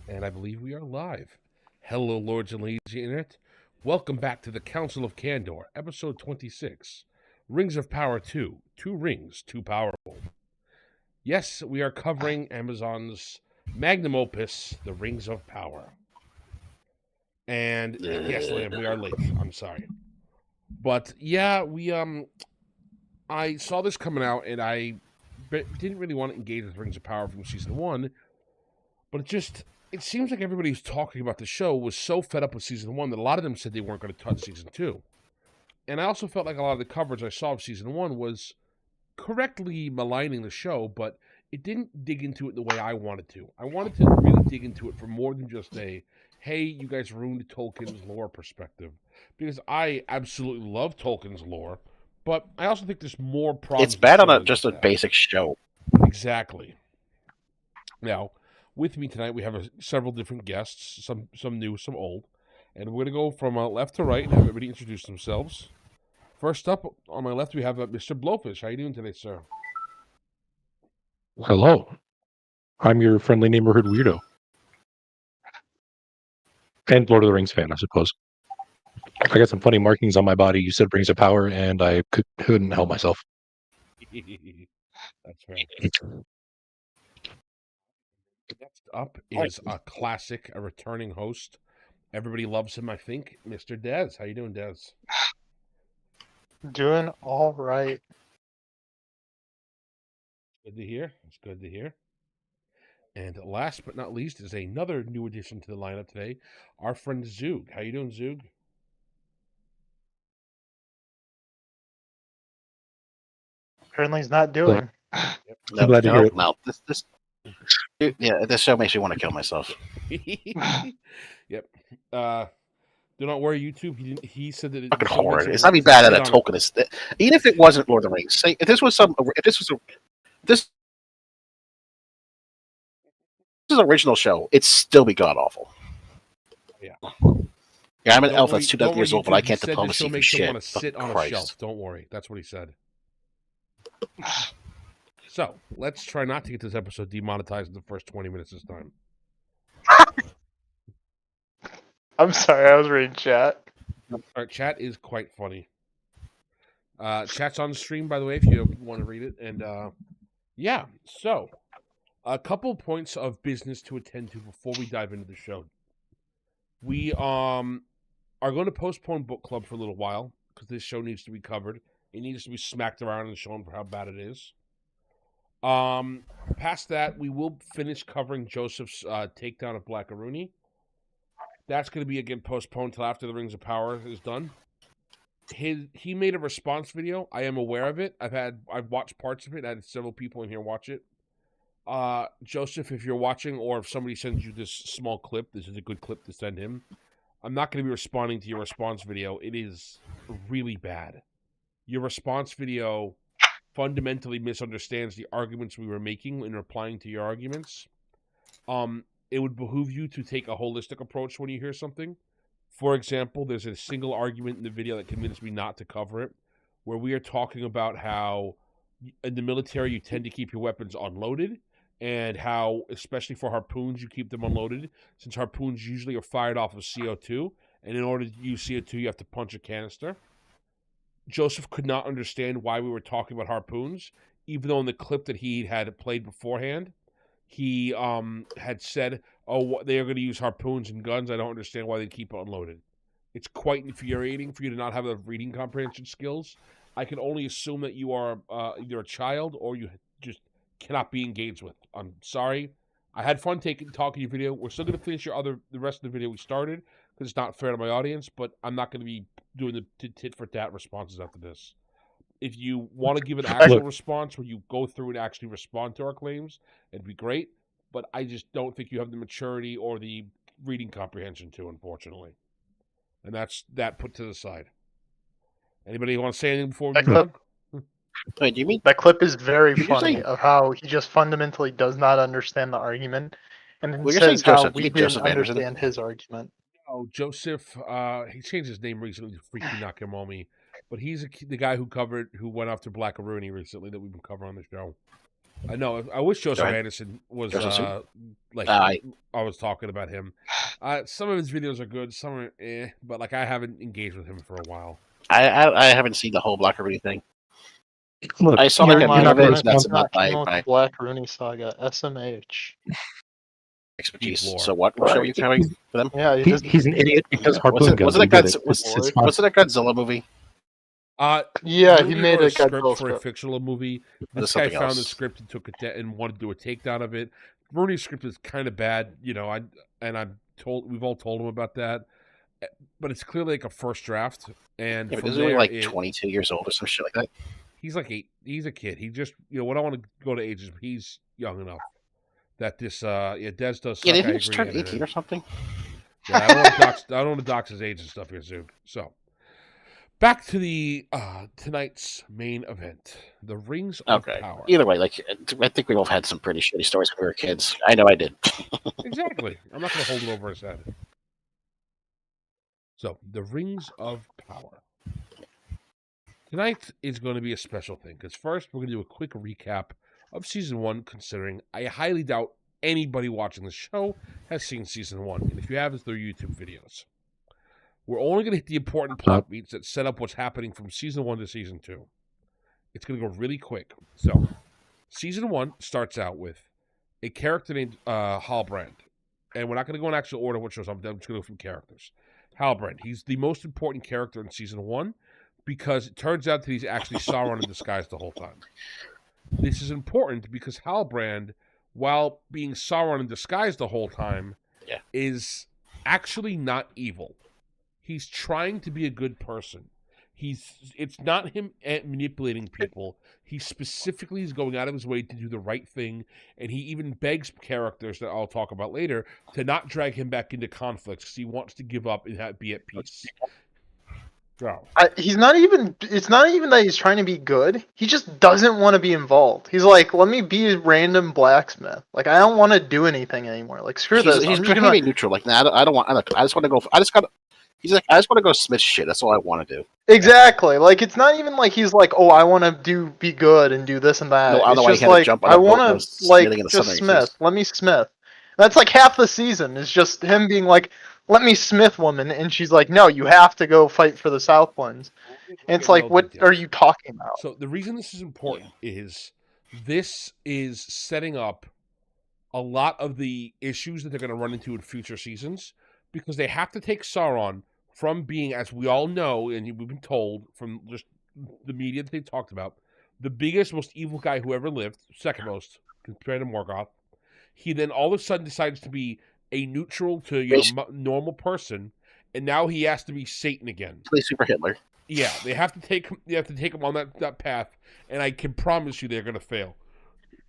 And I believe we are live. Hello, lords and ladies of the internet. Welcome back to the Council of Candor, episode 26. Rings of Power 2. Two rings, too powerful. Yes, we are covering Amazon's magnum opus, The Rings of Power. And yes, Liam, we are late. I'm sorry. But yeah, I saw this coming out and I didn't really want to engage with Rings of Power from season 1, but it seems like everybody who's talking about the show was so fed up with season 1 that a lot of them said they weren't going to touch season 2. And I also felt like a lot of the coverage I saw of season 1 was correctly maligning the show, but it didn't dig into it the way I wanted to. I wanted to really dig into it for more than just a, hey, you guys ruined Tolkien's lore perspective. Because I absolutely love Tolkien's lore, but I also think there's more problems. It's bad on just a basic show. Exactly. Now, with me tonight, we have several different guests, some new, some old, and we're going to go from left to right and have everybody introduce themselves. First up, on my left, we have Mr. Blowfish. How are you doing today, sir? Hello. I'm your friendly neighborhood weirdo. And Lord of the Rings fan, I suppose. I got some funny markings on my body. You said Rings of Power, and I couldn't help myself. That's right. Next up is a classic, a returning host. Everybody loves him, I think. Mr. Dez. How you doing, Dez? Doing all right. Good to hear. It's good to hear. And last but not least is another new addition to the lineup today, our friend Zoog. How you doing, Zoog? Apparently he's not doing. Yep. I'm glad to hear it. No. This show makes me want to kill myself. Yep. Do not worry, YouTube. He said that Fucking horrid. It's not even bad at a Tolkien. Even if it wasn't Lord of the Rings, say if this was original show, it'd still be god awful. Yeah. Yeah, I'm an elf that's 2,000 years old, but I can't diplomacy for shit. Want to sit on a shelf. Don't worry. That's what he said. So let's try not to get this episode demonetized in the first 20 minutes this time. I'm sorry, I was reading chat. Our chat is quite funny. Chat's on the stream, by the way, if you want to read it. And yeah, so a couple points of business to attend to before we dive into the show. We are going to postpone book club for a little while because this show needs to be covered. It needs to be smacked around and shown for how bad it is. Past that, we will finish covering Joseph's takedown of Blackaroonie. That's going to be again postponed till after the Rings of Power is done. He made a response video. I am aware of it. I've watched parts of it. I had several people in here watch it. Joseph, if you're watching, or if somebody sends you this small clip, this is a good clip to send him. I'm not going to be responding to your response video. It is really bad. Your response video fundamentally misunderstands the arguments we were making in replying to your arguments. It would behoove you to take a holistic approach when you hear something. For example, there's a single argument in the video that convinced me not to cover it, where we are talking about how in the military you tend to keep your weapons unloaded, and how, especially for harpoons, you keep them unloaded, since harpoons usually are fired off of CO2, and in order to use CO2, you have to punch a canister. Joseph could not understand why we were talking about harpoons, even though in the clip that he had played beforehand, he had said, oh, they are going to use harpoons and guns. I don't understand why they keep it unloaded. It's quite infuriating for you to not have the reading comprehension skills. I can only assume that you are either a child or you just cannot be engaged with. I'm sorry. I had fun talking to your video. We're still going to finish the rest of the video we started because it's not fair to my audience, but I'm not going to be doing the tit-for-tat responses after this. If you want to give an actual response where you go through and actually respond to our claims, it'd be great. But I just don't think you have the maturity or the reading comprehension to, unfortunately. And that's that put to the side. Anybody want to say anything before we move on? Wait, do you mean that clip is very funny of how he just fundamentally does not understand the argument, and then says how we didn't understand his argument. Oh, Joseph, he changed his name recently to Freaky Nakamomi, but he's the guy who went after Blackaroonie recently that we've been covering on the show. I know. I wish Joseph Anderson was like I was talking about him. Some of his videos are good, some are but like I haven't engaged with him for a while. I haven't seen the whole Black Rooney thing. Look, I saw like a bit of it. That's about my the Black Rooney saga. SMH. expertise. So what show are you covering for them? Yeah, he's an idiot because Harpoon was it a Godzilla movie? Yeah, he Rooney made wrote a script Godzilla for a script. fictional movie. Was This it guy something found else? the script and took it and wanted to do a takedown of it. Rooney's script is kind of bad, you know. We've all told him about that, but it's clearly like a first draft. And Yeah, from because he's there, only like 22 years old or some shit like that. he's like 8. He's a kid. He just, you know, what I want to go to ages, but he's young enough that this, Des does. Suck, Yeah, did he just turn 18 or something? Yeah, I don't want to dox his age and stuff here, Zoog. So, back to the tonight's main event, the Rings of Power. Either way, like I think we both had some pretty shitty stories when we were kids. I know I did. Exactly. I'm not going to hold it over his head. So, the Rings of Power. Tonight is going to be a special thing because first we're going to do a quick recap of season 1. Considering I highly doubt anybody watching the show has seen season 1, and if you have, it's their YouTube videos. We're only going to hit the important plot beats that set up what's happening from season 1 to season 2. It's going to go really quick. So, season 1 starts out with a character named Halbrand. And we're not going to go in actual order which shows up. I'm just going to go from characters. Halbrand. He's the most important character in season 1 because it turns out that he's actually Sauron in disguise the whole time. This is important because Halbrand, while being Sauron in disguise the whole time, is actually not evil. He's trying to be a good person. It's not him manipulating people. He specifically is going out of his way to do the right thing, and he even begs characters that I'll talk about later to not drag him back into conflicts because he wants to give up and be at peace. So. He's not even. It's not even that he's trying to be good. He just doesn't want to be involved. He's like, let me be a random blacksmith. Like, I don't want to do anything anymore. Like, screw this. He's trying to be neutral. Like, nah, I don't want. I just want to go. He's like, I just want to go smith shit. That's all I want to do. Exactly. Like, it's not even like he's like, oh, I want to be good and do this and that. No, it's just like, I want to like just smith. Let me smith. That's like half the season is just him being like, let me smith woman, and she's like, no, you have to go fight for the Southlands. And it's like, what are you talking about? So the reason this is important is this is setting up a lot of the issues that they're going to run into in future seasons because they have to take Sauron from being, as we all know, and we've been told from just the media that they've talked about, the biggest, most evil guy who ever lived, second most, compared to Morgoth. He then all of a sudden decides to be a neutral to normal person, and now he has to be Satan again. Play Super Hitler. Yeah, they have to take him on that path, and I can promise you they're going to fail,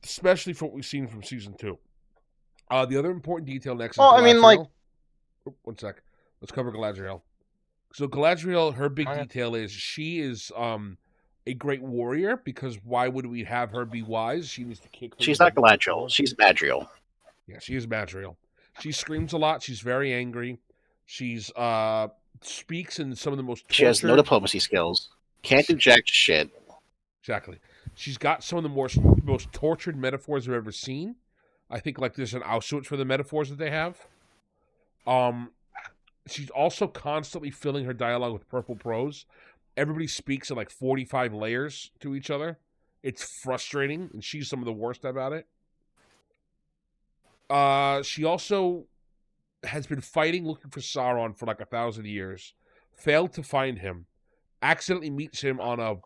especially for what we've seen from season 2. The other important detail next is Galadriel. One sec. Let's cover Galadriel. So Galadriel, her big detail is she is a great warrior because why would we have her be wise? She needs to kick. She's not Galadriel. She's Madriel. Yeah, she is Madriel. She screams a lot. She's very angry. She's speaks in some of the most tortured... She has no diplomacy skills. Can't do jack shit. Exactly. She's got some of the most tortured metaphors I've ever seen. I think like there's an Auschwitz for the metaphors that they have. She's also constantly filling her dialogue with purple prose. Everybody speaks in like 45 layers to each other. It's frustrating, and she's some of the worst about it. She also has been fighting, looking for Sauron for like 1,000 years. Failed to find him. Accidentally meets him on a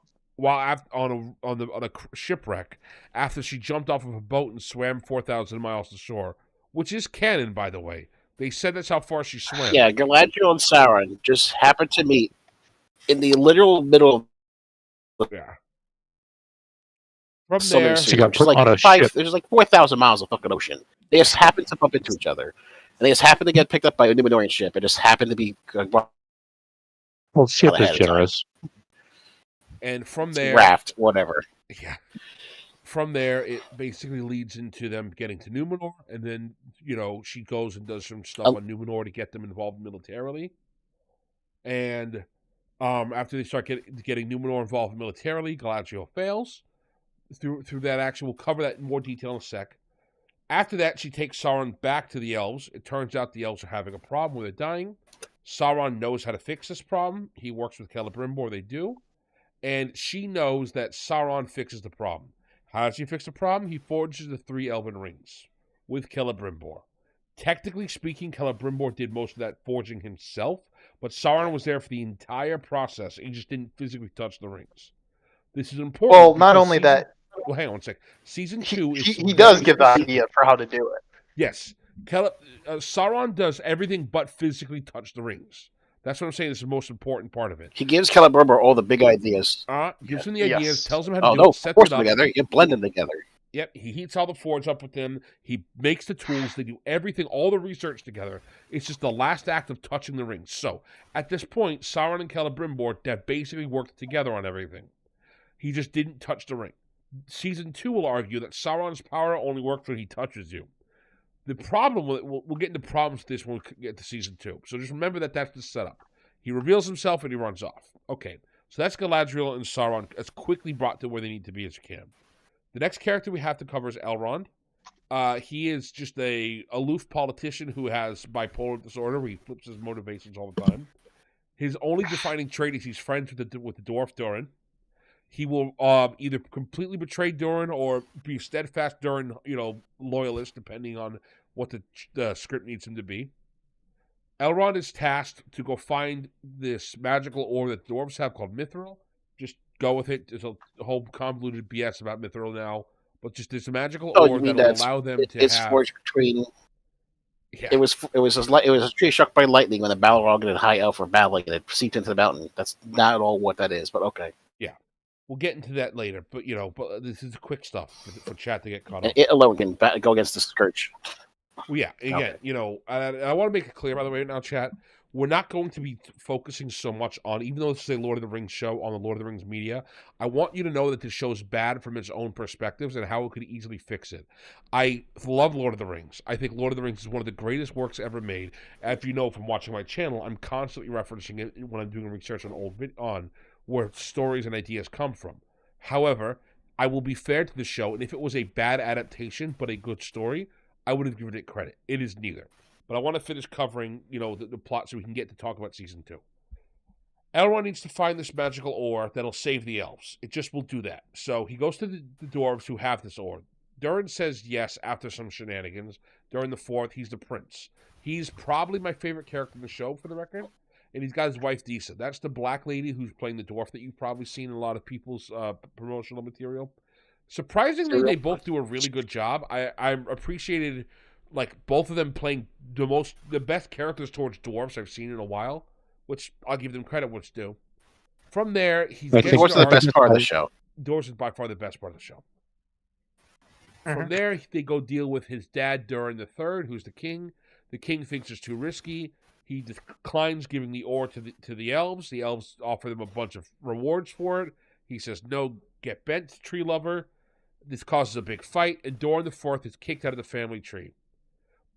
shipwreck after she jumped off of a boat and swam 4,000 miles to shore, which is canon, by the way. They said that's how far she swam. Yeah, Galadriel and Sauron just happened to meet in the literal middle of From there, she got put on a ship. There's like 4,000 miles of fucking ocean. They just happened to bump into each other. And they just happened to get picked up by a Numenorean ship. It just happened to be... Well, ship is generous. And from there... Raft, whatever. Yeah. From there, it basically leads into them getting to Numenor, and then, you know, she goes and does some stuff on Numenor to get them involved militarily. And after they start getting Numenor involved militarily, Galadriel fails. through that action. We'll cover that in more detail in a sec. After that, she takes Sauron back to the elves. It turns out the elves are having a problem where they're dying. Sauron knows how to fix this problem. He works with Celebrimbor. They do. And she knows that Sauron fixes the problem. How does he fix the problem? He forges the 3 elven rings with Celebrimbor. Technically speaking, Celebrimbor did most of that forging himself, but Sauron was there for the entire process, and he just didn't physically touch the rings. This is important. Well, not only that. Well, hang on one sec. Season 2 is... He does give the idea for how to do it. Yes. Sauron does everything but physically touch the rings. That's what I'm saying. This is the most important part of it. He gives Celebrimbor all the big ideas. Gives him the ideas, tells him how to do it, set force it them up. together. You blend them together. Yep, he heats all the forge up with them. He makes the tools. They do everything, all the research together. It's just the last act of touching the rings. So, at this point, Sauron and Celebrimbor have basically worked together on everything. He just didn't touch the ring. Season 2 will argue that Sauron's power only works when he touches you. The problem with it, we'll get into problems with this when we get to Season 2. So just remember that that's the setup. He reveals himself and he runs off. Okay, so that's Galadriel and Sauron as quickly brought to where they need to be as you can. The next character we have to cover is Elrond. He is just a aloof politician who has bipolar disorder where he flips his motivations all the time. His only defining trait is he's friends with the dwarf Durin. He will either completely betray Durin or be steadfast Durin, loyalist, depending on what the script needs him to be. Elrond is tasked to go find this magical ore that dwarves have called Mithril. Just go with it. There's a whole convoluted BS about Mithril now, but just this magical ore that will allow them to it's have... forged between... Yeah. It was a tree struck by lightning when the Balrog and the High Elf were battling, and it seeped into the mountain. That's not at all what that is, but okay. Yeah, we'll get into that later. But but this is quick stuff for chat to get caught up. It alone can go against the Scourge. Well, yeah. Again, I want to make it clear, by the way, now, chat. We're not going to be focusing so much on, even though this is a Lord of the Rings show on the Lord of the Rings media, I want you to know that this show's bad from its own perspectives and how it could easily fix it. I love Lord of the Rings. I think Lord of the Rings is one of the greatest works ever made. As you know from watching my channel, I'm constantly referencing it when I'm doing research on where stories and ideas come from. However, I will be fair to the show, and if it was a bad adaptation but a good story, I would have given it credit. It is neither. But I want to finish covering, the plot so we can get to talk about Season 2. Elrond needs to find this magical ore that'll save the elves. It just will do that. So he goes to the dwarves who have this ore. Durin says yes after some shenanigans. Durin the Fourth, he's the prince. He's probably my favorite character in the show, for the record. And he's got his wife, Disa. That's the black lady who's playing the dwarf that you've probably seen in a lot of people's promotional material. Surprisingly, they both do a really good job. I appreciated... both of them playing the best characters towards dwarves I've seen in a while, which I'll give them credit what's due. From there, dwarves are the best part of the show. Dwarves is by far the best part of the show. From there, they go deal with his dad, Durin the Third, who's the king. The king thinks it's too risky. He declines giving the ore to the elves. The elves offer them a bunch of rewards for it. He says, no, get bent, tree lover. This causes a big fight, and Durin the Fourth is kicked out of the family tree.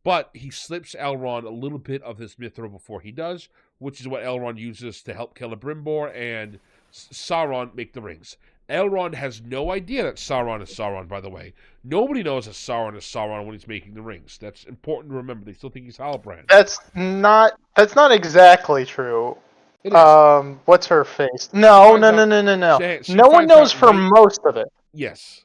But he slips Elrond a little bit of this mithril before he does, which is what Elrond uses to help Celebrimbor and Sauron make the rings. Elrond has no idea that Sauron is Sauron, by the way. Nobody knows that Sauron is Sauron when he's making the rings. That's important to remember. They still think he's Halbrand. That's not exactly true. What's her face? No. No one knows for most of it. Yes.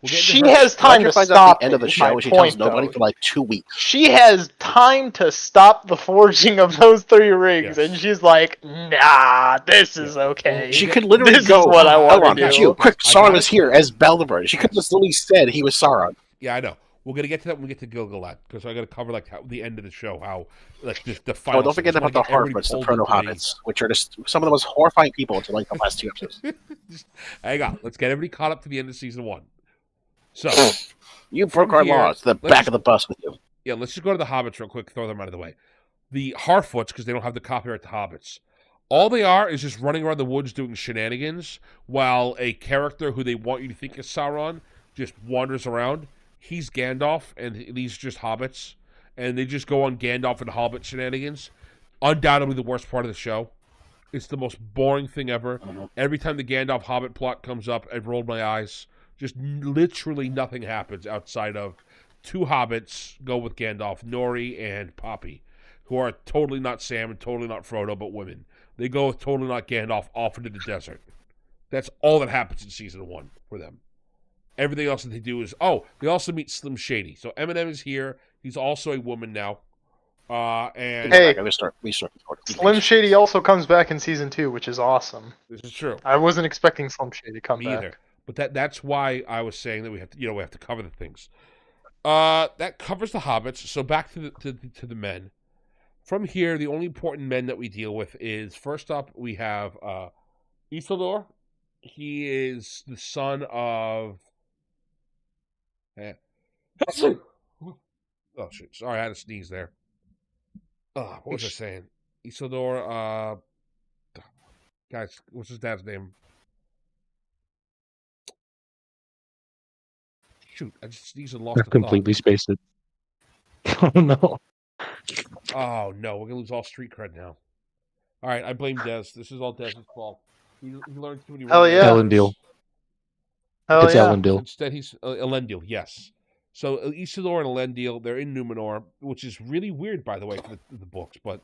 She has time to stop at the end of the show. She tells nobody for like 2 weeks. She has time to stop the forging of those 3 rings, and she's like, "Nah, this is okay." She could literally this go. Is what I want to do. Quick, Sauron is here as Belvedere. She could have just literally said he was Sauron. Yeah, I know. We're gonna get to that when we get to Gilgalad, because I got to cover the end of the show, how the final. Oh, don't forget about the Harfoots, the proto-hobbits, which are just some of the most horrifying people until the last 2 episodes. Hang on, let's get everybody caught up to the end of season 1. So you broke our laws. The back of the bus with you. Yeah, let's just go to the hobbits real quick. Throw them out of the way. The Harfoots, because they don't have the copyright to hobbits. All they are is just running around the woods doing shenanigans, while a character who they want you to think is Sauron just wanders around. He's Gandalf, and these just hobbits, and they just go on Gandalf and hobbit shenanigans. Undoubtedly the worst part of the show. It's the most boring thing ever. Every time the Gandalf hobbit plot comes up, I've rolled my eyes. Just literally nothing happens outside of 2 hobbits go with Gandalf, Nori and Poppy, who are totally not Sam and totally not Frodo, but women. They go with totally not Gandalf off into the desert. That's all that happens in season 1 for them. Everything else that they do is, they also meet Slim Shady. So Eminem is here. He's also a woman now. And Hey, we start Slim Shady also comes back in season 2, which is awesome. This is true. I wasn't expecting Slim Shady to come Me back. either. But that's why I was saying that we have to cover the things. That covers the hobbits. So back to the men. From here, the only important men that we deal with is, first up, we have Isildur. He is the son of... Oh, shit. Sorry, I had to sneeze there. What was I saying? Isildur, guys, what's his dad's name? Shoot, I just sneezed and lost I the completely spaced it. Oh, no. thought. Oh, no, we're going to lose all street cred now. All right, I blame Des. This is all Dez's fault. He learned too many Hell words. yeah. Elendil. Hell It's yeah. Elendil. Instead, he's Elendil, yes. So Isildur and Elendil, they're in Numenor, which is really weird, by the way, for the books. But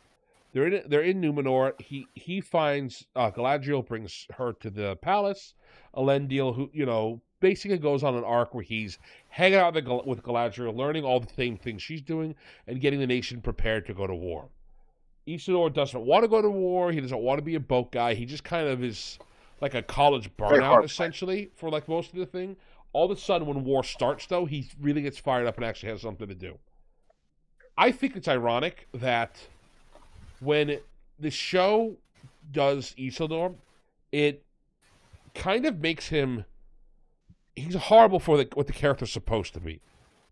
they're in Numenor. He finds Galadriel, brings her to the palace. Elendil, who basically goes on an arc where he's hanging out with Galadriel, learning all the same things she's doing, and getting the nation prepared to go to war. Isildur doesn't want to go to war. He doesn't want to be a boat guy. He just kind of is like a college burnout, essentially, for like most of the thing. All of a sudden, when war starts, though, he really gets fired up and actually has something to do. I think it's ironic that when the show does Isildur, it kind of makes him... He's horrible for what the character's supposed to be.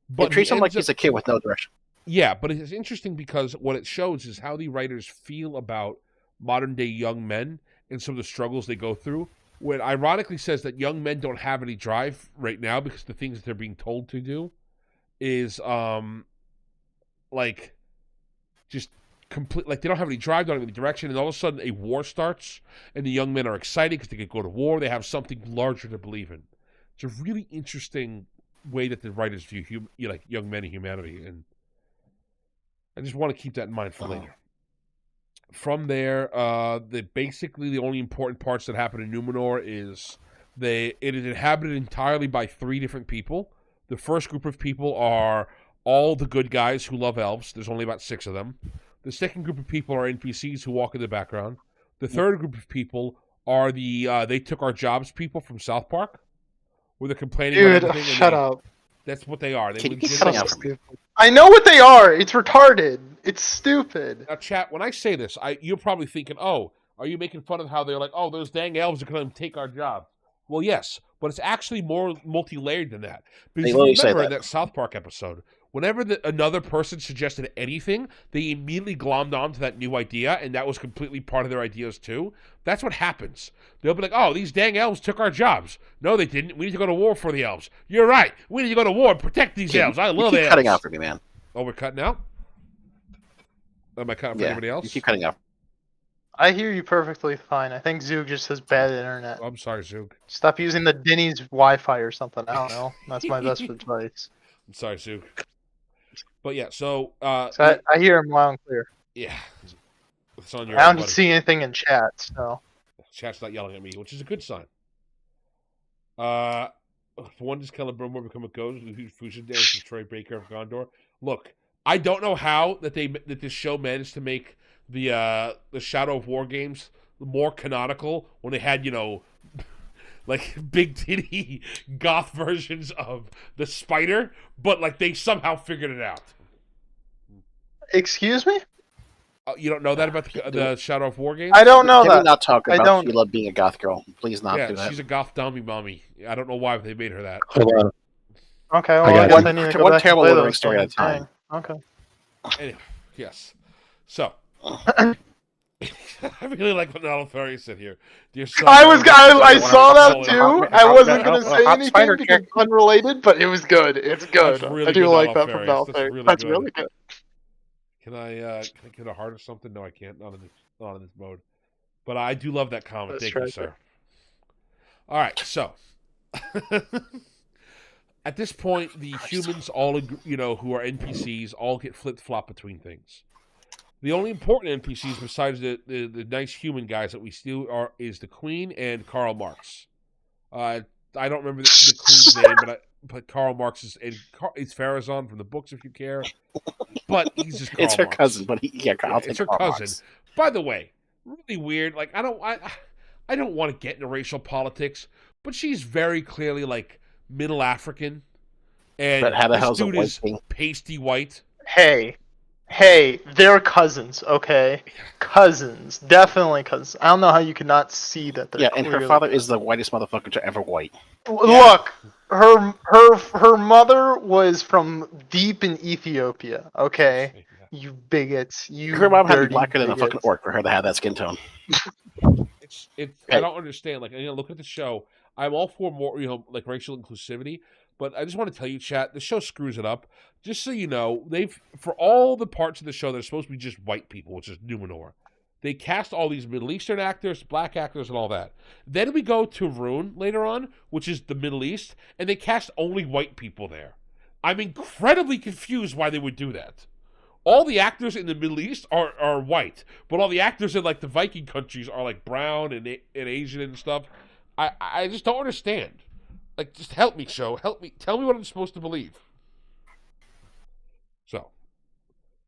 But it treats him like he's a kid with no direction. Yeah, but it's interesting because what it shows is how the writers feel about modern-day young men and some of the struggles they go through. When ironically says that young men don't have any drive right now because the things that they're being told to do is like just complete, like they don't have any drive, don't have any direction, and all of a sudden a war starts and the young men are excited because they can go to war. They have something larger to believe in. It's a really interesting way that the writers view young men and humanity, and I just want to keep that in mind for later. From there, basically the only important parts that happen in Numenor is it is inhabited entirely by 3 different people. The first group of people are all the good guys who love elves. There's only about 6 of them. The second group of people are NPCs who walk in the background. The third group of people are the they took our jobs people from South Park, where they're complaining about everything. Shut up. That's what they are. I know what they are. It's retarded. It's stupid. Now, chat, when I say this, you're probably thinking, oh, are you making fun of how they're like, oh, those dang elves are going to take our job? Well, yes, but it's actually more multi-layered than that. Because you remember in that South Park episode, whenever another person suggested anything, they immediately glommed onto that new idea, and that was completely part of their ideas too. That's what happens. They'll be like, oh, these dang elves took our jobs. No, they didn't. We need to go to war for the elves. You're right. We need to go to war and protect these elves. I love elves. You keep cutting out for me, man. Oh, we're cutting out? Am I cutting for anybody else? You keep cutting out. I hear you perfectly fine. I think Zoog just has bad internet. Oh, I'm sorry, Zoog. Stop using the Denny's Wi-Fi or something. I don't know. That's my best advice. I'm sorry, Zoog. But yeah, so I hear him loud and clear. Yeah. It's on your I don't see anything in chat, so. Chat's not yelling at me, which is a good sign. One just Celebrimbor become a ghost who fusion dance with Troy Baker of Gondor. Look, I don't know how that this show managed to make the Shadow of War games more canonical when they had, like big titty goth versions of the spider, but like they somehow figured it out. Excuse me? You don't know that about the Shadow of War games? I don't know that. Not talk about Sheila being a goth girl. Please not do that. She's a goth dummy mommy. I don't know why they made her that. Okay, well, I guess I need to go one back terrible and play Lord those story at a time. Okay. Anyway, yes. So, I really like what Donald Ferry said here. Dear son, I saw that too. I wasn't going to say anything because it's unrelated, but it was good. It's good. Really I do good like that Donald from Donald Ferry. Ferry. That's really good. Can I get a heart or something? No, I can't. Not in this mode. But I do love that comment. Thank you, sir. All right, so at this point, the humans all, who are NPCs, all get flip-flop between things. The only important NPCs besides the nice human guys that we still are is the Queen and Karl Marx. I don't remember the Queen's name, but Karl Marx is Farazan from the books, if you care. But he's just Karl It's her Marx. cousin, but it's her cousin. Marx. By the way, really weird. Like I don't want to get into racial politics, but she's very clearly like Middle African, and but how the this dude is pasty white. Hey, they're cousins, okay? Cousins, definitely cousins. I don't know how you could not see that. Yeah, and her father is the whitest motherfucker to ever white. Look, her mother was from deep in Ethiopia, okay? You bigots, you. Her mom had to be blacker than a fucking orc for her to have that skin tone. I don't understand. Like, look at the show. I'm all for more, like racial inclusivity. But I just want to tell you, chat, the show screws it up. Just so you know, for all the parts of the show that are supposed to be just white people, which is Numenor, they cast all these Middle Eastern actors, black actors, and all that. Then we go to Rune later on, which is the Middle East, and they cast only white people there. I'm incredibly confused why they would do that. All the actors in the Middle East are white, but all the actors in like the Viking countries are like brown and Asian and stuff. I just don't understand. Like, just help me, show. Help me. Tell me what I'm supposed to believe. So,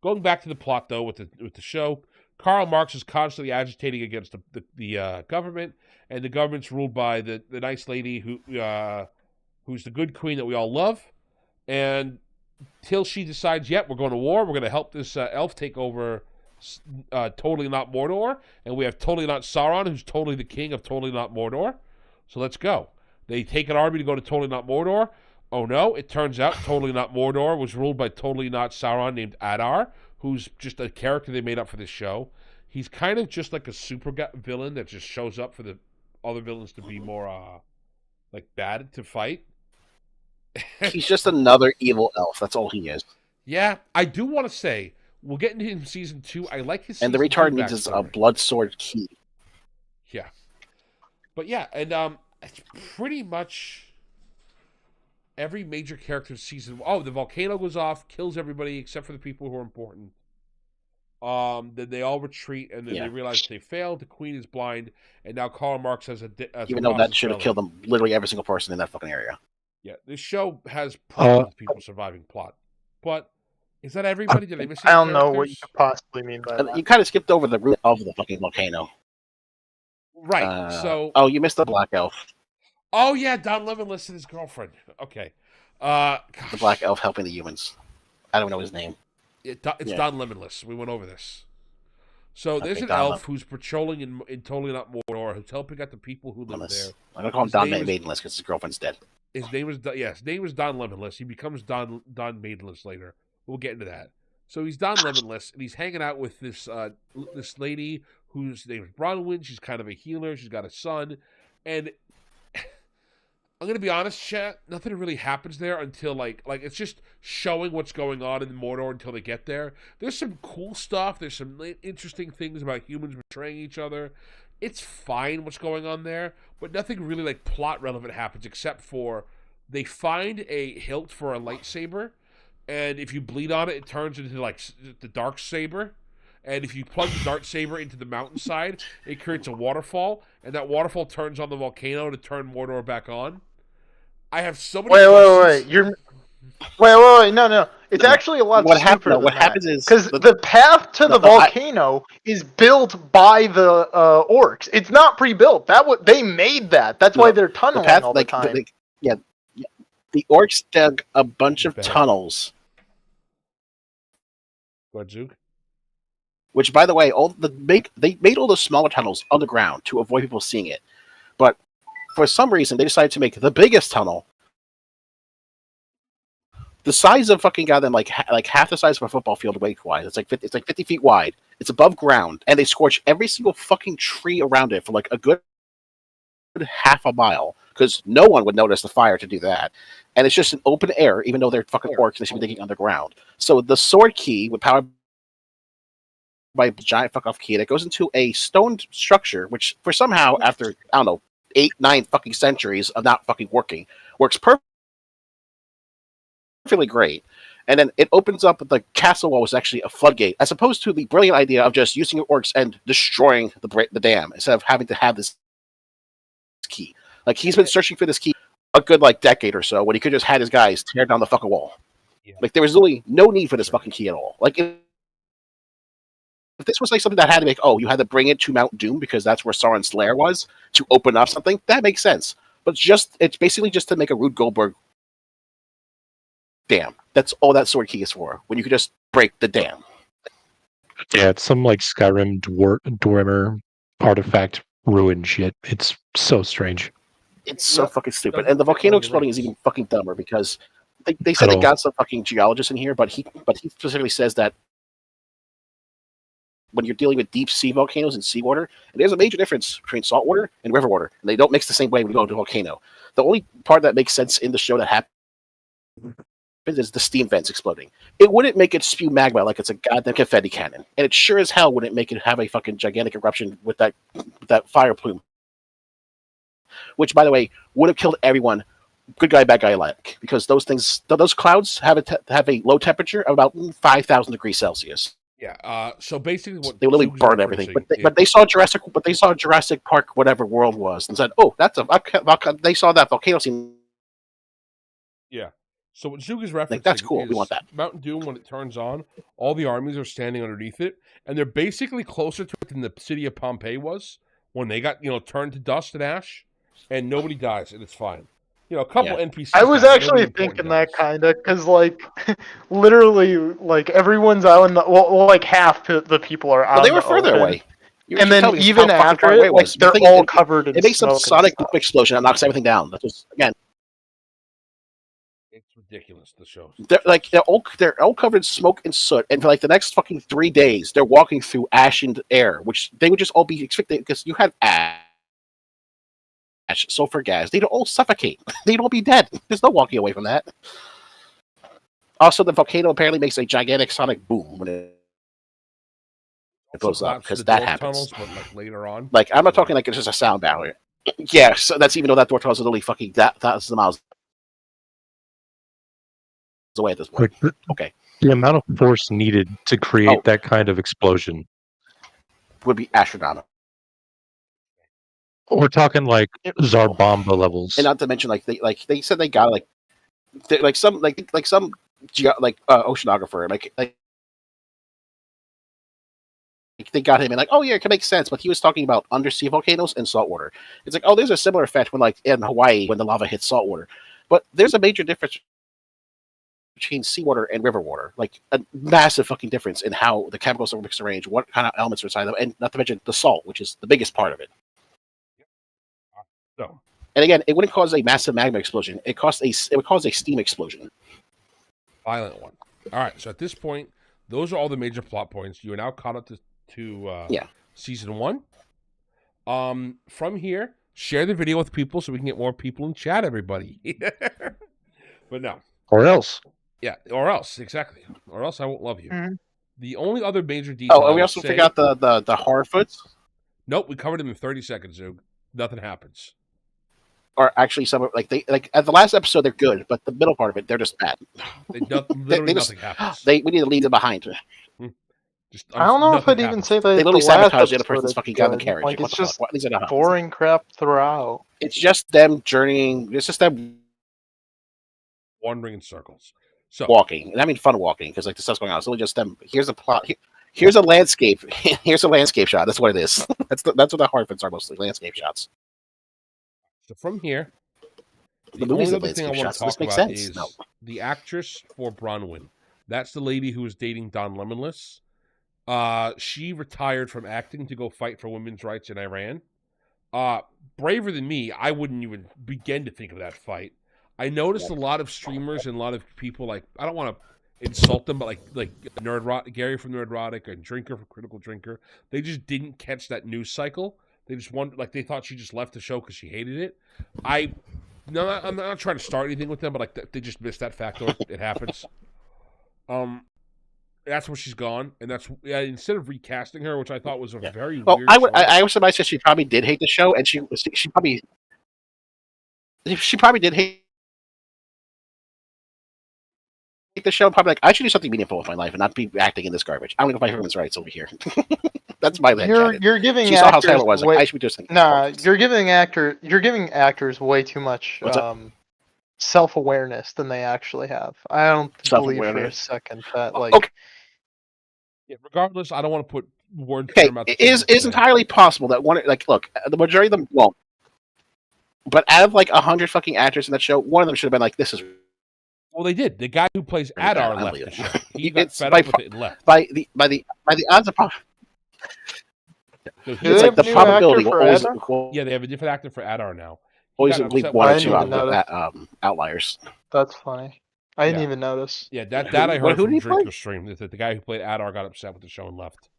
going back to the plot, though, with the show, Karl Marx is constantly agitating against the government, and the government's ruled by the nice lady who's the good queen that we all love, and till she decides, yep, we're going to war, we're going to help this elf take over Totally Not Mordor, and we have Totally Not Sauron, who's totally the king of Totally Not Mordor, so let's go. They take an army to go to Totally Not Mordor. Oh no, it turns out Totally Not Mordor was ruled by Totally Not Sauron named Adar, who's just a character they made up for this show. He's kind of just like a super villain that just shows up for the other villains to be more like bad to fight. He's just another evil elf. That's all he is. Yeah, I do want to say, we'll get into him in season 2. I like his and the retard needs his blood sword key. Yeah. But yeah, and it's pretty much every major character season. Oh, the volcano goes off, kills everybody except for the people who are important. Then they all retreat, and then they realize they failed. The queen is blind, and now Karl Marx has even though that should have killed them, literally every single person in that fucking area. Yeah, this show has problems with people surviving plot, but is that everybody? Did I miss? I don't know what you could possibly mean by that. You kind of skipped over the root of the fucking volcano. Right. Oh, you missed the black elf. Oh yeah, Don Lemonless and his girlfriend. Okay. The black elf helping the humans. I don't know his name. It's Don Lemonless. We went over this. So there's an elf who's patrolling in Totally Not Mordor, who's helping out the people who live there. I'm gonna call him Don Maidenless because his girlfriend's dead. His name was Don Lemonless. He becomes Don Maidenless later. We'll get into that. So he's Don Lemonless, and he's hanging out with this lady whose name is Bronwyn. She's kind of a healer. She's got a son, and I'm gonna be honest, chat. Nothing really happens there until like it's just showing what's going on in Mordor until they get there. There's some cool stuff. There's some interesting things about humans betraying each other. It's fine what's going on there, but nothing really like plot relevant happens except for they find a hilt for a lightsaber, and if you bleed on it, it turns into like the dark saber. And if you plug the dark saber into the mountainside, it creates a waterfall, and that waterfall turns on the volcano to turn Mordor back on. I have so many questions. Wait, no. It's actually a lot simpler than what happens is... Because the path to the volcano is built by the orcs. It's not pre-built. They made that. That's why they're tunneling all the time. The orcs dug a bunch of tunnels. What, Zook? Which, by the way, they made all the smaller tunnels underground to avoid people seeing it. But for some reason, they decided to make the biggest tunnel the size of fucking goddamn like half the size of a football field weight-wise. It's like 50 feet wide. It's above ground, and they scorch every single fucking tree around it for like a good half a mile because no one would notice the fire to do that. And it's just an open air, even though they're fucking orcs. They should be digging underground. So the sword key with power by a giant fuck off key that goes into a stone structure, which for somehow after 8-9 fucking centuries of not fucking working, works perfectly perfectly great. And then it opens up the castle wall was actually a floodgate, as opposed to the brilliant idea of just using your orcs and destroying the dam instead of having to have this key. Like he's been searching for this key a good decade or so when he could just had his guys tear down the fucking wall. Yeah. Like there was really no need for this fucking key at all. Like if this was something that had to make, you had to bring it to Mount Doom because that's where Sauron's lair was to open up something, that makes sense. But it's basically just to make a Rube Goldberg dam. That's all that sword key is for. When you could just break the dam. Yeah, it's some Skyrim Dwemer artifact ruin shit. It's so strange. It's so fucking stupid. And the volcano exploding is even fucking dumber because they said they got some fucking geologists in here, but he specifically says that when you're dealing with deep sea volcanoes and seawater, and there's a major difference between saltwater and river water, and they don't mix the same way when you go to a volcano. The only part that makes sense in the show that happens is the steam vents exploding. It wouldn't make it spew magma like it's a goddamn confetti cannon, and it sure as hell wouldn't make it have a fucking gigantic eruption with that fire plume. Which, by the way, would have killed everyone, good guy, bad guy alike, because those clouds have a low temperature of about 5,000 degrees Celsius. Yeah. So basically, what they literally burn everything. But they saw Jurassic Park, whatever world was, and said, "Oh, that's they saw that volcano scene." Yeah. So what Zug is referencing that's cool. We want that. Mountain Doom, when it turns on, all the armies are standing underneath it, and they're basically closer to it than the city of Pompeii was when they got turned to dust and ash, and nobody dies, and it's fine. A couple NPCs. I was actually thinking that because literally everyone's out in the half the people are out. Well, they were further away. And then even after it, they're all covered in smoke. It makes some sonic boom explosion that knocks everything down. That's just again. It's ridiculous. The shows. They're all covered in smoke and soot, and for the next fucking 3 days, they're walking through ashened air, which they would just all be expected because you have ash, sulfur gas. They'd all suffocate. They'd all be dead. There's no walking away from that. Also, the volcano apparently makes a gigantic sonic boom when it blows up because that happens. Tunnels, but later on, I'm not talking it's just a sound barrier. Yeah, so that's even though that door tunnel is literally fucking thousands of miles away at this point. Okay. The amount of force needed to create that kind of explosion would be astronomical. We're talking Zarbamba levels, and not to mention they said they got some oceanographer they got him and it can make sense, but he was talking about undersea volcanoes and saltwater. It's there's a similar effect when in Hawaii when the lava hits saltwater, but there's a major difference between seawater and river water, a massive fucking difference in how the chemicals are mixed arranged, what kind of elements are inside them, and not to mention the salt, which is the biggest part of it. So, and again, it wouldn't cause a massive magma explosion. It would cause a steam explosion. Violent one. All right. So at this point, those are all the major plot points. You are now caught up to season 1. From here, share the video with people so we can get more people in chat. Everybody. But no. Or else. Yeah. Or else. Exactly. Or else I won't love you. Mm-hmm. The only other major detail. Oh, and we also forgot the horror foots. Nope, we covered them in 30 seconds, Zug. Nothing happens. Or actually, some at the last episode they're good, but the middle part of it they're just bad. Nothing happens. We need to leave them behind. I don't know if I'd even say that they literally sabotage the other person's fucking goddamn carriage. It's just boring crap throughout. It's just them journeying. It's just them wandering in circles. So walking, and I mean fun walking because the stuff's going on. It's only just them. Here's a plot. Here's a landscape. Here's a landscape shot. That's what it is. That's what the Harfoots are mostly, landscape shots. So from here, the only other thing I want to talk about is the actress for Bronwyn. That's the lady who was dating Don Lemonless. She retired from acting to go fight for women's rights in Iran. Braver than me, I wouldn't even begin to think of that fight. I noticed a lot of streamers and a lot of people I don't want to insult them, but like Gary from Nerdrotic and Drinker from Critical Drinker, they just didn't catch that news cycle. They just they thought she just left the show because she hated it. I'm not trying to start anything with them, but they just missed that factor. It happens. That's where she's gone, and that's instead of recasting her, which I thought was a very weird. I was surprised that she probably did hate the show, and she probably did hate the show probably like I should do something meaningful with my life and not be acting in this garbage. I'm gonna go fight for women's rights over here. That's my head. You're giving she saw how actors Taylor was. Like, I should be doing something. Nah, you're giving actors way too much self-awareness than they actually have. I don't believe for a second that like. Okay. Yeah, regardless, I don't want to put words. Okay, it is entirely possible that one. Like, look, the majority of them won't. But out of like 100 fucking actors in that show, one of them should have been like, "This is." Well, they did. The guy who plays Adar left the show. He got It's fed up with it and left. By the odds of it's like the probability will always. Yeah, they have a different actor for Adar now. Always believe one or two outliers. That's funny. I didn't even notice. Yeah, that I heard from Drinker's stream that the guy who played Adar got upset with the show and left.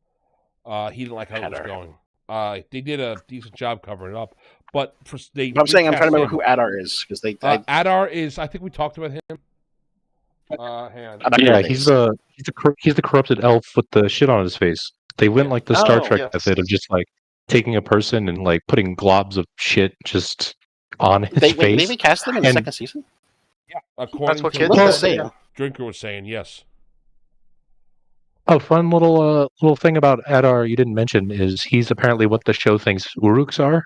He didn't like how it was going. They did a decent job covering it up, but I'm saying I'm trying to remember who Adar is because they. Adar is. I think we talked about him. Hang on. Yeah, he's the corrupted elf with the shit on his face. They went like the Star Trek method of just like taking a person and like putting globs of shit just on his face. They recast them in the second season. Yeah, according what to kids say. Drinker was saying, yes. Oh, fun little thing about Adar you didn't mention is he's apparently what the show thinks Uruks are.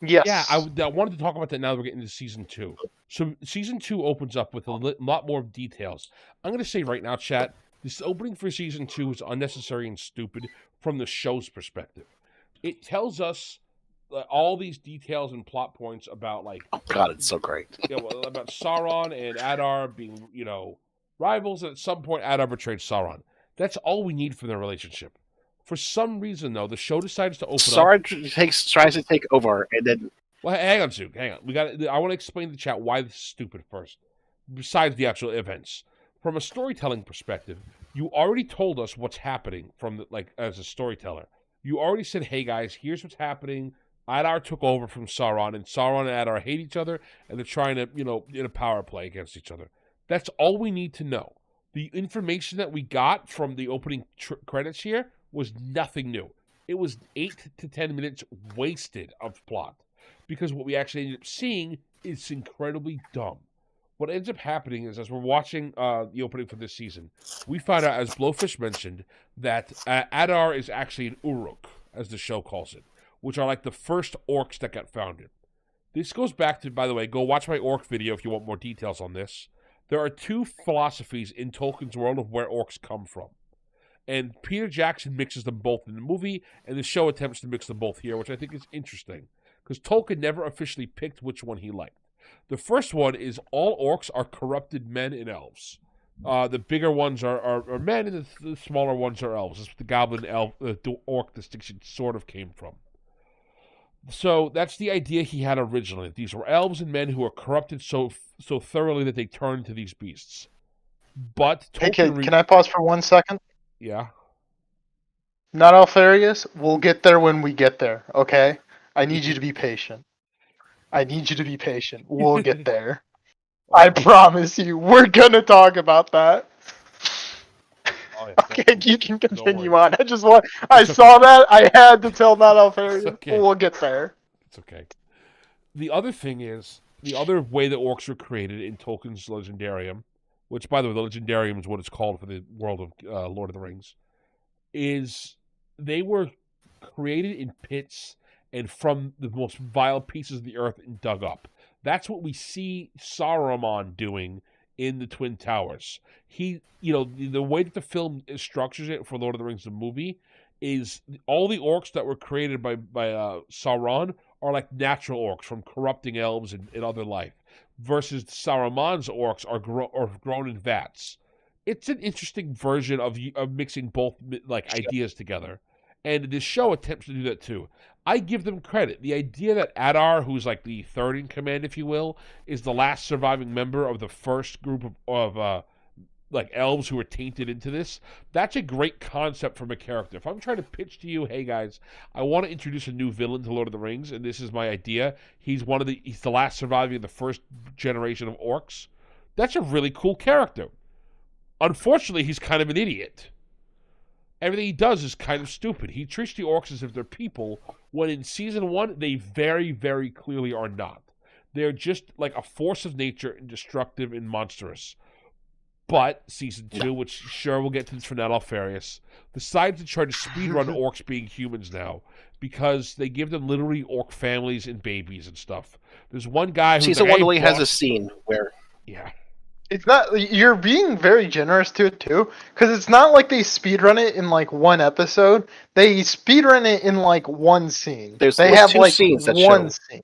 Yes. Yeah, I wanted to talk about that now that we're getting into season 2. So season 2 opens up with a lot more details. I'm going to say right now, chat, this opening for season 2 is unnecessary and stupid from the show's perspective. It tells us all these details and plot points about like. Oh God, it's so great. About Sauron and Adar being, rivals. And at some point, Adar betrayed Sauron. That's all we need from their relationship. For some reason, though, the show decides to open Sauron tries to take over, and then. Well, hang on, Zook. Hang on. I want to explain to the chat why this is stupid first. Besides the actual events, from a storytelling perspective, you already told us what's happening as a storyteller. You already said, "Hey guys, here's what's happening." Adar took over from Sauron, and Sauron and Adar hate each other, and they're trying to, in a power play against each other. That's all we need to know. The information that we got from the opening credits here was nothing new. It was 8 to 10 minutes wasted of plot, because what we actually ended up seeing is incredibly dumb. What ends up happening is, as we're watching the opening for this season, we find out, as Blowfish mentioned, that Adar is actually an Uruk, as the show calls it, which are like the first orcs that got founded. This goes back to, by the way, go watch my orc video if you want more details on this. There are 2 philosophies in Tolkien's world of where orcs come from. And Peter Jackson mixes them both in the movie, and the show attempts to mix them both here, which I think is interesting, because Tolkien never officially picked which one he liked. The first one is all orcs are corrupted men and elves. The bigger ones are men, and the smaller ones are elves. That's what the goblin elf, the orc distinction sort of came from. So that's the idea he had originally. These were elves and men who were corrupted so thoroughly that they turned to these beasts. But Tolkien can I pause for 1 second? Yeah. Not Alfarius. We'll get there when we get there. Okay. I need you to be patient. We'll get there. I promise you. We're gonna talk about that. Oh, yeah. Okay, you can continue on. I saw that. I had to tell Not Alfarius. Okay. We'll get there. It's okay. The other thing is, the other way that orcs were created in Tolkien's Legendarium, which, by the way, the Legendarium is what it's called for the world of Lord of the Rings, is they were created in pits and from the most vile pieces of the earth and dug up. That's what we see Saruman doing in the Twin Towers. He, the way that the film structures it for Lord of the Rings, the movie, is all the orcs that were created by Sauron are like natural orcs from corrupting elves and other life, versus Saruman's orcs are grown in vats. It's an interesting version of mixing both ideas together, and this show attempts to do that too. I give them credit. The idea that Adar, who's like the third in command, if you will, is the last surviving member of the first group of elves who are tainted into this, that's a great concept from a character. If I'm trying to pitch to you, hey guys, I want to introduce a new villain to Lord of the Rings, and this is my idea. He's the last surviving of the first generation of orcs. That's a really cool character. Unfortunately, he's kind of an idiot. Everything he does is kind of stupid. He treats the orcs as if they're people, when in season 1, they very, very clearly are not. They're just like a force of nature and destructive and monstrous. But season 2, which sure we'll get to this for Not Alfarius, decided to try to speedrun orcs being humans now because they give them literally orc families and babies and stuff. There's one guy who's season like, 1 only has a scene where it's not. You're being very generous to it too, because it's not like they speedrun it in like one episode. They speedrun it in like one scene. They have 2 like scenes that one scene.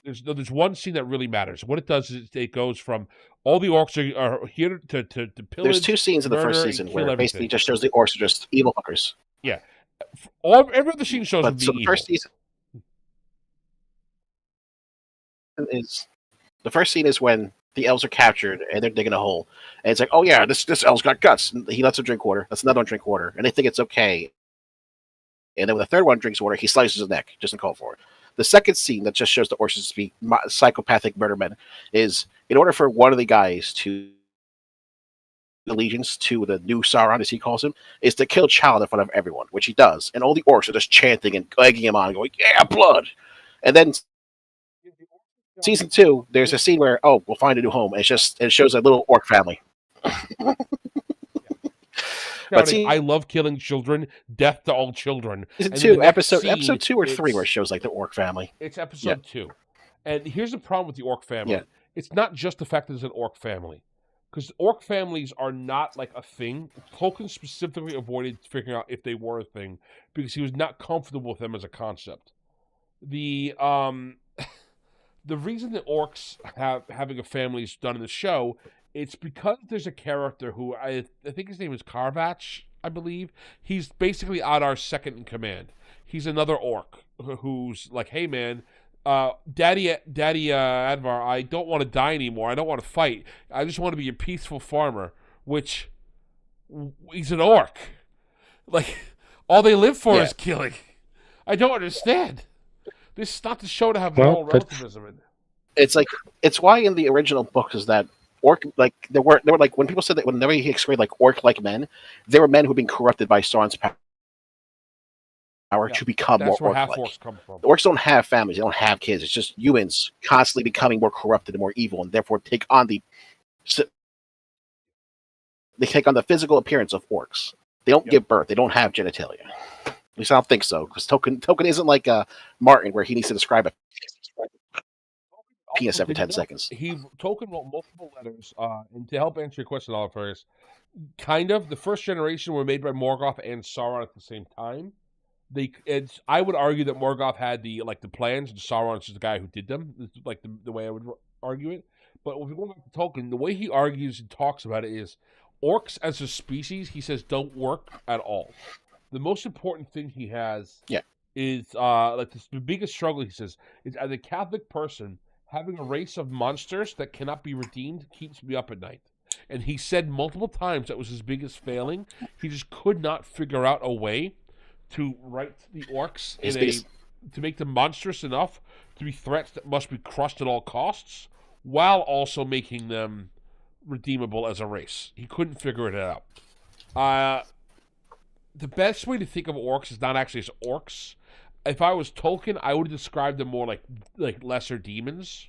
There's one scene that really matters. What it does is it goes from all the orcs are here to pillage. There's 2 scenes in the first season where it basically just shows the orcs are just evil fuckers. Yeah, every other scene shows them being the first season the first scene is when the elves are captured and they're digging a hole, and it's like, oh yeah, this elf's got guts. And he lets them drink water. That's another one drink water, and they think it's okay. And then when the third one drinks water, he slices his neck just to call for it. The second scene that just shows the orcs to be psychopathic murder men is in order for one of the guys to allegiance to the new Sauron, as he calls him, is to kill a child in front of everyone, which he does, and all the orcs are just chanting and egging him on, going, "Yeah, blood!" And then season 2, there's a scene where we'll find a new home. And it shows a little orc family. But I love killing children. Death to all children. Season 2, episode 2 or 3, where it shows like the orc family. It's episode 2, and here's the problem with the orc family. Yeah. It's not just the fact that it's an orc family, because orc families are not like a thing. Tolkien specifically avoided figuring out if they were a thing because he was not comfortable with them as a concept. The reason that orcs having a family is done in the show, it's because there's a character who I think his name is Carvatch, I believe. He's basically our second in command. He's another orc who's like, hey man, Daddy Advar, I don't want to die anymore. I don't want to fight. I just want to be a peaceful farmer. Which he's an orc. Like all they live for is killing. I don't understand. This is not the show to have moral relativism in. It's why in the original books is that orc, like there were like when people said that whenever he explained like orc like men, they were men who'd been corrupted by Sauron's power to become more orc-like. Orcs come from. The orcs don't have families, they don't have kids. It's just humans constantly becoming more corrupted and more evil, and therefore take on the physical appearance of orcs. They don't give birth. They don't have genitalia. At least I don't think so, because Tolkien isn't like Martin, where he needs to describe a penis every 10 seconds. Tolkien wrote multiple letters, and to help answer your question, Oliver, kind of the first generation were made by Morgoth and Sauron at the same time. I would argue that Morgoth had the plans, and Sauron's just the guy who did them. It's like the way I would argue it. But if we go back to Tolkien, the way he argues and talks about it is orcs as a species, he says, don't work at all. The most important thing he has is the biggest struggle, he says, is as a Catholic person, having a race of monsters that cannot be redeemed keeps me up at night. And he said multiple times that was his biggest failing. He just could not figure out a way to write the orcs to make them monstrous enough to be threats that must be crushed at all costs, while also making them redeemable as a race. He couldn't figure it out. The best way to think of orcs is not actually as orcs. If I was Tolkien, I would describe them more like lesser demons.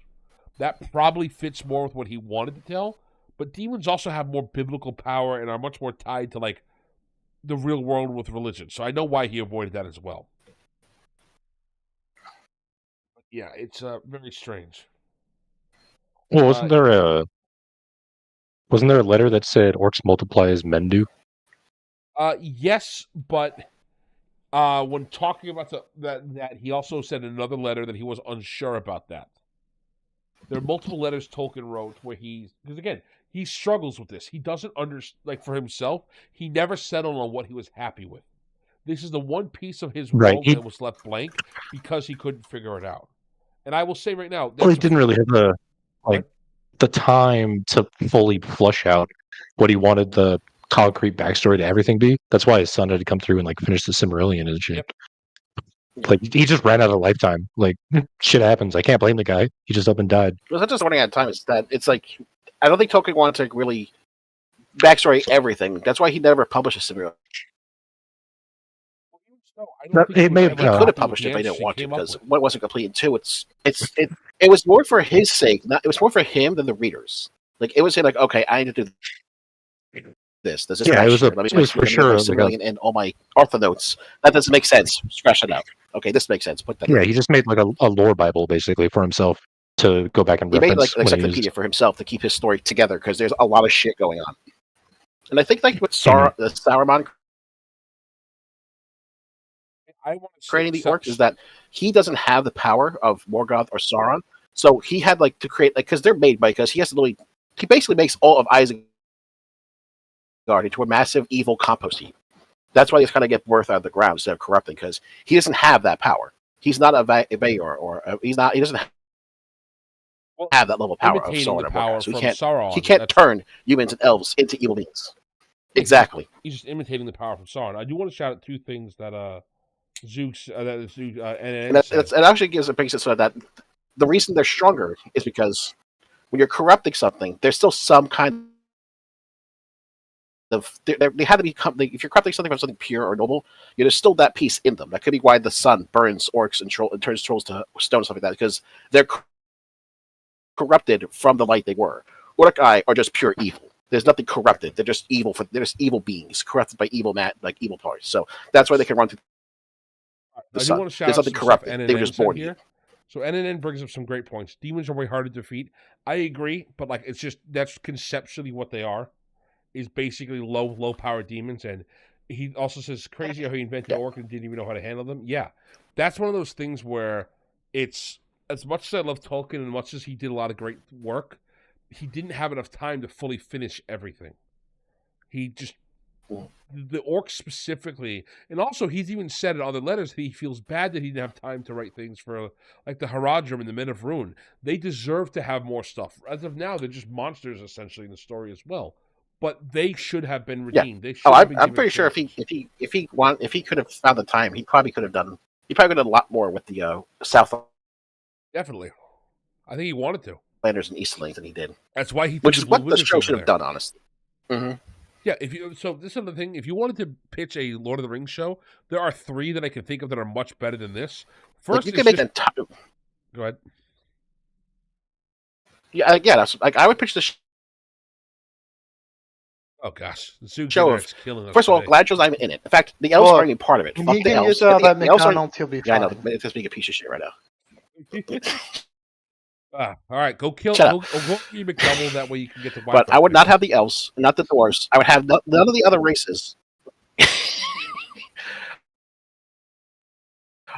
That probably fits more with what he wanted to tell. But demons also have more biblical power and are much more tied to like the real world with religion. So I know why he avoided that as well. But yeah, it's very strange. Well, wasn't there a letter that said orcs multiply as men do? Yes, but when talking about that, he also said in another letter that he was unsure about that. There are multiple letters Tolkien wrote where because again, he struggles with this. He doesn't for himself, he never settled on what he was happy with. This is the one piece of his world that was left blank because he couldn't figure it out. And I will say right now, he didn't really have the time to fully flush out what he wanted the concrete backstory to everything be. That's why his son had to come through and finish the Silmarillion and shit. Yep. He just ran out of lifetime. Shit happens. I can't blame the guy. He just up and died. Well, that's just running out of time. It's that it's like I don't think Tolkien wanted to really backstory everything. That's why he never published a Silmarillion. He could have published it, but he didn't want to because what wasn't complete. And two, it was more for his sake. It was more for him than the readers. It was saying okay, I need to do this. There's this Yeah, it was here. it was for sure. In all my Arthur notes. That doesn't make sense. Scratch it out. Okay, this makes sense. Put that. Yeah, he just made like a lore Bible basically for himself to go back and reference. He made like an encyclopedia for himself to keep his story together because there's a lot of shit going on. And I think like with Saruman creating the orcs is that he doesn't have the power of Morgoth or Sauron, so he had like to create like because they're made by because he has to literally he basically makes all of Isengard into a massive evil compost heap. That's why he's kind of get birth out of the ground instead of corrupting because he doesn't have that power. He's not a Vayor or he doesn't have that level of power of Sauron. So he can't turn humans and elves into evil beings. Exactly. He's just imitating the power from Sauron. I do want to shout out two things that Zook and it actually brings it so that the reason they're stronger is because when you're corrupting something, there's still some kind of they have to become. If you're corrupting something from something pure or noble, there's still that piece in them. That could be why the sun burns orcs and turns trolls to stone and stuff like that because they're corrupted from the light they were. Uruk-hai are just pure evil. There's nothing corrupted. They're just evil. They're just evil beings corrupted by evil evil parts. So that's why they can run through the sun. There's nothing corrupted. They were just born here. So NNN brings up some great points. Demons are way hard to defeat. I agree, but like it's just that's conceptually what they are. Is basically low power demons, and he also says crazy how he invented orc and didn't even know how to handle them. Yeah, that's one of those things where it's as much as I love Tolkien and much as he did a lot of great work, he didn't have enough time to fully finish everything. He just the orcs specifically, and also he's even said in other letters that he feels bad that he didn't have time to write things for like the Haradrim and the Men of Rune. They deserve to have more stuff. As of now, they're just monsters essentially in the story as well. But they should have been redeemed. Yeah. I'm pretty sure if he could have found the time, he probably could have done a lot more with the South. Definitely, I think he wanted to. Landers and Eastlings than he did. That's why he. Which is what the show should have done, honestly. Mm-hmm. Yeah, so this is the thing. If you wanted to pitch a Lord of the Rings show, there are 3 that I can think of that are much better than this. First, you can make that. Go ahead. Yeah. That's like I would pitch the. Oh gosh, the show of killing us. First of all, Galadriel's not even in it. In fact, the elves aren't even part of it. Fuck the elves. That McDonald's, he'll be fine. Yeah, I know. It's being a piece of shit right now. All right, go kill McDouble. That way you can get the. But I would not have the elves, not the dwarves. I would have none of the other races.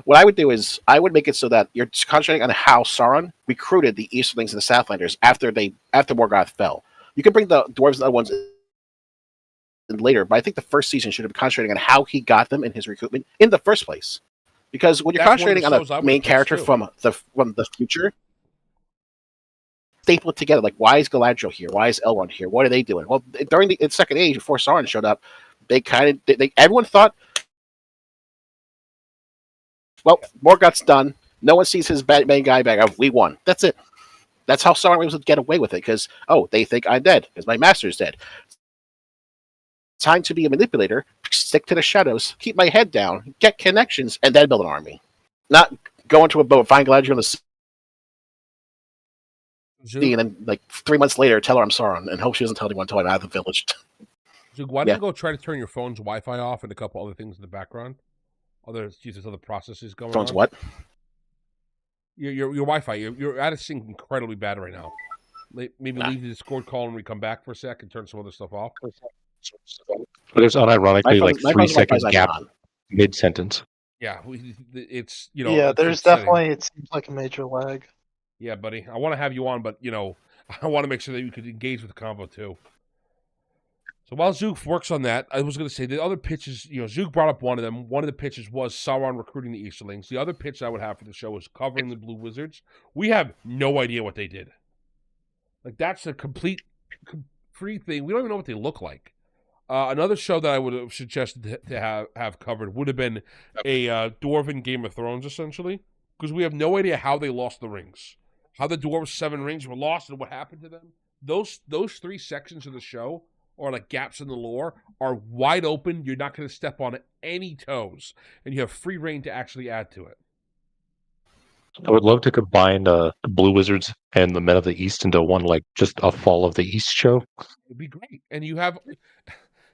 What I would do is I would make it so that you're concentrating on how Sauron recruited the Easterlings and the Southlanders after Morgoth fell. You can bring the dwarves and other ones later, but I think the first season should have been concentrating on how he got them in his recruitment in the first place. Because when you're concentrating on a main character from the future, staple it together. Like, why is Galadriel here? Why is Elrond here? What are they doing? Well, during the Second Age, before Sauron showed up, everyone thought, well, Morgoth's done. No one sees his main guy back. We won. That's it. That's how Sauron was able to get away with it. Because they think I'm dead because my master's dead. Time to be a manipulator, stick to the shadows, keep my head down, get connections, and then build an army. Not go into a boat, find Galadriel in the sea, and then like 3 months later tell her I'm Sauron and hope she doesn't tell anyone until I'm out of the village. So why don't you go try to turn your phone's Wi-Fi off and a couple other things in the background? Other processes going on. Phone's what? Your Wi-Fi. You're out of sync incredibly bad right now. Maybe leave the Discord call and we come back for a sec and turn some other stuff off. But there's unironically like 3 seconds gap mid-sentence. Yeah, it's Yeah, there's definitely it seems like a major lag. Yeah, buddy. I want to have you on, but I want to make sure that you could engage with the convo too. So while Zook works on that, I was going to say the other pitches. Zook brought up one of them. One of the pitches was Sauron recruiting the Easterlings. The other pitch I would have for the show is covering the Blue Wizards. We have no idea what they did. Like that's a complete free thing. We don't even know what they look like. Another show that I would have suggested to have covered would have been a Dwarven Game of Thrones, essentially, because we have no idea how they lost the rings, how the dwarves' 7 rings were lost, and what happened to them. Those 3 sections of the show, or like gaps in the lore, are wide open. You're not going to step on any toes, and you have free reign to actually add to it. I would love to combine the Blue Wizards and the Men of the East into one, like, just a Fall of the East show. It'd be great. And you have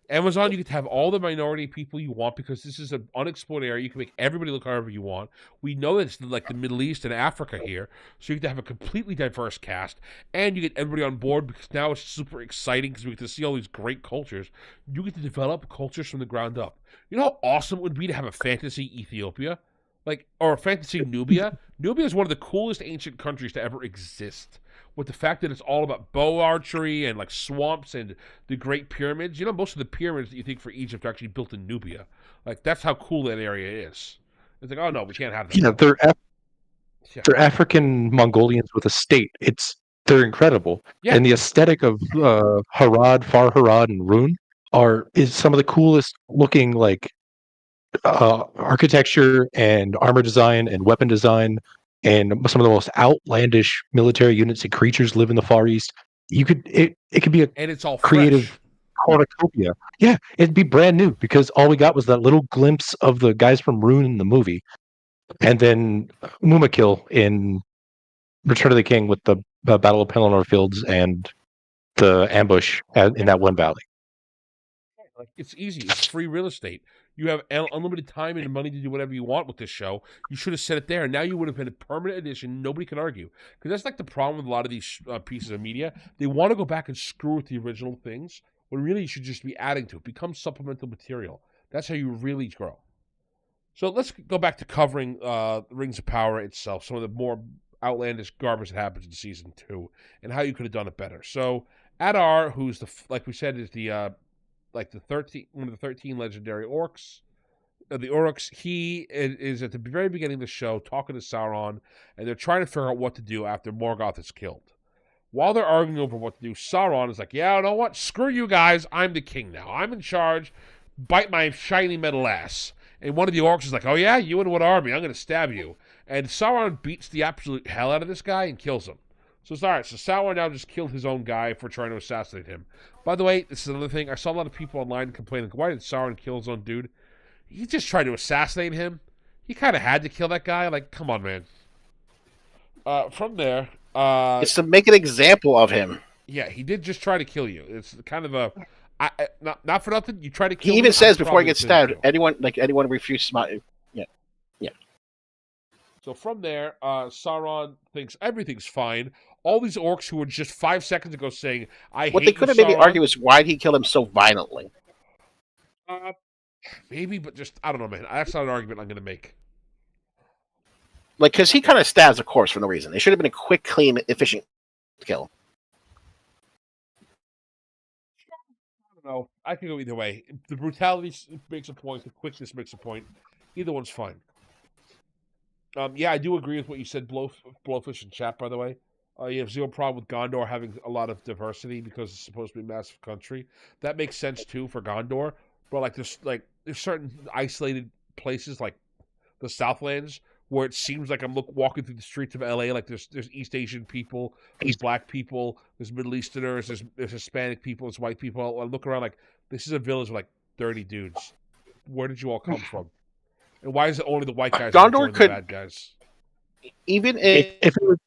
Amazon, you get to have all the minority people you want because this is an unexplored area. You can make everybody look however you want. We know that it's like the Middle East and Africa here, so you get to have a completely diverse cast, and you get everybody on board because now it's super exciting because we get to see all these great cultures. You get to develop cultures from the ground up. You know how awesome it would be to have a fantasy Ethiopia? Or a fantasy Nubia? Nubia is one of the coolest ancient countries to ever exist. With the fact that it's all about bow archery and like swamps and the Great Pyramids. You know, most of the pyramids that you think for Egypt are actually built in Nubia. Like, that's how cool that area is. It's like, oh no, we can't have that. Yeah, they're African Mongolians with a state. They're incredible. Yeah. And the aesthetic of Harad, Far Harad, and Rune is some of the coolest looking, like, architecture and armor design and weapon design, and some of the most outlandish military units and creatures live in the Far East. It could be and it's all creative cornucopia. Yeah, it'd be brand new because all we got was that little glimpse of the guys from Rune in the movie, and then Mumakil in Return of the King with the Battle of Pelennor Fields and the ambush in that one valley. Like, it's easy. It's free real estate. You have unlimited time and money to do whatever you want with this show. You should have said it there. Now you would have been a permanent addition. Nobody can argue. Because that's like the problem with a lot of these pieces of media. They want to go back and screw with the original things, when really you should just be adding to it. Become supplemental material. That's how you really grow. So let's go back to covering Rings of Power itself, some of the more outlandish garbage that happens in Season 2, and how you could have done it better. So Adar, who's, like we said, is the... like one of the 13 legendary orcs, the Uruks, he is at the very beginning of the show talking to Sauron, and they're trying to figure out what to do after Morgoth is killed. While they're arguing over what to do, Sauron is like, yeah, you know what? Screw you guys. I'm the king now. I'm in charge. Bite my shiny metal ass. And one of the orcs is like, oh yeah? You and what army? I'm going to stab you. And Sauron beats the absolute hell out of this guy and kills him. So it's all right. So Sauron now just killed his own guy for trying to assassinate him. By the way, this is another thing. I saw a lot of people online complaining, why did Sauron kill his own dude? He just tried to assassinate him. He kind of had to kill that guy. Like, come on, man. From there... it's to make an example of him. Yeah, he did just try to kill you. It's kind of a... not for nothing, you try to kill He even me, says before he gets stabbed, anyone refuses my... Yeah. So from there, Sauron thinks everything's fine. All these orcs who were just 5 seconds ago saying, I hate you, what they could have maybe argued is why did he kill him so violently? Maybe, but just, I don't know, man. That's not an argument I'm going to make. Like, because he kind of stabs a corpse for no reason. It should have been a quick, clean, efficient kill. I don't know. I can go either way. The brutality makes a point. The quickness makes a point. Either one's fine. Yeah, I do agree with what you said, Blowfish in chat, by the way. You have zero problem with Gondor having a lot of diversity because it's supposed to be a massive country. That makes sense, too, for Gondor. But, there's certain isolated places, like the Southlands, where it seems like I'm walking through the streets of LA, like there's East Asian people, there's Black people, there's Middle Easterners, there's Hispanic people, there's white people. I look around like, this is a village with like 30 dudes. Where did you all come from? And why is it only the white guys Gondor the bad guys? Even if it was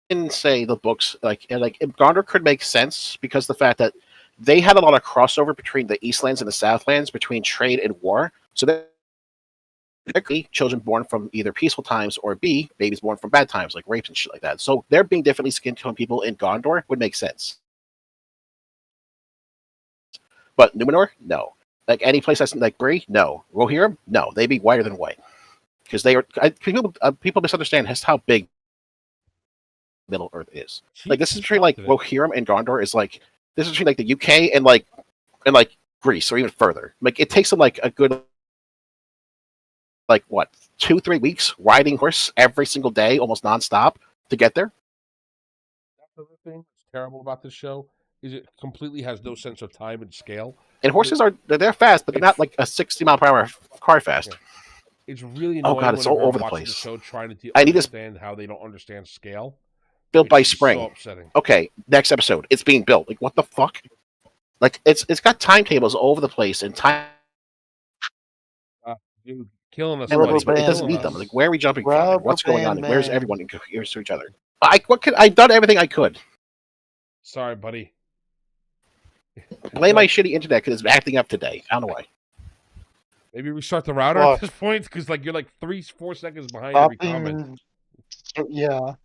in, say, the books, like Gondor could make sense because the fact that they had a lot of crossover between the Eastlands and the Southlands, between trade and war. So there could be children born from either peaceful times or B, babies born from bad times, like rapes and shit like that. So there being differently skinned tone people in Gondor would make sense. But Numenor, no. Like any place that's like Bree, no. Rohirrim, no. They'd be whiter than white. Because they are people misunderstand just how big Middle Earth is. Like this is between like Rohirrim and Gondor is like this is between like the UK and like Greece or even further. Like it takes them like a good 2-3 weeks riding horse every single day, almost nonstop to get there. That's the other thing that's terrible about this show is it completely has no sense of time and scale. And horses they're fast, but they're not like a 60-mile-per-hour car fast. Yeah. It's really annoying. Oh god, it's all over the place. The show trying to understand how they don't understand scale. Built by spring. So upsetting. Okay, next episode. It's being built. Like what the fuck? Like it's got timetables all over the place and time. Dude, Killing us, And buddy. it doesn't Killing need them. us. Like, where are we jumping from? Like, what's going on? Man. Where's everyone in comparison to each other? I've done everything I could. Sorry, buddy. Blame my shitty internet because it's acting up today. I don't know why. Maybe restart the router at this point because like you're like 3-4 seconds behind every comment. Yeah.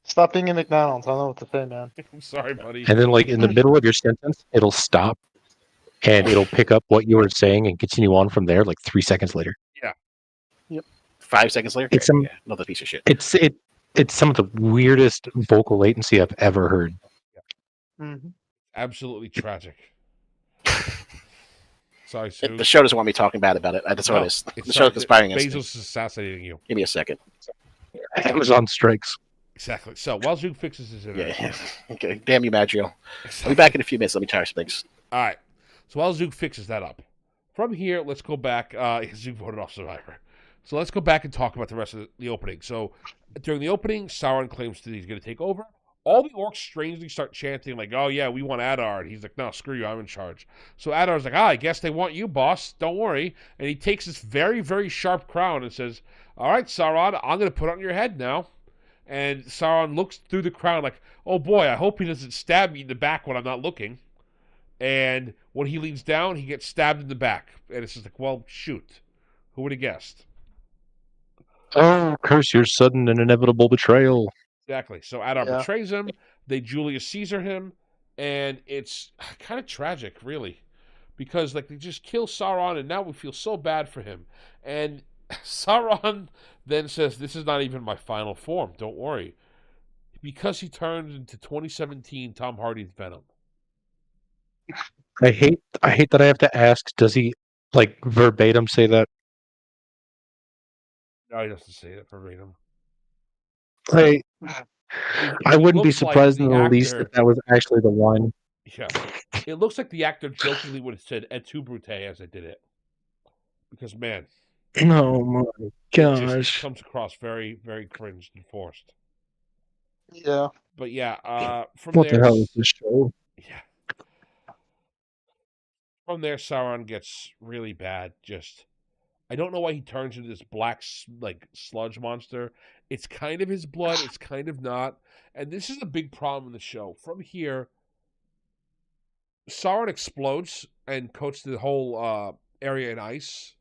Stop being in McDonald's. I don't know what to say, man. I'm sorry, buddy. And then, like in the middle of your sentence, it'll stop, and it'll pick up what you were saying and continue on from there. Like 3 seconds later. Yeah. Yep. 5 seconds later. It's another piece of shit. It's some of the weirdest vocal latency I've ever heard. Mm-hmm. Absolutely tragic. Sorry, Sue. The show doesn't want me talking bad about it. That's what it is. The show is conspiring against me. Bezos is assassinating you. Give me a second. Amazon strikes. Exactly. So while Zook fixes his internet. Yeah. Okay. Damn you, Maggio. Exactly. I'll be back in a few minutes. Let me try some things. All right. So while Zook fixes that up, from here, let's go back. Zook voted off Survivor. So let's go back and talk about the rest of the opening. So during the opening, Sauron claims that he's going to take over. All the orcs strangely start chanting like, "Oh yeah, we want Adar." And he's like, "No, screw you, I'm in charge." So Adar's like, "I guess they want you, boss. Don't worry." And he takes this very, very sharp crown and says, "All right, Sauron, I'm going to put it on your head now." And Sauron looks through the crown like, "Oh boy, I hope he doesn't stab me in the back when I'm not looking." And when he leans down, he gets stabbed in the back. And it's just like, well, shoot. Who would have guessed? Oh, curse your sudden and inevitable betrayal. Exactly. So Adar betrays him. They Julius Caesar him. And it's kind of tragic, really. Because like they just kill Sauron, and now we feel so bad for him. And Sauron then says, "This is not even my final form. Don't worry." Because he turned into 2017 Tom Hardy's Venom. I hate that I have to ask, does he like verbatim say that? No, he doesn't say that verbatim. I wouldn't be surprised in the least if that was actually the line. Yeah. It looks like the actor jokingly would have said "et tu, Brute" as I did it. Because, man. Oh my gosh. It just comes across very, very cringed and forced. Yeah. But yeah, what the hell is this show? Yeah. From there, Sauron gets really bad. I don't know why he turns into this black, like, sludge monster. It's kind of his blood. It's kind of not. And this is a big problem in the show. From here, Sauron explodes and coats the whole area in ice.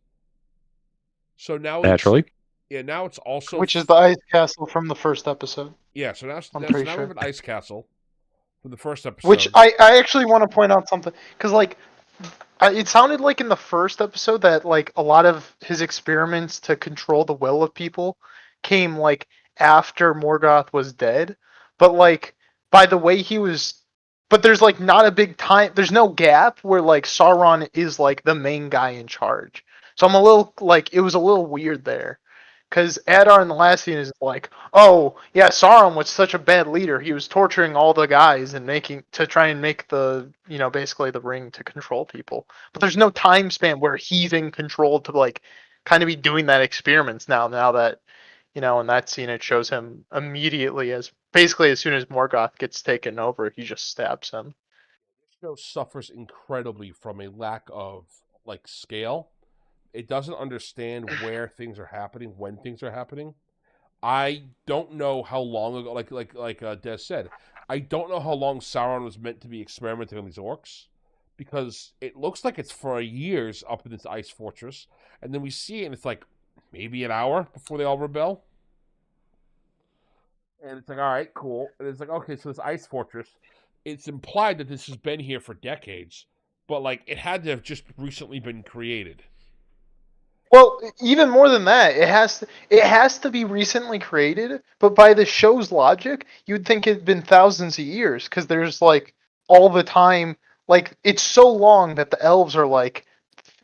So now naturally. Now it's also... Which is the ice castle from the first episode. Yeah, so now we have an ice castle from the first episode. Which I actually want to point out something. Because, like... it sounded like in the first episode that like a lot of his experiments to control the will of people came like after Morgoth was dead, but like by the way he was, but there's like not a big time, there's no gap where like Sauron is like the main guy in charge. So I'm a little like, it was a little weird there. Because Adar in the last scene is like, oh, yeah, Sauron was such a bad leader. He was torturing all the guys and to try and make the, basically the ring to control people. But there's no time span where he's in control to, like, kind of be doing that experiments now that, in that scene it shows him immediately as soon as Morgoth gets taken over, he just stabs him. This show suffers incredibly from a lack of, like, scale. It doesn't understand where things are happening, when things are happening. I don't know how long ago, like Des said, I don't know how long Sauron was meant to be experimenting on these orcs, because it looks like it's for years up in this ice fortress, and then we see it, and it's like maybe an hour before they all rebel. And it's like, all right, cool. And it's like, okay, so this ice fortress, it's implied that this has been here for decades, but like it had to have just recently been created. Well, even more than that, it has to be recently created, but by the show's logic, you'd think it'd been thousands of years, because there's like all the time, like it's so long that the elves are like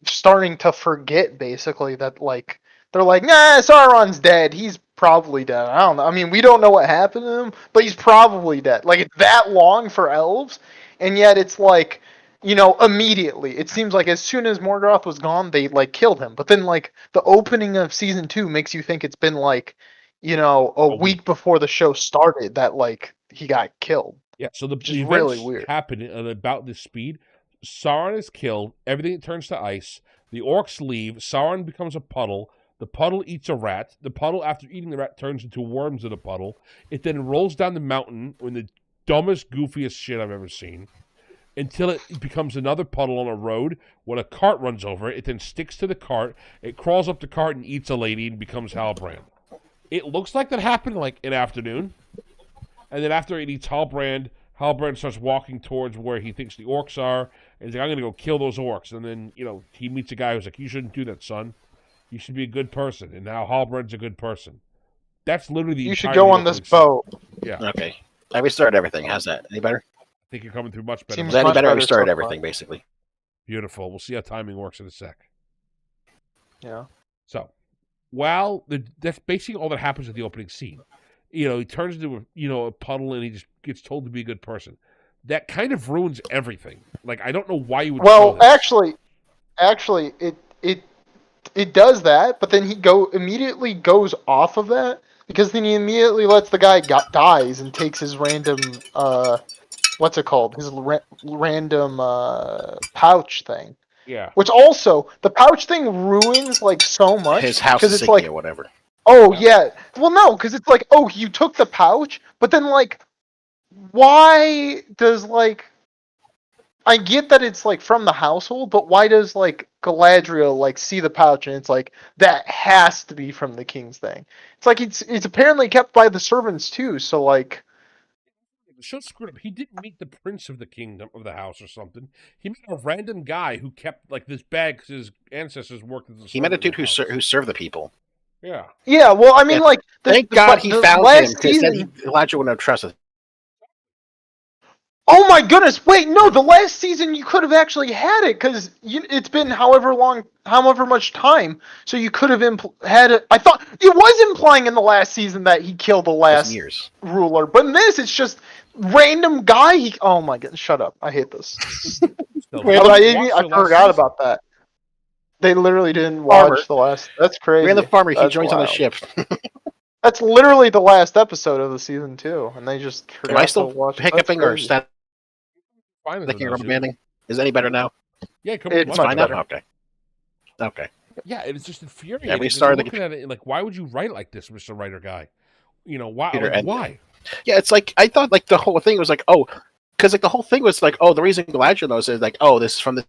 starting to forget basically that like they're like, nah, Sauron's dead. He's probably dead. I don't know. I mean, we don't know what happened to him, but he's probably dead. Like it's that long for elves, and yet it's like, immediately. It seems like as soon as Morgoth was gone, they like killed him. But then like the opening of season 2 makes you think it's been like, a week before the show started that like he got killed. Yeah, so the events really weird. happen at about this speed. Sauron is killed, everything turns to ice, the orcs leave, Sauron becomes a puddle, The puddle eats a rat. The puddle, after eating the rat, turns into worms in the puddle. It then rolls down the mountain in the dumbest, goofiest shit I've ever seen until it becomes another puddle on a road. When a cart runs over it, it then sticks to the cart. It crawls up the cart and eats a lady and becomes Halbrand. It looks like that happened like an afternoon. And then after it eats Halbrand starts walking towards where he thinks the orcs are. And he's like, I'm going to go kill those orcs. And then, he meets a guy who's like, you shouldn't do that, son. You should be a good person. And now Halbrand's a good person. That's literally the You should go on this boat. Yeah. Okay. I restarted everything. How's that? Any better? I think you're coming through much better. Is that any better? I restarted everything, basically. Beautiful. We'll see how timing works in a sec. Yeah. So, that's basically all that happens at the opening scene. He turns into a puddle and he just gets told to be a good person. That kind of ruins everything. Like, I don't know why you would. Well, actually, it does that, but then he immediately goes off of that because then he immediately lets the guy dies and takes his random what's it called? His random pouch thing. Yeah. Which also the pouch thing ruins like so much. His house is like or whatever. Oh yeah. Well, no, because it's like, oh, you took the pouch, but then like, why does like? I get that it's like from the household, but why does like Galadriel like see the pouch and it's like that has to be from the king's thing? It's like it's apparently kept by the servants too. So like, the show screwed up. He didn't meet the prince of the kingdom of the house or something. He met a random guy who kept like this bag because his ancestors worked as a He met a dude who served the people. Yeah. Yeah. Well, I mean, like, thank God he found him because then Elijah wouldn't have trusted. Oh my goodness! Wait, no. The last season you could have actually had it because it's been however much time. So you could have had it. I thought it was implying in the last season that he killed the last ruler, but in this it's just random guy. Oh my goodness! Shut up! I hate this. I forgot about that. They literally didn't watch the last. That's crazy. Random farmer. He joins on the ship. That's literally the last episode of the season 2, and they just forgot. Am I still to watch hiccuping or fine thinking rubber banding? Is it any better now? Yeah, it's much better. Okay. Yeah, it's just infuriating. Yeah, we started looking at it like, why would you write like this, Mr. Writer guy? Why? Why? Yeah, it's like I thought like the whole thing was like, oh, because like the whole thing was like, oh, the reason Galadriel knows is like, oh, this is from this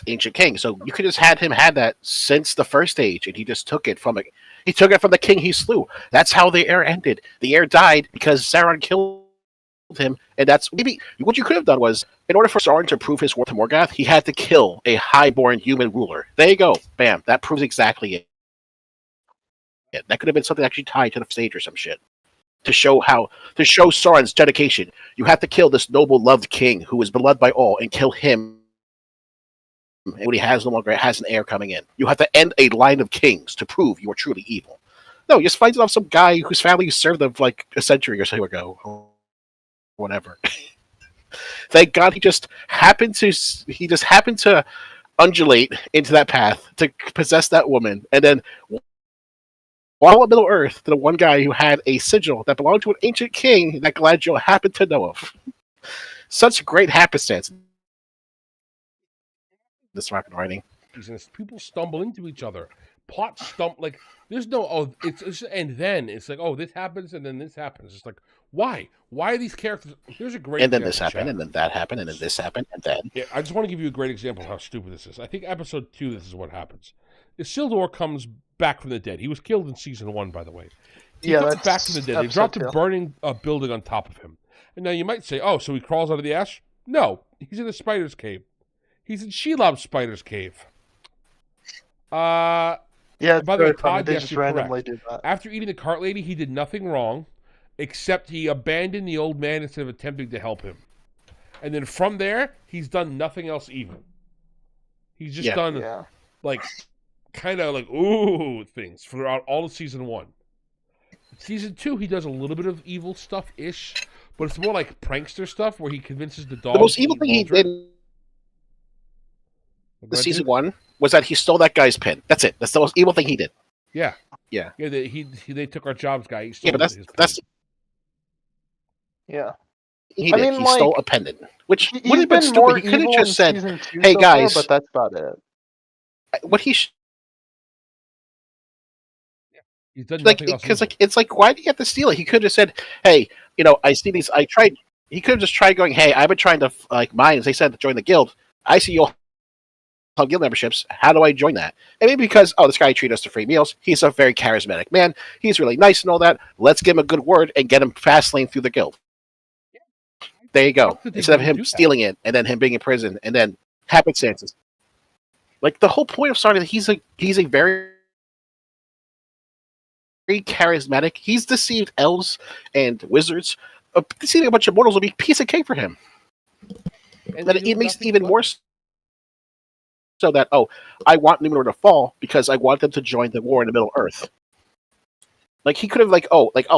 ancient king. So you could just had that since the first age, and he just took it from the king he slew. That's how the heir ended. The heir died because Sauron killed him, and that's maybe what you could have done was, in order for Sauron to prove his worth to Morgoth, he had to kill a highborn human ruler. There you go, bam. That proves exactly it. Yeah, that could have been something actually tied to the stage or some shit to show Sauron's dedication. You have to kill this noble, loved king who is beloved by all, and kill him. And when he no longer has an heir coming in, you have to end a line of kings to prove you are truly evil. No, you just find off some guy whose family served them like a century or so ago, or whatever. Thank God he just happened to undulate into that path to possess that woman, and then while at Middle Earth, to the one guy who had a sigil that belonged to an ancient king that Galadriel happened to know of. Such great happenstance. This fucking writing. People stumble into each other. Plot like there's no it's and then it's like, oh, this happens and then this happens. It's like, why? Why are these characters? Here's a great. And then this happened, and then that happened, and then this happened, and then. Yeah, I just want to give you a great example of how stupid this is. I think episode 2, this is what happens. Isildur comes back from the dead. He was killed in season 1, by the way. He comes back from the dead. They dropped a burning building on top of him. And now you might say, oh, so he crawls out of the ash? No, he's in a spider's cave. He's in Shelob's spider's cave. Yeah, by the way, Todd, they just randomly do that. After eating the cart lady, he did nothing wrong, except he abandoned the old man instead of attempting to help him. And then from there, he's done nothing else even. He's just done like kind of like ooh things throughout all of season 1. Season 2, he does a little bit of evil stuff-ish, but it's more like prankster stuff where he convinces the dog. The most evil thing he did in season 1 was that he stole that guy's pin. That's it. That's the most evil thing he did. Yeah. Yeah. Yeah. They took our jobs guy. He stole but that's. Yeah. He stole a pendant, which would have been stupid. He could have just said, "Hey guys," but that's about it. what he He's done like nothing else. Because it's like, why do you have to steal it? He could have said, "Hey, I see these. I tried." He could have just tried going, "Hey, I've been trying to like mine." As they said, to join the guild. I see you'll have guild memberships. How do I join that? And maybe because this guy treated us to free meals. He's a very charismatic man. He's really nice and all that. Let's give him a good word and get him fast lane through the guild. There you go. Instead of him stealing it and then him being in prison and then happenstances. Like the whole point of starting, he's a very charismatic. He's deceived elves and wizards. Deceiving a bunch of mortals will be a piece of cake for him. And it makes it even more so that, I want Numenor to fall because I want them to join the war in the Middle Earth. Like he could have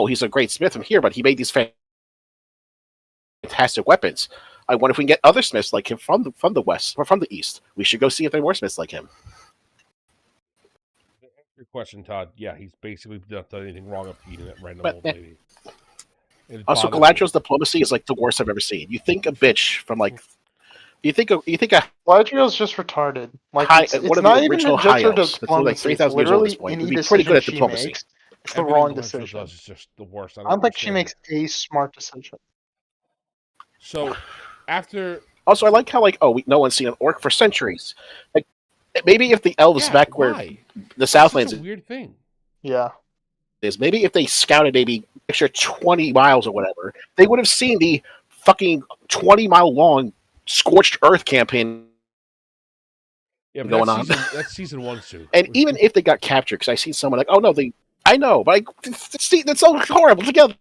he's a great smith from here, but he made these fantastic weapons. I wonder if we can get other smiths like him from the west or from the east. We should go see if there are more smiths like him. Your question, Todd. Yeah, he's basically not done anything wrong of feeding that random old lady. Also, Galadriel's diplomacy is like the worst I've ever seen. You think a bitch from like, you think a Galadriel's just retarded. Like it's not even just her diplomacy. It's literally any decision she makes. It's the wrong decision. It's just the worst. I don't think she makes a smart decision. So, after... Also, I like how, no one's seen an orc for centuries. Like, maybe if the elves back where the Southlands... It's a weird thing. Yeah. Maybe if they scouted maybe extra 20 miles or whatever, they would have seen the fucking 20-mile-long Scorched Earth campaign going on. That's season 1, Sue. And even if they got captured, because I see someone like, I know, but that's so horrible together.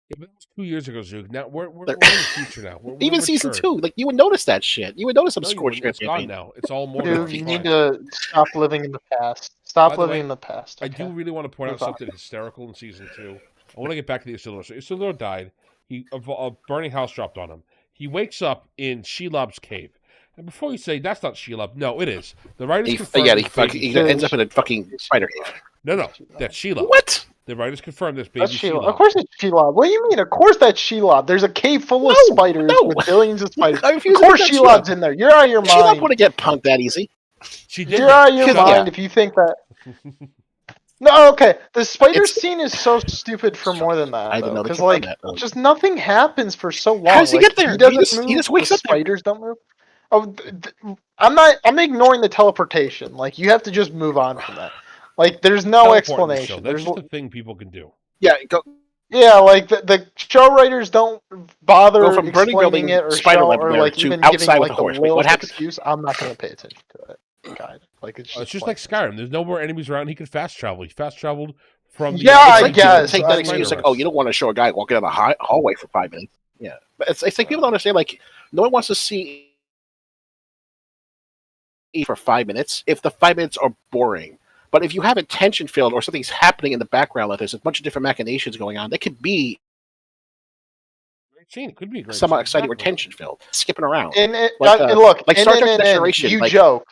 Yeah, but that was 2 years ago, Zook. Now we're in the future now. Even season 2, you would notice that shit. You would notice some Scorched Earth campaign. Now it's all more. Dude, you need to stop living in the past. Stop living in the past. Okay? I do really want to point out something hysterical in season 2. I want to get back to the Isildur. So Isildur died. A burning house dropped on him. He wakes up in Shelob's cave. And before you say that's not Shelob, no, it is. The writers confirmed he ends up in a fucking spider cave. No, that's Shelob. What? The writers confirmed this baby Shelob. Of course it's Shelob. What do you mean? Of course that's Shelob. There's a cave full of spiders with billions of spiders. Of course Shelob's in there. You're out of your mind. Shelob wouldn't get punked that easy. You're out of your mind if you think that. No, okay. The spider scene is so stupid for more than that. I didn't know because just nothing happens for so long. How does he get there? He doesn't move. He just wakes up. Spiders don't move. Oh, I'm ignoring the teleportation. Like you have to just move on from that. Like there's no explanation. That's just a thing people can do. Yeah, Yeah, like the show writers don't bother from explaining it or even outside giving with the horse. what happened? Excuse. I'm not going to pay attention to it. God, It's just like Skyrim. There's no more enemies around. He could fast travel. He fast traveled from. I guess. Take that excuse you don't want to show a guy walking down the hallway for 5 minutes. Yeah, but it's like people don't understand. Like no one wants to see for 5 minutes if the 5 minutes are boring. But if you have a tension filled or something's happening in the background, like there's a bunch of different machinations going on, that could be it could be somewhat exciting or tension filled, skipping around. And look, like Star Trek Generation, you joke.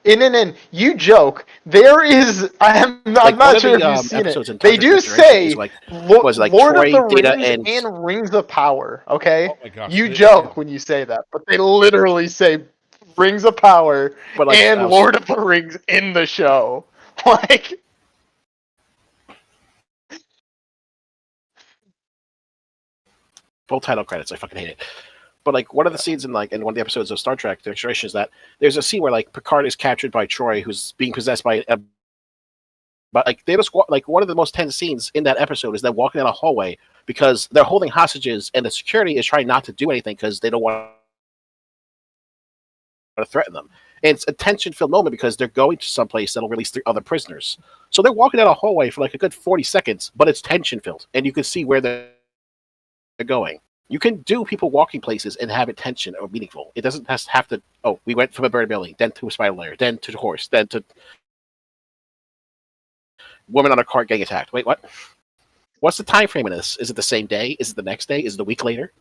You joke. There is. I'm not sure if you've seen it. They do say Lord Troy, of the Rings and Rings of Power. Okay, you joke when you say that, but they literally say Rings of Power and Lord of the Rings in the show. Like, full title credits. I fucking hate it. But one of the scenes in one of the episodes of Star Trek: The Next Generation is that there's a scene where Picard is captured by Troy, who's being possessed by a. But they just one of the most tense scenes in that episode is them walking down a hallway because they're holding hostages and the security is trying not to do anything because they don't want to threaten them. And it's a tension-filled moment because they're going to someplace that'll release 3 other prisoners. So they're walking down a hallway for a good 40 seconds, but it's tension-filled, and you can see where they're going. You can do people walking places and have it tension or meaningful. It doesn't have to. Oh, we went from a bird building, then to a spider lair, then to the horse, then to woman on a cart getting attacked. Wait, what? What's the time frame in this? Is it the same day? Is it the next day? Is it a week later?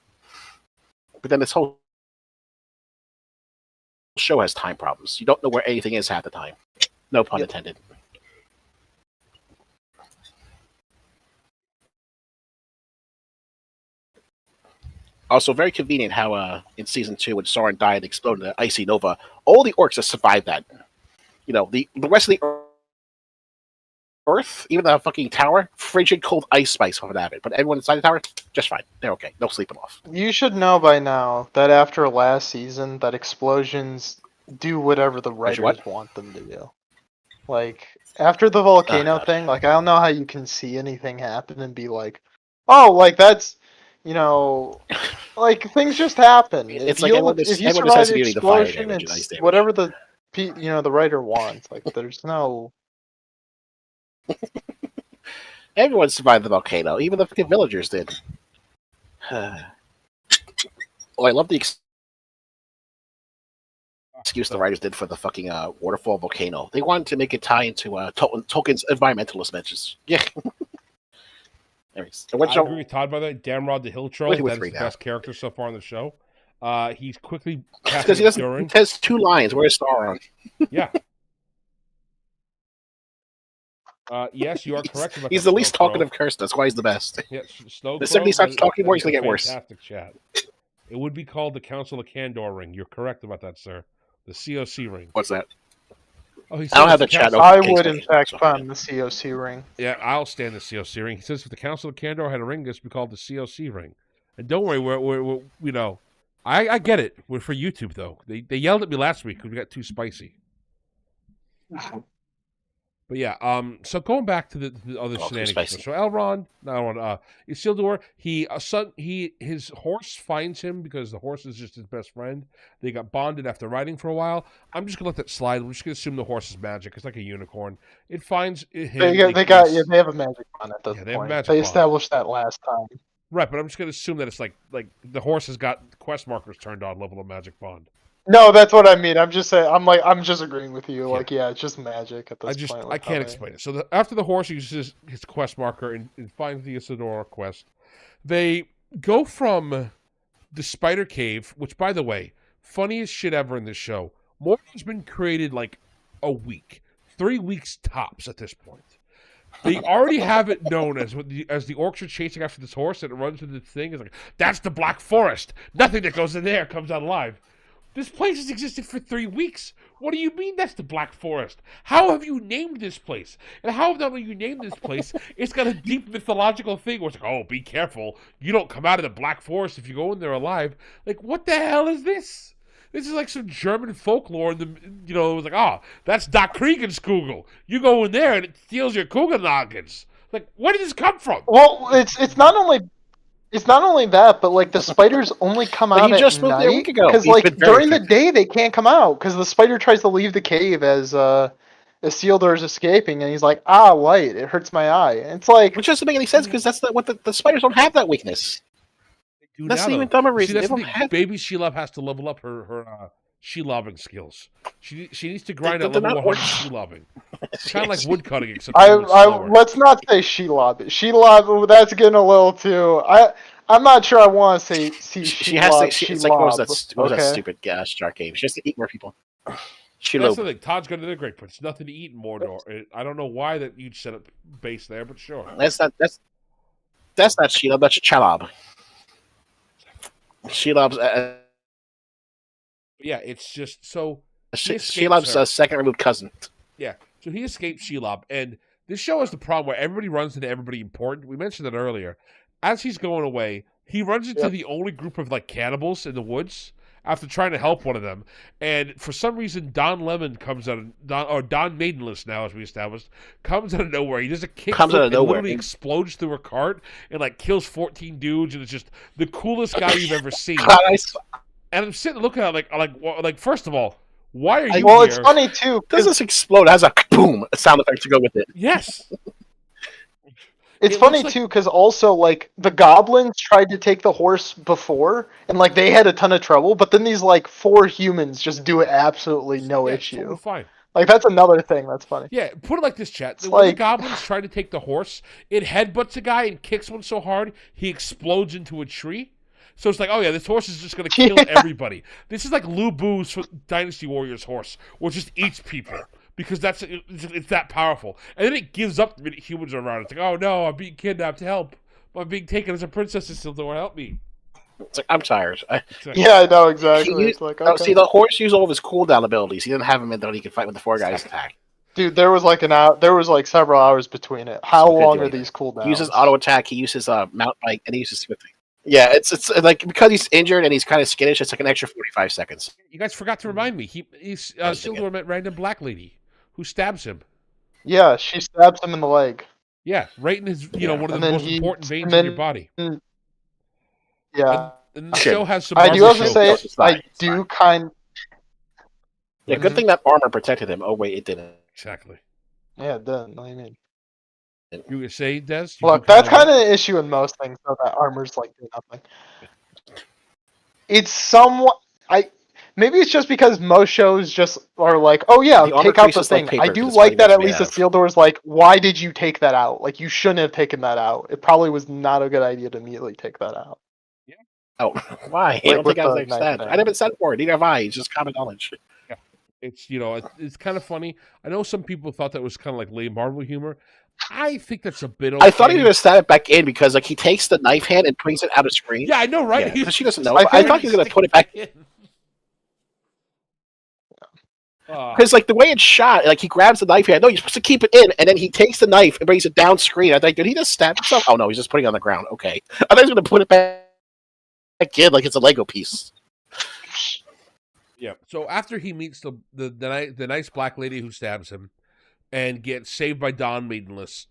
But then this whole show has time problems. You don't know where anything is half the time. No pun intended. Also, very convenient how in season 2 when Sauron died and exploded in an icy nova, all the orcs just survived that. You know, the rest of the Earth, even the fucking tower, frigid cold ice spice off of it. But everyone inside the tower, just fine. They're okay. No sleeping off. You should know by now that after last season, that explosions do whatever the writers want them to do. Like, after the volcano thing, like, I don't know how you can see anything happen and be like, oh, like, that's, you know, like, things just happen. It's if like if you survive the explosion, it's whatever the, the writer wants. Like, there's no... Everyone survived the volcano. Even the fucking villagers did. I love the excuse the writers did for the fucking waterfall volcano. They wanted to make it tie into Tolkien's environmentalist messages. Yeah. Anyways, I agree with Todd by that. Damrod the Hill Troll, that's the best character so far on the show. He's quickly because he has 2 lines. Where's Sauron? Yeah. Yes, you are correct about he's the least talkative curse. That's why he's the best. Yeah, the second he starts talking more, he's going to get worse. Fantastic chat. It would be called the Council of Kandor ring. You're correct about that, sir. The COC ring. What's that? Oh, I don't have the chat. I would, in fact, find the COC ring. Yeah, I'll stand the COC ring. He says if the Council of Kandor had a ring, this would be called the COC ring. And don't worry, we're you know, I get it. We're for YouTube, though. They yelled at me last week because we got too spicy. But yeah, so going back to the other shenanigans. So Elrond, Isildur, his horse finds him because the horse is just his best friend. They got bonded after riding for a while. I'm just gonna let that slide. We're just gonna assume the horse is magic. It's like a unicorn. It finds him. They have a magic bond at this point. Have a magic they established that last time. Right, but I'm just gonna assume that it's like the horse has got quest markers turned on, level of magic bond. No, that's what I mean. I'm just saying. I'm just agreeing with you. Like, yeah, it's just magic at this point. I can't explain it. So after the horse uses his quest marker and finds the Isildur quest, they go from the spider cave, which, by the way, funniest shit ever in this show. Mordor's been created like a week, 3 weeks tops at this point. They already have it known as the orcs are chasing after this horse and it runs into the thing. It's like, that's the Black Forest. Nothing that goes in there comes out alive. This place has existed for 3 weeks. What do you mean that's the Black Forest? How have you named this place? And how have you named this place? It's got a deep mythological thing where it's like, oh, be careful. You don't come out of the Black Forest if you go in there alive. Like, what the hell is this? This is like some German folklore. It was like, oh, that's Doc Kriegen's Kugel. You go in there and it steals your Kugelnoggins. Like, where did this come from? Well, it's not only that, but like the spiders only come out at night because like during the day they can't come out because the spider tries to leave the cave as Isildur is escaping and he's like, light, it hurts my eye. And it's like, which doesn't make any sense because that's what the spiders don't have that weakness. That's not even dumber reason. Baby Shelob has to level up her Shelobbing skills. She needs to grind out level 100 Shelobbing. It's kind of like woodcutting, except let's not say Shelob. Shelob, that's getting a little too. I'm not sure I want to say Shelob. It's like what was that stupid Shark game? She has to eat more people. Shelob. That's the thing. Todd's got another great point. It's nothing to eat in Mordor. I don't know why that you'd set up base there, but sure. That's not Shelob. That's Shelob. Shelob's yeah, it's just so Shelob's second removed cousin. Yeah, so he escaped Shelob, and this show has the problem where everybody runs into everybody important. We mentioned that earlier. As he's going away, he runs into the only group of like cannibals in the woods after trying to help one of them, and for some reason Don Lemon comes out of Don Maidenless now, as we established, comes out of nowhere. He does a kickflip and literally explodes through a cart and like kills 14 dudes, and it's just the coolest guy you've ever seen. And I'm sitting looking at it like first of all, why are you here? It's funny too. Does this explode? It has a boom sound effect to go with it. Yes. It's funny too because also like the goblins tried to take the horse before and like they had a ton of trouble, but then these like 4 humans just do it absolutely no issue. Totally fine. Like that's another thing that's funny. Yeah, put it like this, chat. When the goblins try to take the horse, it headbutts a guy and kicks one so hard he explodes into a tree. So it's like, oh yeah, this horse is just going to kill everybody. This is like Lu Bu's Dynasty Warriors horse, which just eats people. Because it's that powerful. And then it gives up the minute humans are around. It's like, oh no, I'm being kidnapped, help. I'm being taken as a princess and still don't want to help me. It's like, I'm tired. Yeah, I know exactly. It's like, okay. See, the horse used all of his cooldown abilities. He didn't have him in that he could fight when the four guys attack. Dude, there was like several hours between it. How long are these cooldowns? He uses auto attack. He uses mountain bike, and he uses smithing. Yeah, it's like because he's injured and he's kind of skittish. It's like an extra 45 seconds. You guys forgot to remind me. He's Sildor met random black lady who stabs him. Yeah, she stabs him in the leg. Yeah, right in his one of the most important veins in your body. Yeah, and the show has some. I do have to say, I do kind. Yeah, good thing that armor protected him. Oh wait, it didn't. Exactly. Yeah, it didn't. I mean, you would say, Des? Look, that's kind of an issue in most things. So that armor's like do nothing. It's somewhat. Maybe it's just because most shows just are like, oh yeah, take out the thing. Like I do like that at least the Sealdor's like, why did you take that out? Like you shouldn't have taken that out. It probably was not a good idea to immediately take that out. Yeah. Oh, why? I don't think I was like that. I never said for it. Neither have I. It's just common knowledge. Yeah. It's it's kind of funny. I know some people thought that was kind of like lame Marvel humor. I think that's a bit. Okay. I thought he was gonna stab it back in because like he takes the knife hand and brings it out of screen. Yeah, I know, right? Because she doesn't know. I thought he was gonna put it back in. Because like the way it's shot, like he grabs the knife hand. No, you're supposed to keep it in, and then he takes the knife and brings it down screen. I think, did he just stab himself? Oh no, he's just putting it on the ground. Okay, I thought he was gonna put it back in like it's a Lego piece. Yeah. So after he meets the nice black lady who stabs him, and gets saved by Don Maidenless,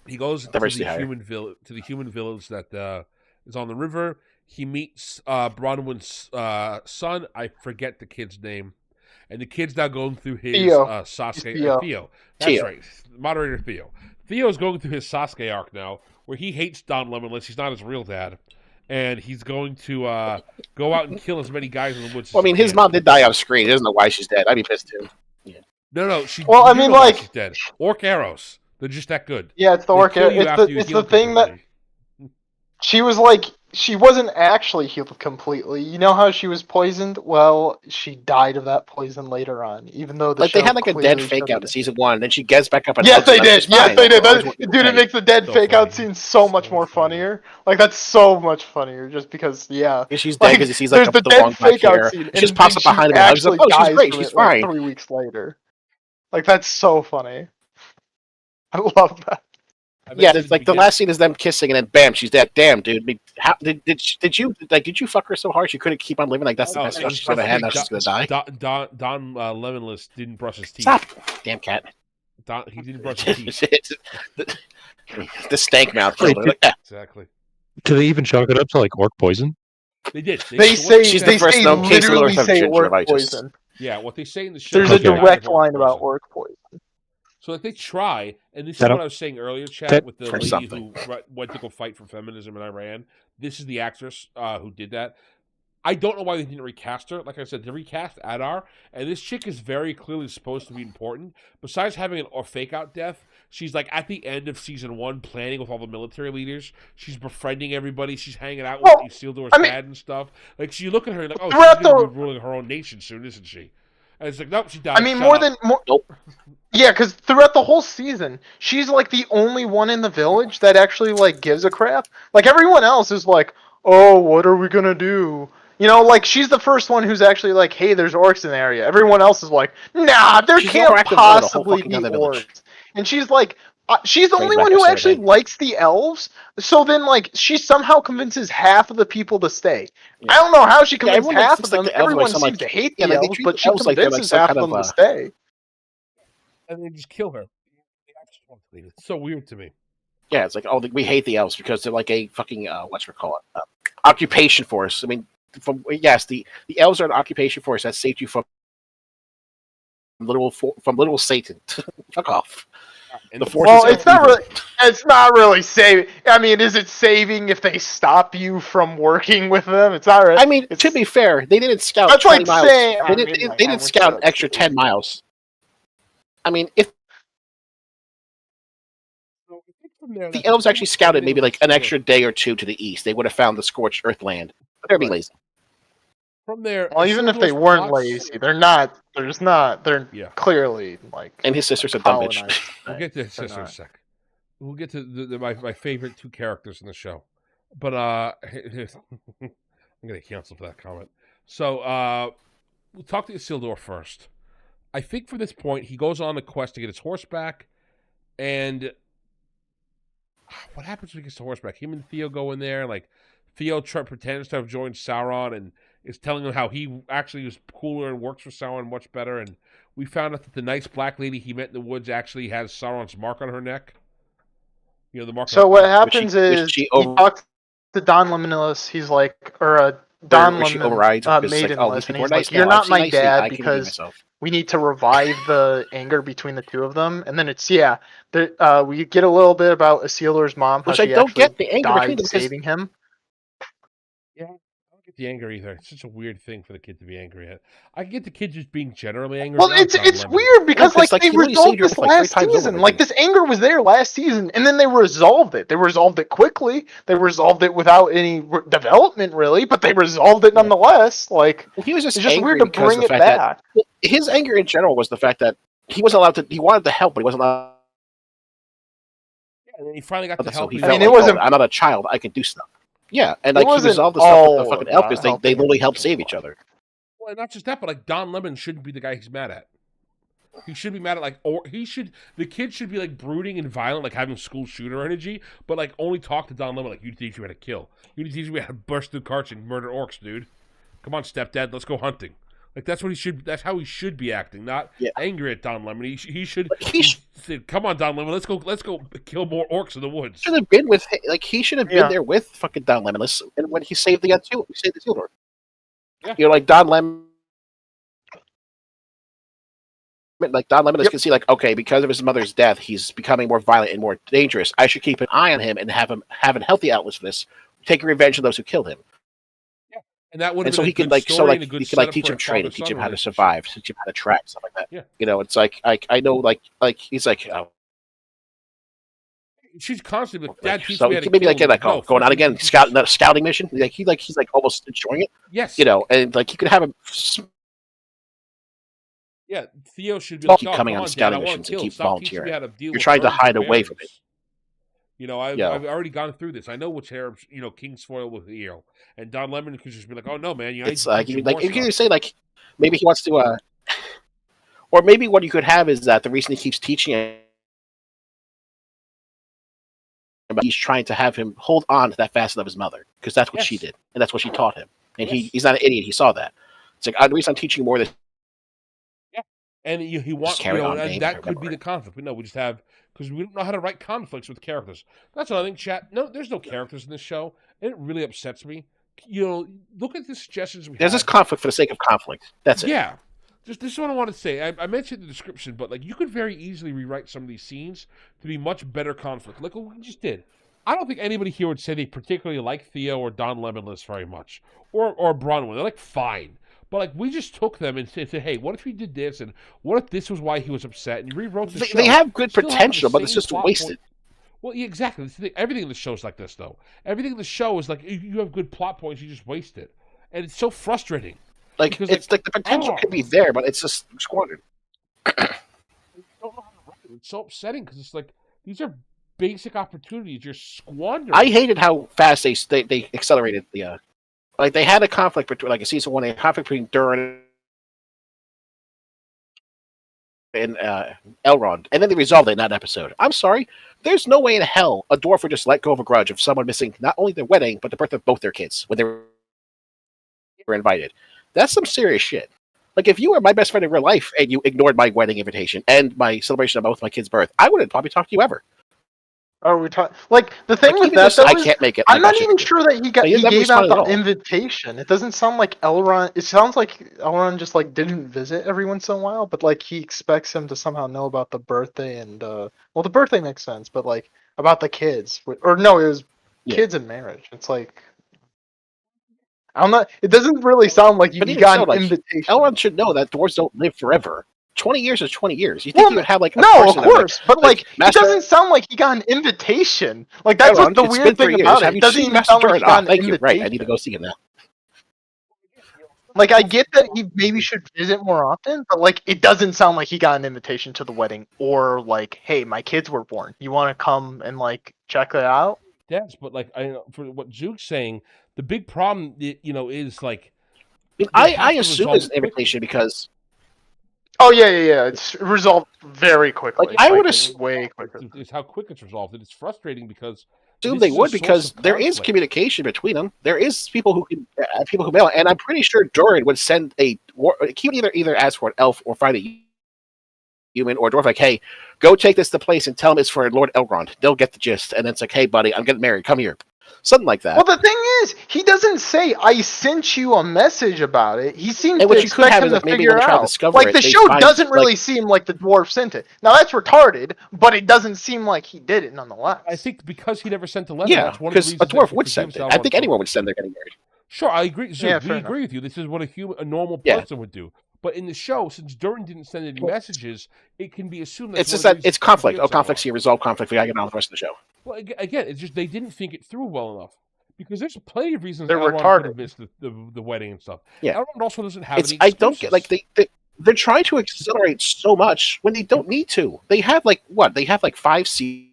he goes to the human village that is on the river. He meets Bronwyn's son. I forget the kid's name. And the kid's now going through his Sasuke. Theo. That's right. Moderator Theo. Theo's going through his Sasuke arc now, where he hates Don Lemonless. He's not his real dad. And he's going to go out and kill as many guys in the woods. Well, I mean, his mom did die off screen. He doesn't know why she's dead. I'd be pissed too. Yeah. No. Well, I mean, like, she's dead. Orc arrows. They're just that good. Yeah, it's the orc arrows. It's the thing that she was like. She wasn't actually healed completely. You know how she was poisoned? Well, she died of that poison later on, even though the they had like a dead fake out in season 1, and then she gets back up. And yes, they did. Yes, they did. Dude, it makes the dead fake out scene so much more funnier. Like that's so much funnier, just because. Yeah, she's dead because he sees like the dead fake out scene. She just pops up behind him. And I was like, oh, she's great. She's fine. 3 weeks later, like that's so funny. I love that. Yeah, it's like the last scene is them kissing, and then bam, she's dead. Damn, dude. I mean, how, did you fuck her so hard she couldn't keep on living? Like that's the best she's ever had. Now she's gonna die. Don Lemonless didn't brush his teeth. Stop, damn cat. He didn't brush his teeth. The stank mouth. Exactly. Do they even chalk it up to like orc poison? They did. They say she's the first known case of orc poison. Yeah, what they say in the show. There's a direct line about orc poison. So like they try, and this is what I was saying earlier, chat, with the lady who went to go fight for feminism in Iran. This is the actress who did that. I don't know why they didn't recast her. Like I said, they recast Adar, and this chick is very clearly supposed to be important. Besides having a fake-out death, she's like at the end of season 1 planning with all the military leaders. She's befriending everybody. She's hanging out with Isildur's dad and stuff. Like, so you look at her and like, oh, she's going to be ruling her own nation soon, isn't she? And it's like, nope, she died. I mean, nope. Yeah, because throughout the whole season, she's like the only one in the village that actually like gives a crap. Like everyone else is like, oh, what are we gonna do? You know, like she's the first one who's actually like, hey, there's orcs in the area. Everyone else is like, nah, there can't possibly be orcs. And she's like, she's the only one who actually likes the elves. So then, like, she somehow convinces half of the people to stay. Yeah. I don't know how she convinces half of them. Everyone seems to hate the elves, but she convinces half of them to stay. And they just kill her. It's so weird to me. Yeah, it's like, oh, we hate the elves because they're like a fucking occupation force. I mean, the elves are an occupation force that saved you from literal Satan. Fuck off. Well, it's not really saving. I mean, is it saving if they stop you from working with them? It's not. I mean, to be fair, they didn't scout. That's 20 miles. They didn't scout an extra 10 miles. I mean, if the elves actually scouted maybe like an extra day or two to the east, they would have found the scorched earth land. But they're being lazy. From there, well, even if they weren't lazy, they're not. They're just not. They're clearly like. And his sister's a dumb bitch. We'll get to his sister in a sec. We'll get to my favorite 2 characters in the show, but I'm gonna cancel for that comment. So we'll talk to Isildur first. I think from this point he goes on a quest to get his horse back, and what happens when he gets the horse back? Him and Theo go in there, like Theo pretends to have joined Sauron and is telling him how he actually is cooler and works for Sauron much better. And we found out that the nice black lady he met in the woods actually has Sauron's mark on her neck. You know, the mark. So what happens is he talks to Don Limitless. He's like, or Don Maidenless, and he's like, "You're not my dad because we need to revive the anger between the two of them." And then it's we get a little bit about Isildur's mom, which I don't get the anger between them saving him. Yeah, I don't get the anger either. It's such a weird thing for the kid to be angry at. I can get the kid just being generally angry. Well, it's weird because they resolved this last season. Like this anger was there last season, and then they resolved it. They resolved it quickly. They resolved it without any development, really, but they resolved it nonetheless. Like he was just weird to bring it back. His anger in general was the fact that he wasn't allowed to. He wanted to help, but he wasn't allowed. Yeah, and he finally got to help. So it wasn't. I'm not a child. I can do stuff. Yeah, and like he resolved the stuff with the fucking elk because they literally helped save each other. Well, and not just that, but like Don Lemon shouldn't be the guy he's mad at. He should be mad at the kid should be like brooding and violent, like having school shooter energy, but like only talk to Don Lemon like, you teach me how to kill. You teach me how to burst through carts and murder orcs, dude. Come on, stepdad, let's go hunting. Like that's how he should be acting, not angry at Don Lemon. He should say, come on, Don Lemon, let's go kill more orcs in the woods. Should have been with he should have been there with fucking Don Lemon. And when he saved the Isildur. Yeah. You know, like Don Lemon. Like Don Lemon can see, like, okay, because of his mother's death, he's becoming more violent and more dangerous. I should keep an eye on him and have him have a healthy outlet for this, taking revenge on those who killed him. And that would have been a good story and a good setup teach him training, teach him how to survive, teach him how to track, stuff like that. Yeah. You know, it's like I know, like he's like, oh. She's constantly like, Dad, teach so me how to maybe going out again, scouting mission. Like he's like almost enjoying it. Yes. You know, and like you could have him. Yeah, Theo should be like, coming on scouting missions and keep volunteering. You're trying to hide away from it. You know, I've already gone through this. I know which Arabs, King's foil with Eo. And Don Lemon could just be like, oh, no, man. It's like you can say, like, maybe he wants to, or maybe what you could have is that the reason he keeps teaching him, he's trying to have him hold on to that facet of his mother, because that's what she did, and that's what she taught him. And he's not an idiot. He saw that. It's like, the reason I'm teaching you more of this. Yeah. And he wants, and that could be the conflict. But no, we just have, because we don't know how to write conflicts with characters. That's what I think, chat. No, there's no characters in this show, and it really upsets me. Look at the suggestions we have. There's this conflict for the sake of conflict. That's it. Yeah. This is what I want to say. I mentioned the description, but like you could very easily rewrite some of these scenes to be much better conflict. Look what we just did. I don't think anybody here would say they particularly like Theo or Don Lemonless very much, or Bronwyn. They're like fine, but like we just took them and said, hey, what if he did this, and what if this was why he was upset, and rewrote the show. They have good potential, but it's just wasted. Well, yeah, exactly. Everything in the show is like this, though. Everything in the show is like you have good plot points, you just waste it, and it's so frustrating. Like it's like the potential could be there, but it's just squandered. It's so upsetting because it's like these are basic opportunities you're squandering. I hated how fast they accelerated the. Like they had a conflict between, like a season 1, a conflict between Durin and Elrond, and then they resolved it in that episode. I'm sorry, there's no way in hell a dwarf would just let go of a grudge of someone missing not only their wedding but the birth of both their kids when they were invited. That's some serious shit. Like if you were my best friend in real life and you ignored my wedding invitation and my celebration of both my kids' birth, I wouldn't probably talk to you ever. Oh, we talk like the thing with that. Though, I can't make it. I'm not even sure that he gave out the invitation. It doesn't sound like Elrond. It sounds like Elrond just like didn't visit every once in a while, but like he expects him to somehow know about the birthday and well, the birthday makes sense, but like about the kids or no, it was kids and marriage. It's like I'm not. It doesn't really sound like you got an invitation. Elrond should know that dwarves don't live forever. 20 years is 20 years. You think he would have like a no, of course, but like it doesn't sound like he got an invitation. Like that's what the weird thing about it. It doesn't even sound like he got an invitation. Right, I need to go see him now. Like I get that he maybe should visit more often, but like it doesn't sound like he got an invitation to the wedding or like, hey, my kids were born. You want to come and like check that out? Des, but like for what Zook's saying, the big problem, is like I assume it's an invitation because. Oh yeah. It's resolved very quickly. Like I would assume way quicker. It's how quick it's resolved, and it's frustrating because they would because there is communication between them. There is people who mail, and I'm pretty sure Doran would send he would either ask for an elf or find a human or a dwarf, like, hey, go take this to place and tell them it's for Lord Elrond. They'll get the gist, and then it's like, hey, buddy, I'm getting married. Come here. Something like that. Well, the thing is, he doesn't say, I sent you a message about it. He seems to expect him to figure it out. Like, the show doesn't really seem like the dwarf sent it. Now, that's retarded, but it doesn't seem like he did it nonetheless. I think because he never sent a letter, yeah, because a dwarf would send it. I think anyone would send they're getting married. Sure, I agree. So we agree with you. This is what a normal person would do. But in the show, since Durin didn't send any messages, it can be assumed that it's just that it's conflict. Oh, conflict's here. Resolve conflict. We gotta get on with the rest of the show. Well, again, it's just they didn't think it through well enough. Because there's plenty of reasons they're retarded. Could have missed the wedding and stuff. Yeah, Elrond also doesn't have any excuses. I don't get they're trying to accelerate so much when they don't need to. They have They have 5 seasons.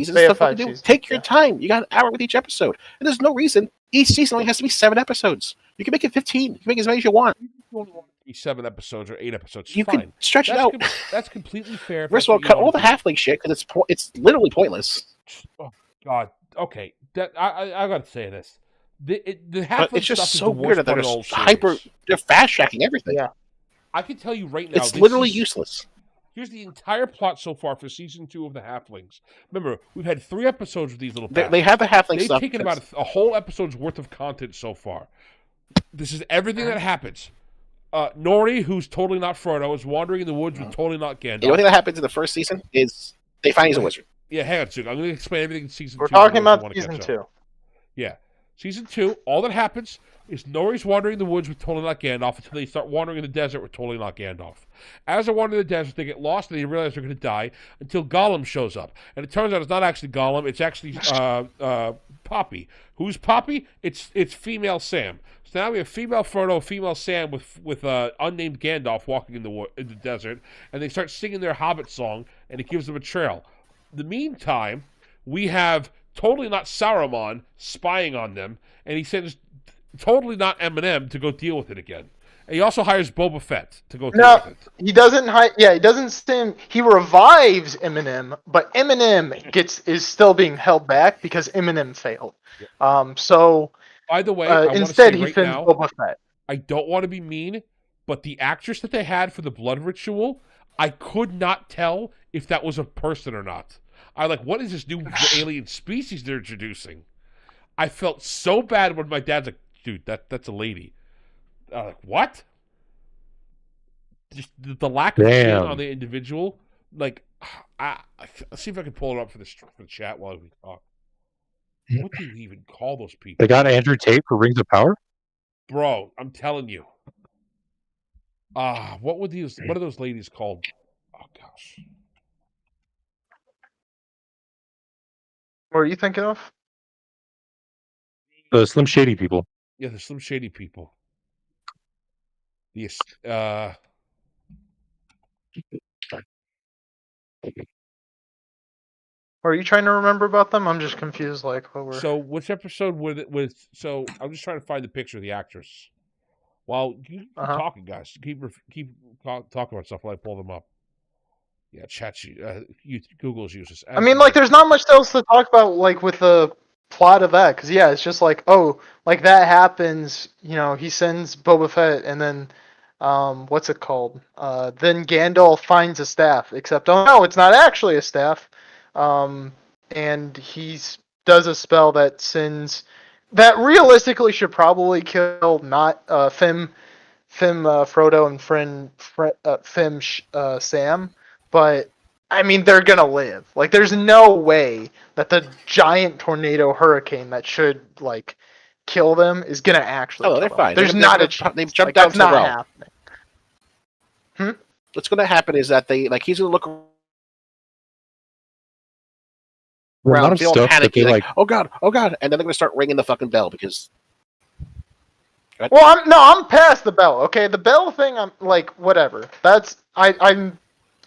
Stuff to do. Take your time. You got an hour with each episode, and there's no reason each season only has to be 7 episodes. You can make it 15. You can make as many as you want. You only want it to be 7 episodes or 8 episodes. You can stretch it out. That's completely fair. First of all, cut all the halfling shit because it's literally pointless. Oh God. Okay. I got to say this. The halfling it's just stuff so weird that they're fast tracking everything. Yeah. I can tell you right now, it's literally useless. Here's the entire plot so far for season 2 of the Halflings. Remember, we've had 3 episodes with these little. They have the Halfling stuff. They've taken about a whole episode's worth of content so far. This is everything that happens. Nori, who's totally not Frodo, is wandering in the woods with totally not Gandalf. The only thing that happens in the first season is they find he's a wizard. Yeah, hang on, Sue. I'm going to explain everything in season 2. We're talking about season 2. Yeah. Season 2, all that happens is Nori's wandering in the woods with totally not Gandalf until they start wandering in the desert with totally not Gandalf. As they're wandering in the desert, they get lost and they realize they're going to die until Gollum shows up. And it turns out it's not actually Gollum, it's actually Poppy. Who's Poppy? It's female Sam. So now we have female Frodo, female Sam with unnamed Gandalf walking in the desert, and they start singing their Hobbit song, and it gives them a trail. In the meantime, we have totally not Saruman spying on them, and he sends totally not Eminem to go deal with it again. And he also hires Boba Fett to go deal with it. He doesn't he doesn't send. He revives Eminem, but Eminem is still being held back because Eminem failed. Yeah. So by the way, instead he sends Boba Fett. I don't want to be mean, but the actress that they had for the blood ritual, I could not tell if that was a person or not. What is this new alien species they're introducing? I felt so bad when my dad's like, dude, that's a lady. I'm like, what? Just the lack of skin on the individual. I'll see if I can pull it up for the chat while we talk. What do you even call those people? They got Andrew Tate for Rings of Power? Bro, I'm telling you. What are those ladies called? Oh gosh. What are you thinking of? The Slim Shady people. Yeah, the Slim Shady people. Are you trying to remember about them? I'm just confused. So, which episode was? So, I'm just trying to find the picture of the actress. While you keep talking, guys, keep talking about stuff while I pull them up. Yeah, Google's useless. I mean, there's not much else to talk about, with the plot of that, because it's just that happens. He sends Boba Fett, and then what's it called? Then Gandalf finds a staff. Except, oh no, it's not actually a staff. And he does a spell that sends that realistically should probably kill not Frodo and Sam, but I mean they're gonna live. There's no way that the giant tornado hurricane that should kill them is gonna actually. Oh, they're fine. There's not a chance. They've jumped down to the well. Happening. What's gonna happen is that he's gonna look around, feeling panicky, oh god, and then they're gonna start ringing the fucking bell because. Well, I'm past the bell. Okay, the bell thing, I'm whatever. I'm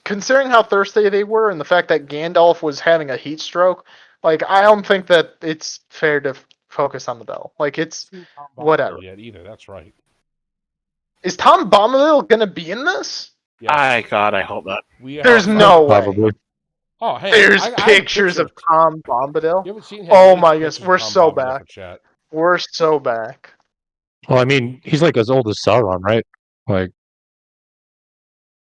considering how thirsty they were and the fact that Gandalf was having a heat stroke, like I don't think that it's fair to focus on the bell. Like it's whatever. Yet either. That's right. Is Tom Bombadil gonna be in this? Yes. God, I hope not. There's no way. Probably. Oh, hey, There's pictures of Tom Bombadil. You haven't seen him? Oh my goodness, we're so back. We're so back. Well, I mean, he's like as old as Sauron, right? Like,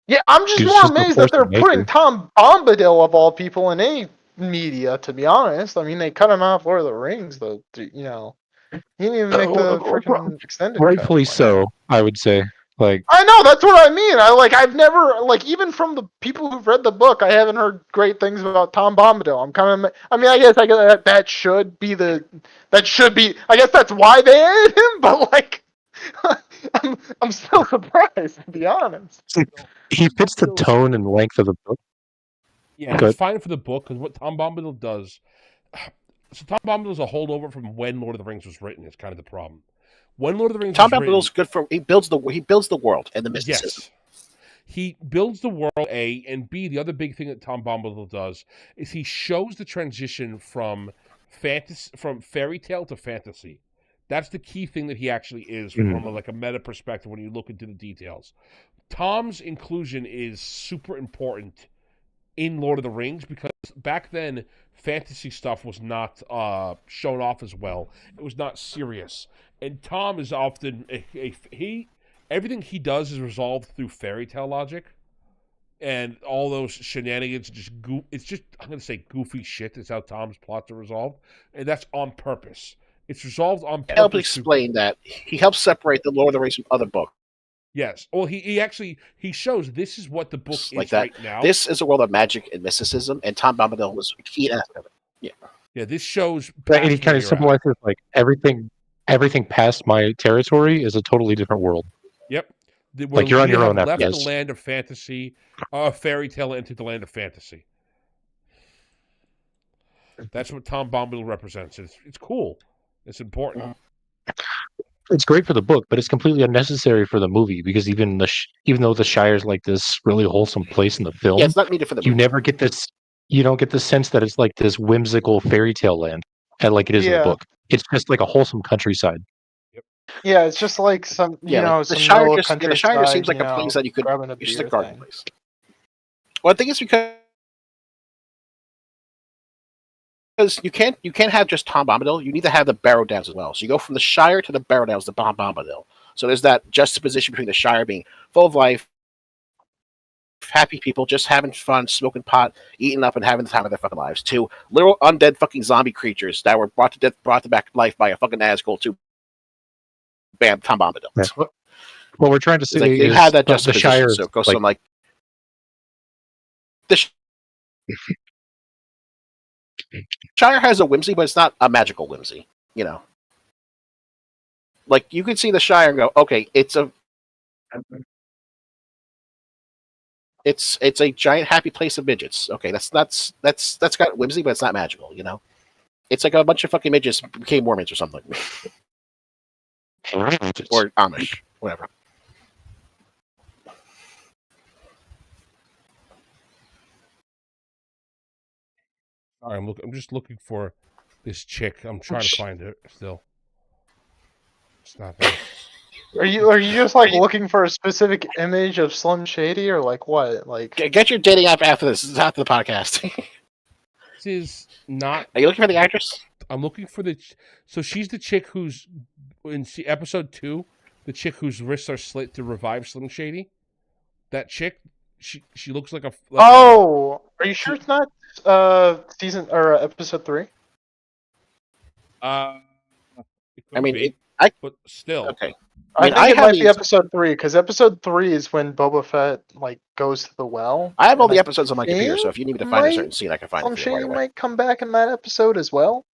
yeah, I'm just more amazed that they're putting Tom Bombadil of all people in any media. To be honest, I mean they cut him off Lord of the Rings, though. You know, he didn't even make the freaking extended. Rightfully so, I would say. Like, I know, that's what I mean. I've never, even from the people who've read the book, I haven't heard great things about Tom Bombadil. I guess that should be, I guess that's why they added him, but I'm still surprised, to be honest. He fits the tone and length of the book. Yeah, it's fine for the book, because what Tom Bombadil does, so Tom Bombadil is a holdover from when Lord of the Rings was written, is kind of the problem. When Lord of the Rings Tom Bombadil's good for he builds the world and the mysticism. Yes. He builds the world, A, and B, the other big thing that Tom Bombadil does is he shows the transition from fairy tale to fantasy. That's the key thing that he actually is from a meta perspective when you look into the details. Tom's inclusion is super important in Lord of the Rings because back then fantasy stuff was not shown off as well. It was not serious. And Tom is often everything he does is resolved through fairy tale logic, and all those shenanigans it's just I'm going to say goofy shit. Is how Tom's plots are resolved, and that's on purpose. It's resolved on purpose. Help explain that. He helps separate the Lord of the Rings from other books. Yes. Well, he actually shows this is what the book like is that. right now. This is a world of magic and mysticism, and Tom Bombadil was a key aspect of it. Yeah. Yeah. This shows. And he kind of symbolizes like everything past my territory is a totally different world. Yep. Like you're on your own. Left the land of fantasy, fairy tale into the land of fantasy. That's what Tom Bombadil represents. It's cool. It's important. It's great for the book, but it's completely unnecessary for the movie because even though the Shire's like this really wholesome place in the film, it's not needed for the movie. You never get this. You don't get the sense that it's like this whimsical fairy tale land, and like it is in the book. It's just like a wholesome countryside. Yep. Yeah, it's just like some, the Shire just seems like a place that you could. It's just a garden place. Well, I think it's because you can't have just Tom Bombadil. You need to have the Barrow Downs as well. So you go from the Shire to the Barrow Downs to Tom Bombadil. So there's that juxtaposition between the Shire being full of life, happy people just having fun, smoking pot, eating up, and having the time of their fucking lives, to literal undead fucking zombie creatures that were brought to back to life by a fucking Nazgul to bam, Tom Bombadil. Yeah. What we're trying to say is you have that the Shire. So it goes from like the Shire has a whimsy, but it's not a magical whimsy. You know, like you can see the Shire and go, okay, it's a giant happy place of midgets. Okay, that's got whimsy, but it's not magical. You know, it's like a bunch of fucking midgets became Mormons or something, or Amish, whatever. All right, I'm just looking for this chick. I'm trying to find her still. It's not there. Are you just like looking for a specific image of Slim Shady or like what? Like get your dating app after this. This is after the podcast. This is not. Are you looking for the actress? I'm looking for so she's the chick who's in episode 2. The chick whose wrists are slit to revive Slim Shady. That chick. She looks like a. Are you sure it's not season or episode 3? I mean, but still. Okay. I think it might be episode 3 because episode 3 is when Boba Fett like goes to the well. I have all the episodes on my computer, so if you need me to find a certain scene, I can find it. Slim Shady might come back in that episode as well,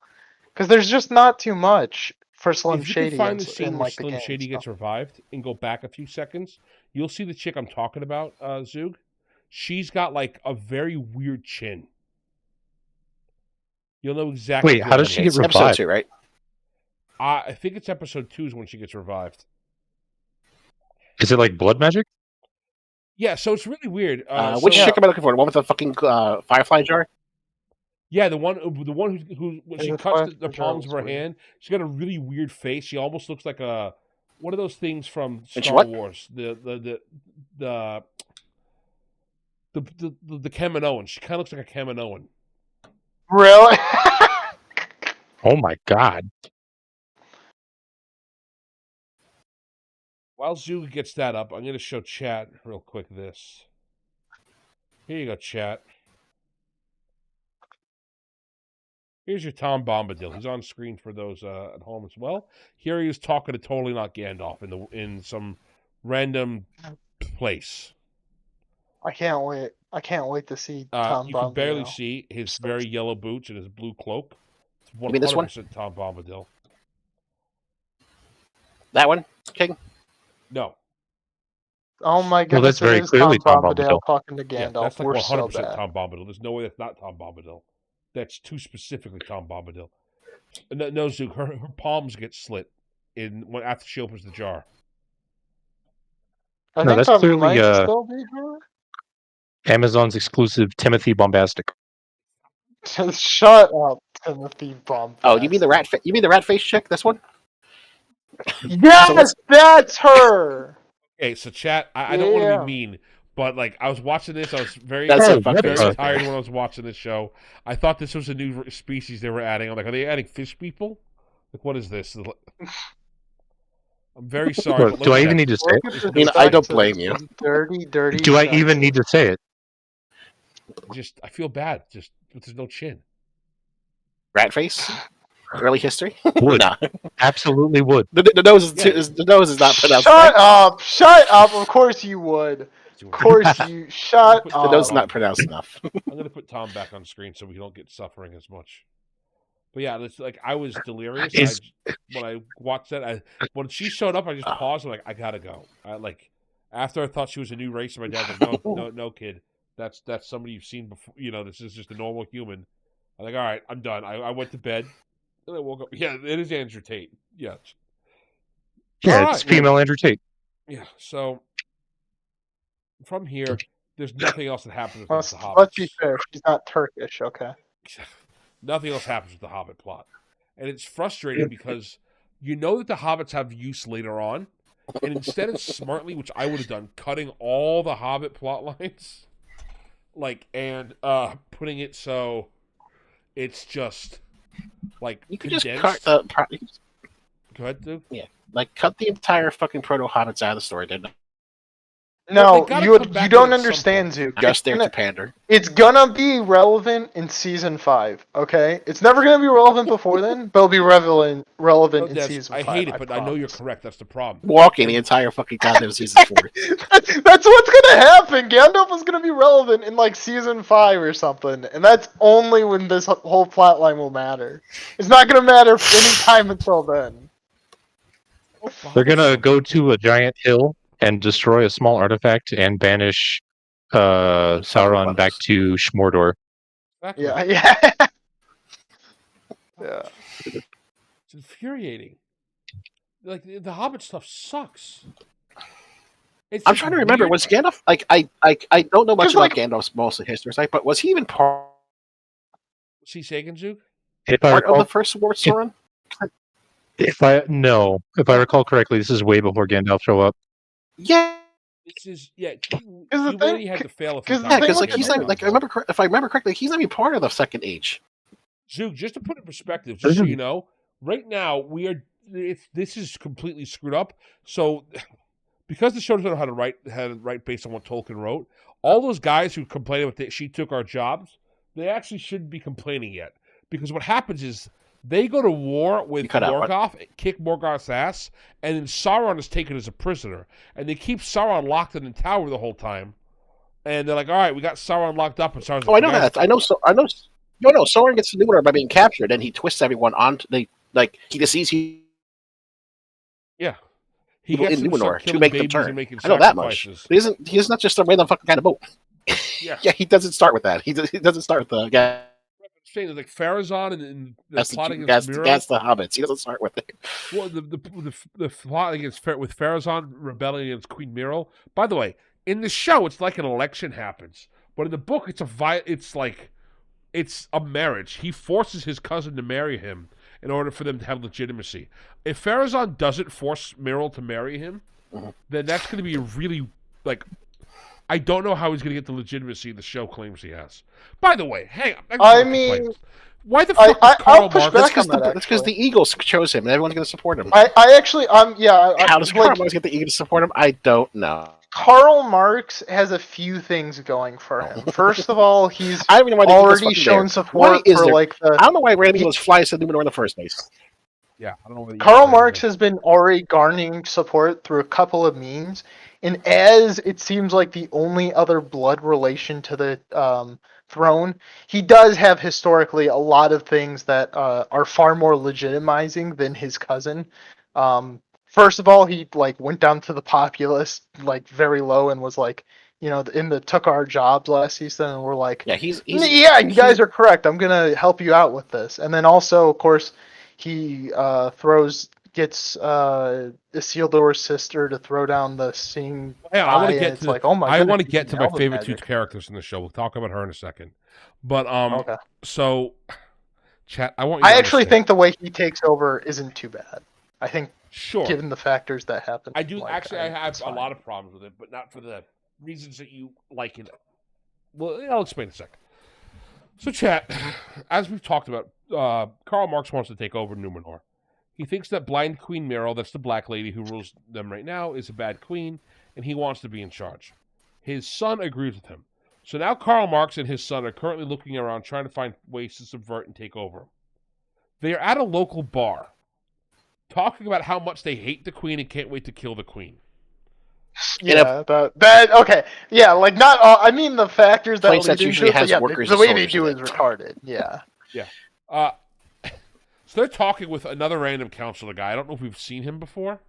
because there's just not too much for Slim Shady. If you can find the scene where Slim Shady gets revived and go back a few seconds, you'll see the chick I'm talking about, Zug. She's got like a very weird chin. You'll know exactly. Wait, how does she get revived? Episode 2, right? I think it's episode 2 is when she gets revived. Is it like blood magic? Yeah, so it's really weird. Which so, chick am I looking for? The one with the fucking firefly jar? Yeah, the one who when she The cuts flash the jar palms of was her weird. hand, she's got a really weird face. She almost looks like a one of those things from And she Star what? Wars. The Kaminoan. She kind of looks like a Kaminoan. Really? Oh my god. While Zug gets that up, I'm going to show chat real quick this. Here you go, chat. Here's your Tom Bombadil. He's on screen for those at home as well. Here he is talking to Totally Not Gandalf in some random place. I can't wait. I can't wait to see Tom You can barely Bombadil. see his very yellow boots and his blue cloak. It's 100% mean this one? Tom Bombadil. That one, King? No. Oh my Well, goodness, that's very it is clearly Tom Tom Bombadil Bombadil. talking to Yeah, Gandalf. that's like We're 100% so bad. Tom Bombadil. There's no way that's not Tom Bombadil. That's too specifically Tom Bombadil. No, Zook, her palms get slit after she opens the jar. I No, think that's that clearly, might still be her. Amazon's exclusive Timothy Bombastic. Shut up, Timothy Bombastic. Oh, you mean the rat? You mean the rat face chick? This one? Yes, that's her. Okay, so chat, I don't want to be mean, but like I was watching this, I was very, That's a very fuckface right tired there. when I was watching this show. I thought this was a new species they were adding. I'm like, are they adding fish people? Like, what is this? I'm very sorry. Look, but do look I at even that. need to say it? I mean, I don't blame you. Dirty, dirty. Do I even need to say it? I feel bad. Just there's no chin. Rat face? Early history? Would. Nah. Absolutely would. The nose is not pronounced. Shut up! Shut up! Of course you would. Of course you. Shut The The nose is up. not pronounced enough. I'm gonna put Tom back on screen so we don't get suffering as much. But yeah, it's like I was delirious. When I watched that, when she showed up, I just paused. I'm like, I gotta go. After I thought she was a new race, my dad was like, no, kid, that's somebody you've seen before. You know, this is just a normal human. I'm like, all right, I'm done. I went to bed. And I woke up. Yeah, it is Andrew Tate. Yeah. Yeah, it's female Andrew Tate. Yeah. So from here, there's nothing else that happens with the Hobbits. Let's be fair. She's not Turkish, okay? Nothing else happens with the Hobbit plot. And it's frustrating because you know that the Hobbits have use later on. And instead of smartly, which I would have done, cutting all the Hobbit plot lines, and putting it so it's just You could condensed. just cut the. Go ahead, dude. Yeah, cut the entire fucking proto hobbits out of the story. Didn't No, gotta you come back don't in at some understand, point. Zook. just there to pander. It's gonna be relevant in season 5, okay? It's never gonna be relevant before then, but it'll be relevant in season 5. I hate it, but I know you're correct. That's the problem. Walking the entire fucking goddamn season 4. That's what's gonna happen. Gandalf is gonna be relevant in season 5 or something, and that's only when this whole plot line will matter. It's not gonna matter any time until then. They're gonna go to a giant hill and destroy a small artifact and banish Sauron back to Mordor. Exactly. Yeah. Yeah. It's infuriating. The Hobbit stuff sucks. I'm trying to remember. Was Gandalf I don't know much about Gandalf's mostly history, but was he even part Was he Saganzug? of the first war, Sauron? If I recall correctly, this is way before Gandalf show up. Yeah. This is humanity had to fail. Because he's not if I remember correctly, he's not even part of the Second Age. Zug, just to put it in perspective, just so you know, right now this is completely screwed up. So, because the show doesn't know how to write based on what Tolkien wrote, all those guys who complain about that she took our jobs, they actually shouldn't be complaining yet. Because what happens is they go to war with Morgoth, kick Morgoth's ass, and then Sauron is taken as a prisoner. And they keep Sauron locked in the tower the whole time. And they're like, all right, we got Sauron locked up. And Sauron's I know that. I know. No, Sauron gets the Numenor by being captured, and he twists everyone onto he just sees Yeah. He gets in Numenor to make them turn. I know that much. He's not just a random fucking kind of boat. Yeah. Yeah, he doesn't start with that. He doesn't start with the guy. Like Farazan and the plot that's against Miro. That's the Hobbits. He doesn't start with it. Well, the plot with Farazan rebelling against Queen Miro. By the way, In the show, it's like an election happens, but in the book, it's a marriage. He forces his cousin to marry him in order for them to have legitimacy. If Farazan doesn't force Meryl to marry him, then that's going to be a really, I don't know how he's going to get the legitimacy the show claims he has. By the way, hang on. Why the fuck is Karl Marx? That's because the Eagles chose him, and everyone's going to support him. How does Karl Marx get the Eagles to support him? I don't know. Karl Marx has a few things going for him. First of all, he's already shown support for I don't know why Randy was flying to Numenor in the first place. Yeah, I don't know. Karl Marx has been already garnering support through a couple of memes, and as it seems like the only other blood relation to the throne, he does have historically a lot of things that are far more legitimizing than his cousin. First of all, he went down to the populace very low and was took our jobs last season, and we're like, you guys are correct. I'm gonna help you out with this. And then also, of course, he gets Isildur's sister to throw down the Sing. Yeah, I want to get to my favorite two characters in the show. We'll talk about her in a second. But okay. So, chat. I actually think the way he takes over isn't too bad. I think. Sure. Given the factors that happen. I do I have a lot of problems with it, but not for the reasons that you like it. Well, I'll explain in a second. So, chat, as we've talked about, Karl Marx wants to take over Numenor. He thinks that blind Queen Meryl, that's the black lady who rules them right now, is a bad queen, and he wants to be in charge. His son agrees with him. So now Karl Marx and his son are currently looking around trying to find ways to subvert and take over. They are at a local bar, talking about how much they hate the queen and can't wait to kill the queen. Yeah, okay. Yeah, not all. I mean, the factors that lead usually has workers. The way they do is retarded. Yeah. Yeah. So they're talking with another random counselor guy. I don't know if we've seen him before,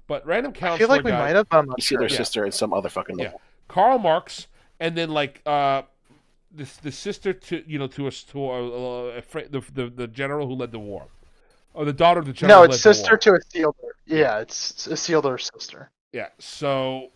but random counselor. I feel like we might have. You see their sister and some other fucking. Yeah. Karl Marx, and then the sister to the general who led the war. Or the daughter of the general. No, it's sister to Isildur. Yeah, it's Isildur's sister. Yeah, so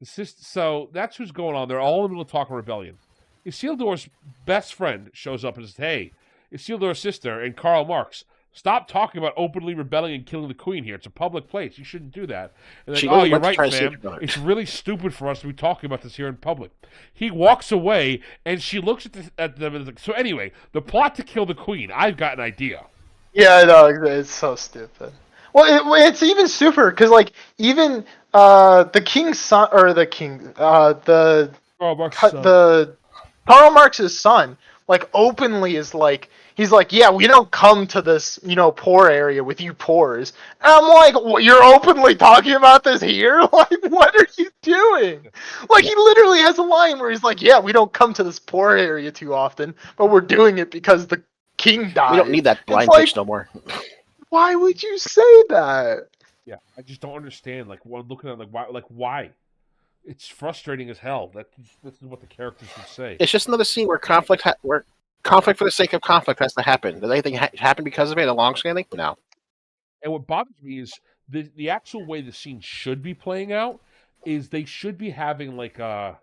that's who's going on. They're all in the middle of talking rebellion. Isildur's best friend shows up and says, "Hey, Isildur's sister and Karl Marx, stop talking about openly rebelling and killing the queen here. It's a public place. You shouldn't do that." And you're right, fam. It's really stupid for us to be talking about this here in public. He walks away, and she looks at them and is like, "So anyway, the plot to kill the queen. I've got an idea." Yeah, I know. It's so stupid. Well, it's even super because even the king's son, or the king, the Karl Marx's son, openly is he's like, yeah, we don't come to this, poor area with you poors. And I'm like, you're openly talking about this here? What are you doing? He literally has a line where he's like, yeah, we don't come to this poor area too often, but we're doing it because the king died. We don't need that blind bitch no more. Why would you say that? Yeah, I just don't understand. Looking at why? It's frustrating as hell. This is what the characters would say. It's just another scene where conflict for the sake of conflict has to happen. Does anything happen because of it? A long-standing? No. And what bothers me is the actual way the scene should be playing out is they should be having a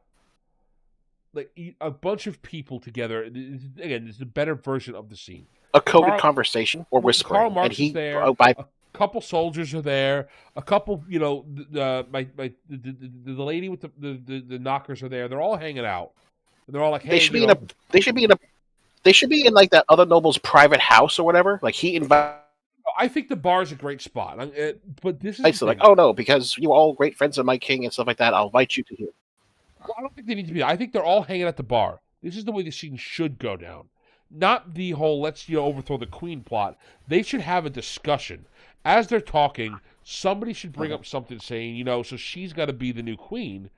bunch of people together. Again, it's a better version of the scene. A coded conversation or whispering. Karl Marx is there. A couple soldiers are there. A couple, the lady with the knockers are there. They're all hanging out. And they're all like, hey, they should be in that other noble's private house or whatever. He invited. I think the bar is a great spot, but this is oh no, because you're all great friends of my king and stuff like that. I'll invite you to here. Well, I don't think they need to be. I think they're all hanging at the bar. This is the way the scene should go down. Not the whole let's overthrow the queen plot. They should have a discussion as they're talking. Somebody should bring up something saying, so she's got to be the new queen.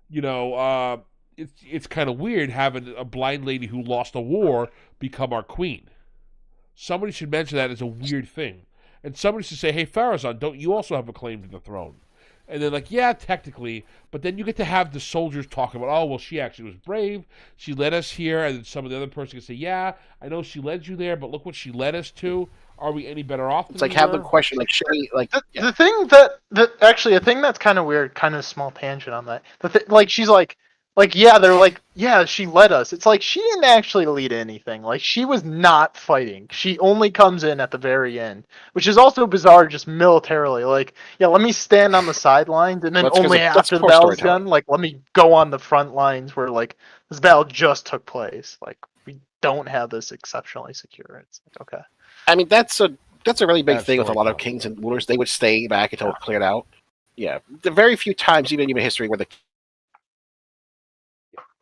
It's kind of weird having a blind lady who lost a war become our queen. Somebody should mention that as a weird thing, and somebody should say, "Hey, Farazan, don't you also have a claim to the throne?" And they're like, yeah, technically, but then you get to have the soldiers talking about, oh, well, she actually was brave. She led us here, and then some of the other person can say, yeah, I know she led you there, but look what she led us to. Are we any better off? It's like have them question like, should we like the thing that actually a thing that's kind of weird, kind of a small tangent on that. Like she's like yeah, they're like yeah, she led us. It's like she didn't actually lead anything. Like she was not fighting. She only comes in at the very end, which is also bizarre, just militarily. Like yeah, let me stand on the sidelines, and then only after the battle's done, like let me go on the front lines where like this battle just took place. Like we don't have this exceptionally secure. It's like okay. I mean that's a really big thing with a lot of kings and rulers. They would stay back until it cleared out. Yeah, the very few times, even in history, where the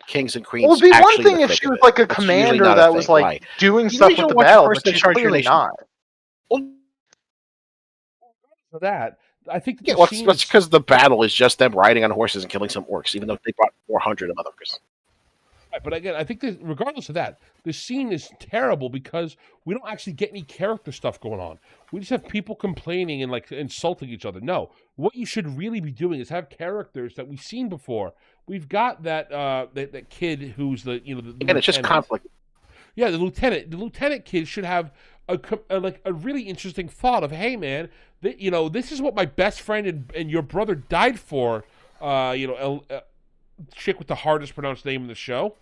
kings and queens. Well, it'd be one thing if she was like a commander that was like doing stuff with the battle, but she's clearly not. For that, I think that's because the battle is just them riding on horses and killing some orcs, even though they brought 400 of others. Right, but again, I think that regardless of that, the scene is terrible because we don't actually get any character stuff going on. We just have people complaining and like insulting each other. No, what you should really be doing is have characters that we've seen before. We've got that that kid who's the and it's just conflict. Yeah, the lieutenant. The lieutenant kid should have a really interesting thought of, hey man, this is what my best friend and your brother died for. Chick with the hardest pronounced name in the show.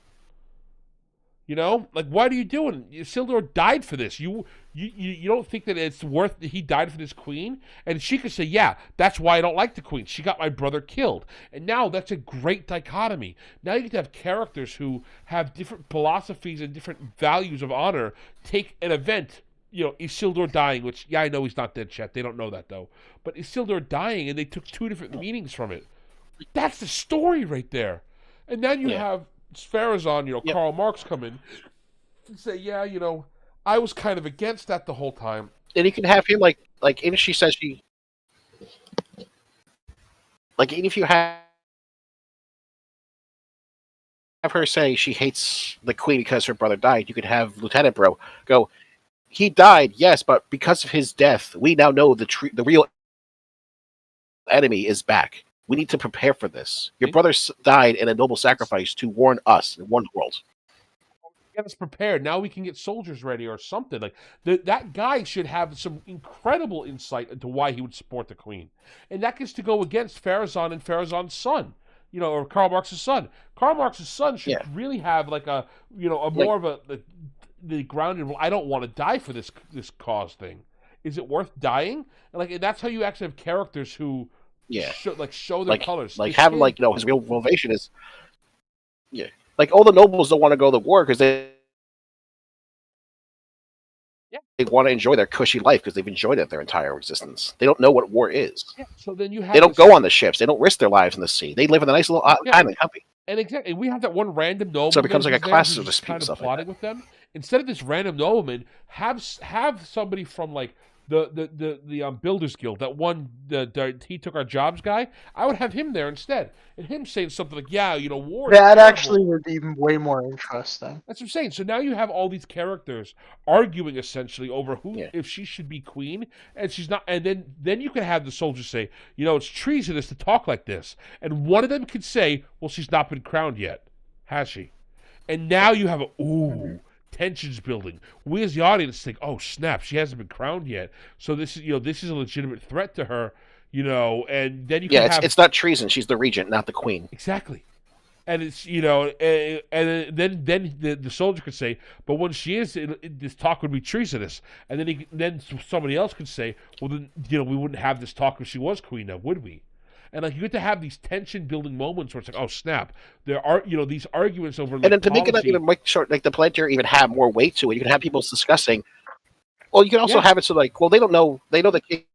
Like, what are you doing? Isildur died for this. You don't think that it's worth he died for this queen? And she could say, yeah, that's why I don't like the queen. She got my brother killed. And now that's a great dichotomy. Now you get to have characters who have different philosophies and different values of honor take an event, Isildur dying, which, yeah, I know he's not dead, Chet. They don't know that, though. But Isildur dying, and they took two different meanings from it. That's the story right there. And then you have Sfarazon, Karl Marx come in and say, yeah, I was kind of against that the whole time. And you can have him like even if she says she even if you have her say she hates the queen because her brother died, you could have Lieutenant Bro go, he died, yes, but because of his death, we now know the real enemy is back. We need to prepare for this. Your brother died in a noble sacrifice to warn us and warn the world. Get us prepared. Now we can get soldiers ready or something. Like that guy should have some incredible insight into why he would support the queen. And that gets to go against Pharazôn and Pharazôn's son, or Karl Marx's son. Karl Marx's son should really have like a more of the grounded, well, I don't want to die for this cause thing. Is it worth dying? And that's how you actually have characters who show their colors. Like have him his real motivation is like all the nobles don't want to go to war because they want to enjoy their cushy life because they've enjoyed it their entire existence. They don't know what war is. Yeah, so then you have they don't go on the ships. They don't risk their lives in the sea. They live in a nice little island company. And exactly, we have that one random nobleman. So it becomes like a class of dispute kind of plotting with them. Instead of this random nobleman, have somebody from like the Builders Guild, that one he took our jobs guy. I would have him there instead, and him saying something like, "Yeah, war." That actually would be way more interesting. That's what I'm saying. So now you have all these characters arguing essentially over who if she should be queen and she's not, and then you can have the soldiers say, it's treasonous to talk like this, and one of them could say, "Well, she's not been crowned yet, has she?" And now you have tensions building. We as the audience think, "Oh snap, she hasn't been crowned yet." So this is a legitimate threat to her, and then you can have... it's not treason. She's the regent, not the queen. Exactly. And it's and then the soldier could say, "But when she is, this talk would be treasonous." And then somebody else could say, "Well, then we wouldn't have this talk if she was queen, now would we?" And you get to have these tension-building moments where it's like, oh snap! There are these arguments over. And then to make it even make sure, like the Palantir even have more weight to it, you can have people discussing. Well, you can also have it so they don't know. They know the king.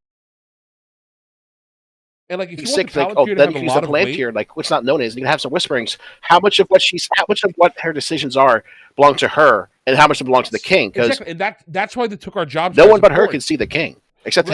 And if you sick, want the then you can use the Palantir, what's not known is you can have some whisperings. How much of what her decisions are belong to her, and how much belong to the king? Because and that's why they took our jobs. No one but her can see the king, except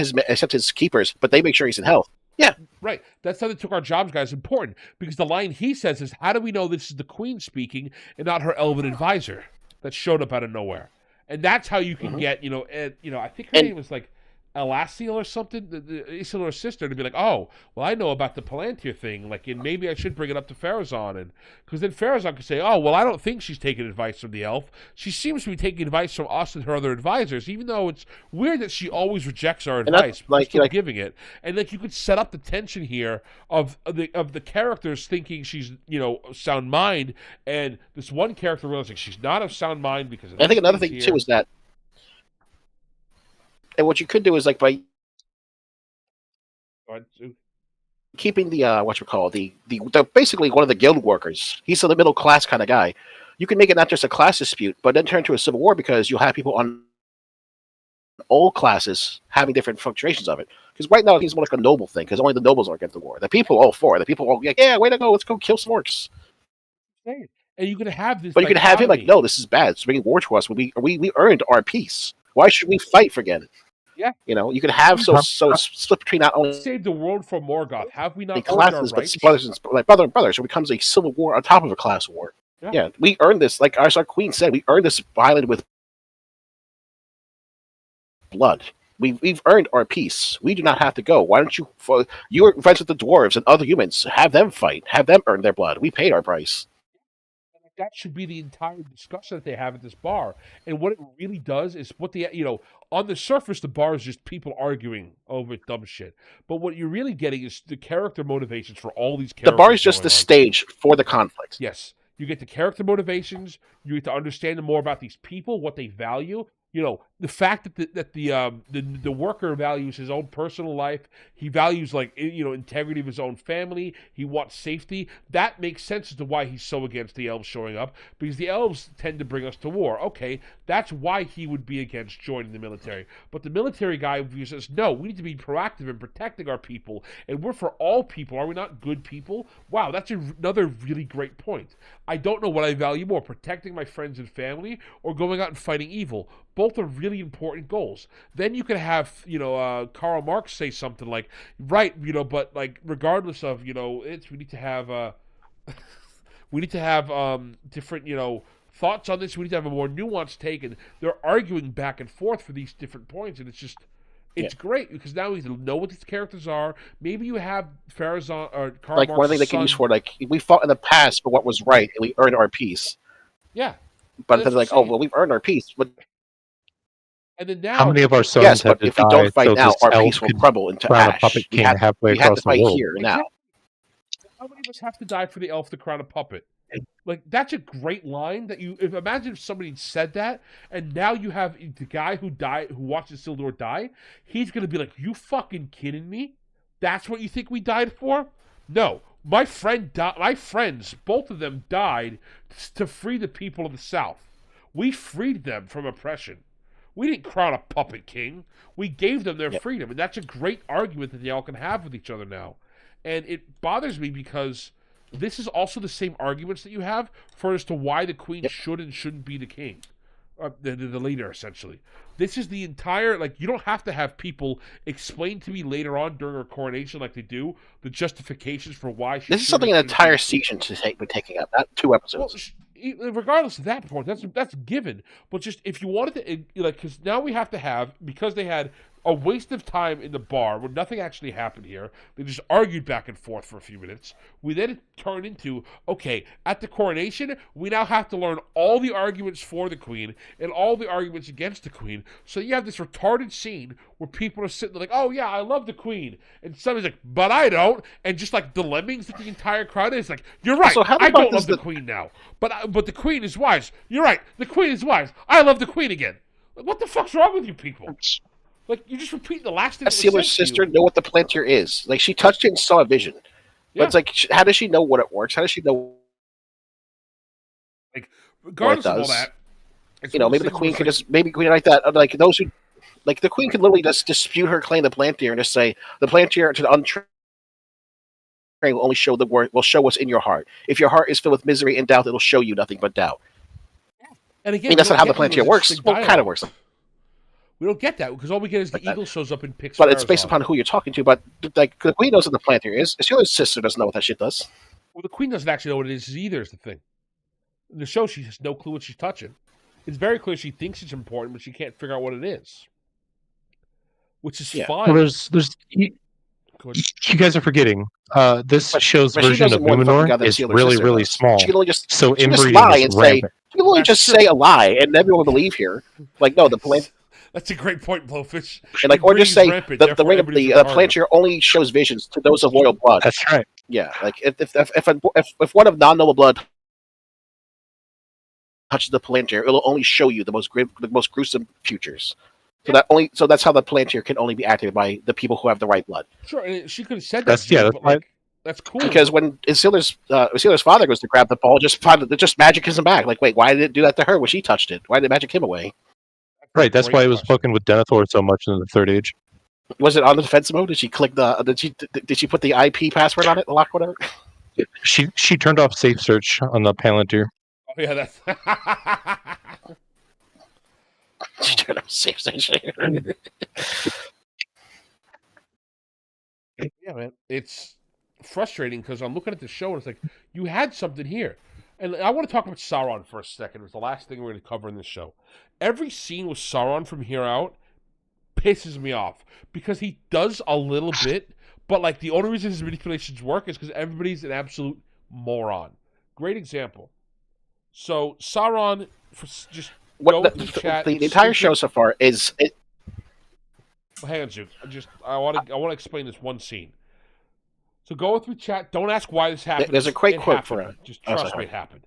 his keepers. But they make sure he's in health. Yeah. Right. That's how they took our jobs, guys. Important because the line he says is, "How do we know this is the queen speaking and not her elven advisor that showed up out of nowhere?" And that's how you can get, I think her name was like Elastiel or something, Isildur's sister, to be like, oh, well, I know about the Palantir thing, like, and maybe I should bring it up to Pharazôn, and because then Pharazôn could say, oh, well, I don't think she's taking advice from the elf. She seems to be taking advice from us and her other advisors, even though it's weird that she always rejects our advice, but still giving it. And like, you could set up the tension here of the characters thinking she's, sound mind, and this one character realizing she's not of sound mind because of I think another thing too is that. And what you could do is like by keeping the the basically one of the guild workers. He's the middle class kind of guy. You can make it not just a class dispute, but then turn into a civil war because you'll have people on all classes having different fluctuations of it. Because right now it seems more like a noble thing because only the nobles are against the war. The people all for it. The people all yeah, way to go, let's go kill some orcs. And you could have this, but you could have him like, no, this is bad. It's bringing war to us when we earned our peace. Why should we fight for again? Yeah, you could have so split between not only save the world from Morgoth. Have we not classes, but brothers like brother and brother? So it becomes a civil war on top of a class war. Yeah, we earned this. Like our queen said, we earned this island with blood. We've earned our peace. We do not have to go. Why don't you? You're friends with the dwarves and other humans. Have them fight. Have them earn their blood. We paid our price. That should be the entire discussion that they have at this bar. And what it really does is what on the surface, the bar is just people arguing over dumb shit. But what you're really getting is the character motivations for all these characters. The bar is just the stage for the conflict. Yes. You get the character motivations. You get to understand more about these people, what they value. The fact that the worker values his own personal life, he values integrity of his own family, he wants safety. That makes sense as to why he's so against the elves showing up, because the elves tend to bring us to war. Okay, that's why he would be against joining the military. But the military guy views us, no, we need to be proactive in protecting our people, and we're for all people. Are we not good people? Wow, that's another really great point. I don't know what I value more, protecting my friends and family or going out and fighting evil. Both are really important goals. Then you could have, Karl Marx say something like, right, but like regardless of, we need to have different, thoughts on this. We need to have a more nuanced take, and they're arguing back and forth for these different points, and it's great because now we know what these characters are. Maybe you have Pharazôn or Karl Marx's one thing they can use for we fought in the past for what was right and we earned our peace. Yeah, but they're like, oh well, we've earned our peace, but. And then now, how many of our sons have to if we don't fight now, our peace will crumble into ash. Puppet king we have to fight here now. How many of us have to die for the elf to crown a puppet? Like, that's a great line that imagine if somebody said that, and now you have the guy who watched Isildur die. He's gonna be like, "You fucking kidding me? That's what you think we died for?" No, my friends, both of them died to free the people of the South. We freed them from oppression. We didn't crown a puppet king. We gave them their freedom. And that's a great argument that they all can have with each other now. And it bothers me because this is also the same arguments that you have for as to why the queen should and shouldn't be the king. The leader, essentially. This is the entire, you don't have to have people explain to me later on during her coronation like they do, the justifications for why she This is something an entire season to be taking up, not 2 episodes. Well, regardless of that point, that's given. But just if you wanted to, because now we have to have, because they had a waste of time in the bar where nothing actually happened here. They just argued back and forth for a few minutes. We then turned into, okay, at the coronation, we now have to learn all the arguments for the queen and all the arguments against the queen. So you have this retarded scene where people are sitting there like, oh yeah, I love the queen. And somebody's like, but I don't. And just like the lemmings that the entire crowd is like, you're right, so I don't love the queen now. But the queen is wise. You're right, the queen is wise. I love the queen again. Like, what the fuck's wrong with you people? Like, you just repeat the last thing. Sealer's sister know what the Palantir is. Like, she touched it and saw a vision. But it's like, how does she know what it works? How does she know? Like, regardless of all that, maybe the queen could just like that. Like those who, like the queen could literally just dispute her claim the Palantir and just say the Palantir to the untrained will only show will show what's in your heart. If your heart is filled with misery and doubt, it'll show you nothing but doubt. And again, that's not how the Palantir works. Well, it kind of works. We don't get that because all we get is the eagle shows up and picks. But it's based upon who you're talking to. But like the queen knows what the Palantir is. Sealer's sister doesn't know what that shit does. Well, the queen doesn't actually know what it is either. Is the thing. In the show, she has no clue what she's touching. It's very clear she thinks it's important, but she can't figure out what it is. which is Yeah. fine. Well, you guys are forgetting. This show's But she version knows of it more than fucking Numenor goddamn is Sealer's really, sister really does. small. She can only just So she can just inbreeding lie is and say rampant. she can only That's just true. say a lie and everyone will believe here. Like no, the plant That's a great point, Blowfish. and like or just say the ring of the Palantir only shows visions to those of royal blood. That's right. Yeah, like if one of non-noble blood touches the Palantir, it'll only show you the most gruesome futures. So that's how the Palantir can only be activated by the people who have the right blood. Sure, and she could have said that. That's cool. Because when Isildur's father goes to grab the ball, just magic him back. Like, wait, why did it do that to her when she touched it? Why did it magic him away? Right, that's why it was fucking with Denethor so much in the Third Age. Was it on the defense mode? Did she click did she put the IP password on it, the lock, whatever? She turned off safe search on the Palantir. Oh yeah, that's. She turned off safe search. Yeah, man, it's frustrating because I'm looking at the show and it's like you had something here, and I want to talk about Sauron for a second. It was the last thing we're going to cover in this show. Every scene with Sauron from here out pisses me off because he does a little bit, but like the only reason his manipulations work is because everybody's an absolute moron. Great example. So Sauron, just go to chat. The entire show so far is. Hang on, Zook. I want to explain this one scene. So go through chat. Don't ask why this happened. There's a great quote happened. for it. Just trust me, it happened.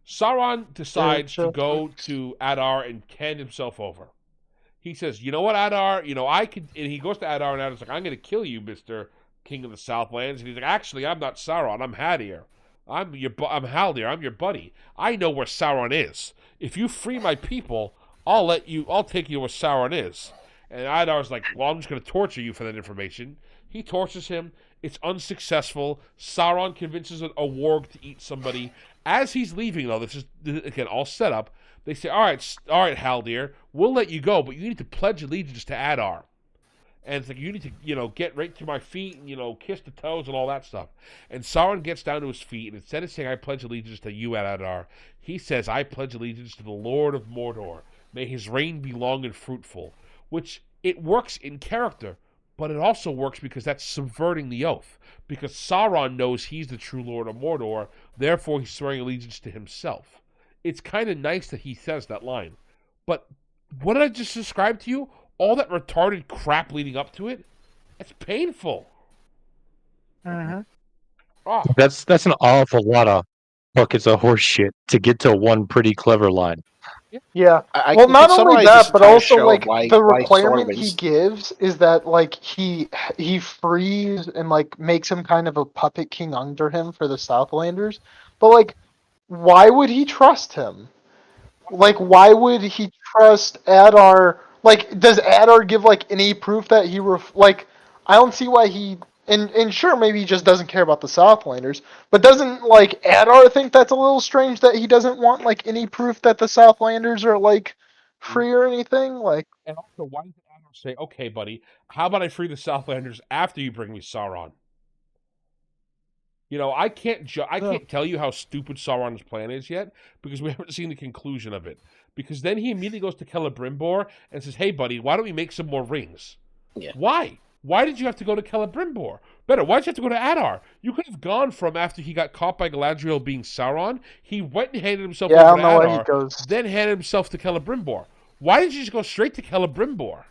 Sauron decides to go to Adar and hand himself over. He says, "You know what, Adar? You know I could." And he goes to Adar, and Adar's like, "I'm going to kill you, Mister King of the Southlands." And he's like, "Actually, I'm not Sauron. I'm Hadir. I'm Haldir. I'm your buddy. I know where Sauron is. If you free my people, I'll take you where Sauron is." And Adar's like, "Well, I'm just going to torture you for that information." He tortures him. It's unsuccessful. Sauron convinces a warg to eat somebody. As he's leaving, though, this is, again, all set up. They say, all right, Haldir, we'll let you go, but you need to pledge allegiance to Adar. And it's like, you need to, get right to my feet and, kiss the toes and all that stuff. And Sauron gets down to his feet, and instead of saying, I pledge allegiance to you, Adar, he says, I pledge allegiance to the Lord of Mordor. May his reign be long and fruitful. Which, it works in character, but it also works because that's subverting the oath. Because Sauron knows he's the true Lord of Mordor, therefore he's swearing allegiance to himself. It's kind of nice that he says that line. But what did I just describe to you? All that retarded crap leading up to it, it's painful. Mm-hmm. Oh. That's an awful lot of buckets of horse shit to get to one pretty clever line. Yeah. Well, not only that, but also like the requirement he gives is that like he frees and like makes him kind of a puppet king under him for the Southlanders. But like, why would he trust him? Like, why would he trust Adar? Like, does Adar give like any proof that he I don't see why he. And sure, maybe he just doesn't care about the Southlanders, but doesn't, like, Adar think that's a little strange that he doesn't want, like, any proof that the Southlanders are, like, free or anything? Like, and also, why does Adar say, okay, buddy, how about I free the Southlanders after you bring me Sauron? I can't tell you how stupid Sauron's plan is yet, because we haven't seen the conclusion of it. Because then he immediately goes to Celebrimbor and says, hey, buddy, why don't we make some more rings? Yeah. Why? Why did you have to go to Celebrimbor? Better, why did you have to go to Adar? You could have gone from after he got caught by Galadriel being Sauron. He went and handed himself over to Adar, then handed himself to Celebrimbor. Why did you just go straight to Celebrimbor?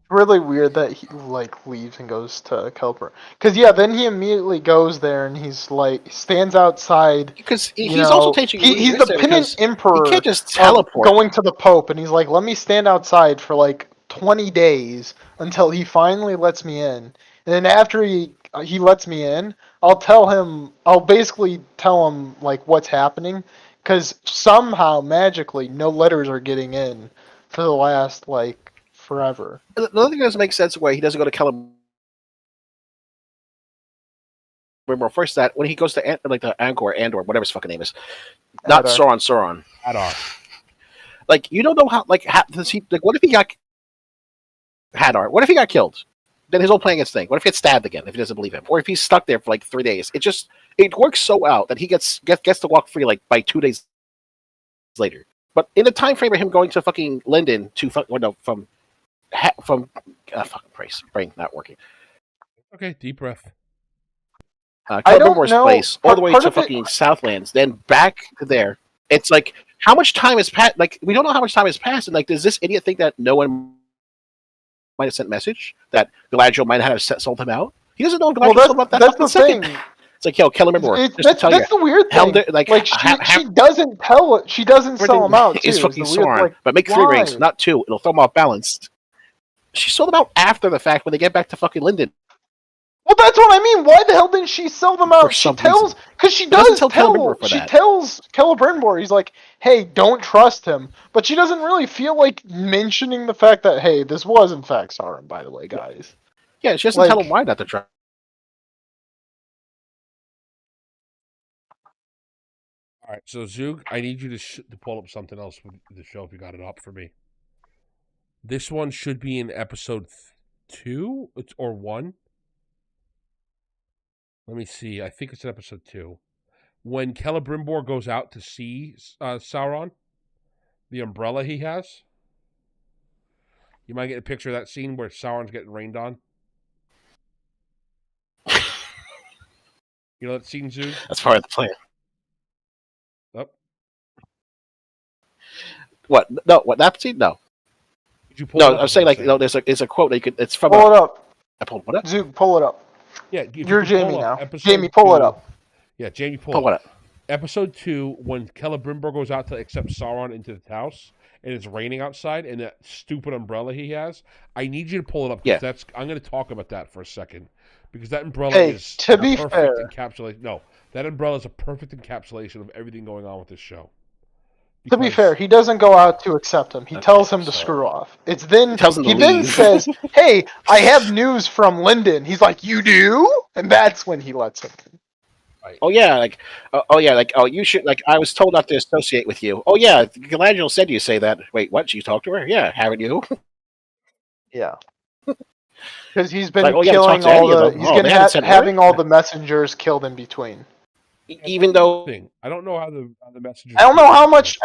Really weird that he like leaves and goes to Celebrimbor. Because then he immediately goes there and he's like stands outside. Because he's also teaching. He's the penitent emperor. He can't just teleport. Going to the Pope, and he's like, "Let me stand outside for like 20 days until he finally lets me in." And then after he lets me in, I'll basically tell him like what's happening, because somehow magically no letters are getting in for the last like forever. The other thing that doesn't make sense why he doesn't go to Celebrimbor first, that when he goes to the Andor, whatever his fucking name is, not Sauron. Adar. Like, you don't know how does he, like, what if he got Hadar? What if he got killed? Then his whole plan gets thing. What if he gets stabbed again if he doesn't believe him? Or if he's stuck there for like 3 days? It works so out that he gets to walk free like by 2 days later. But in the time frame of him going to fucking Linden from from fucking price brain not working. Okay, deep breath. Kellenberg's place all the way to fucking Southlands, then back to there. It's like how much time has passed? Like we don't know how much time has passed, and like does this idiot think that no one might have sent a message that Galadriel might have sold him out? He doesn't know Galadriel sold him out that fucking second. It's like, yo, Kellenberg. That's the weird thing. She doesn't tell. She doesn't sell him out. Too. Is fucking Sauron, but make 3 rings, not 2. It'll throw them off balance. She sold them out after the fact when they get back to fucking Linden. Well, that's what I mean. Why the hell didn't she sell them out? She tells because she does tell. She tells Celebrimbor, he's like, "Hey, don't trust him." But she doesn't really feel like mentioning the fact that, hey, this was in fact Sauron, by the way, guys. Yeah, she doesn't tell him why not to trust. All right, so Zug, I need you to pull up something else with the show if you got it up for me. This one should be in episode 2 or 1. Let me see. I think it's in episode 2. When Celebrimbor goes out to see Sauron, the umbrella he has. You might get a picture of that scene where Sauron's getting rained on. You know that scene, Zug? That's part of the plan. Yep. What? No, what that scene? No. Did you pull it up? I was saying there's a quote that you could. It's from. Pull it up. I pulled what up? Zug, pull it up. Yeah, you're Jamie now. Jamie, pull it up. Yeah, Jamie, pull it up. Episode 2, when Celebrimbor goes out to accept Sauron into the house, and it's raining outside, and that stupid umbrella he has. I need you to pull it up. Yeah. I'm going to talk about that for a second, because that umbrella is to be fair. Encapsulation. No, that umbrella is a perfect encapsulation of everything going on with this show. To be fair, he doesn't go out to accept him. He tells him to screw off. It's then he then says, "Hey, I have news from Linden." He's like, "You do?" And that's when he lets him in. Right. Oh yeah, you should I was told not to associate with you. Oh yeah, Galadriel said you say that. Wait, what? You talked to her? Yeah, haven't you? Yeah. Because he's been killing all the. He's been having all the messengers killed in between. Even though I don't know how the messengers. I don't know how much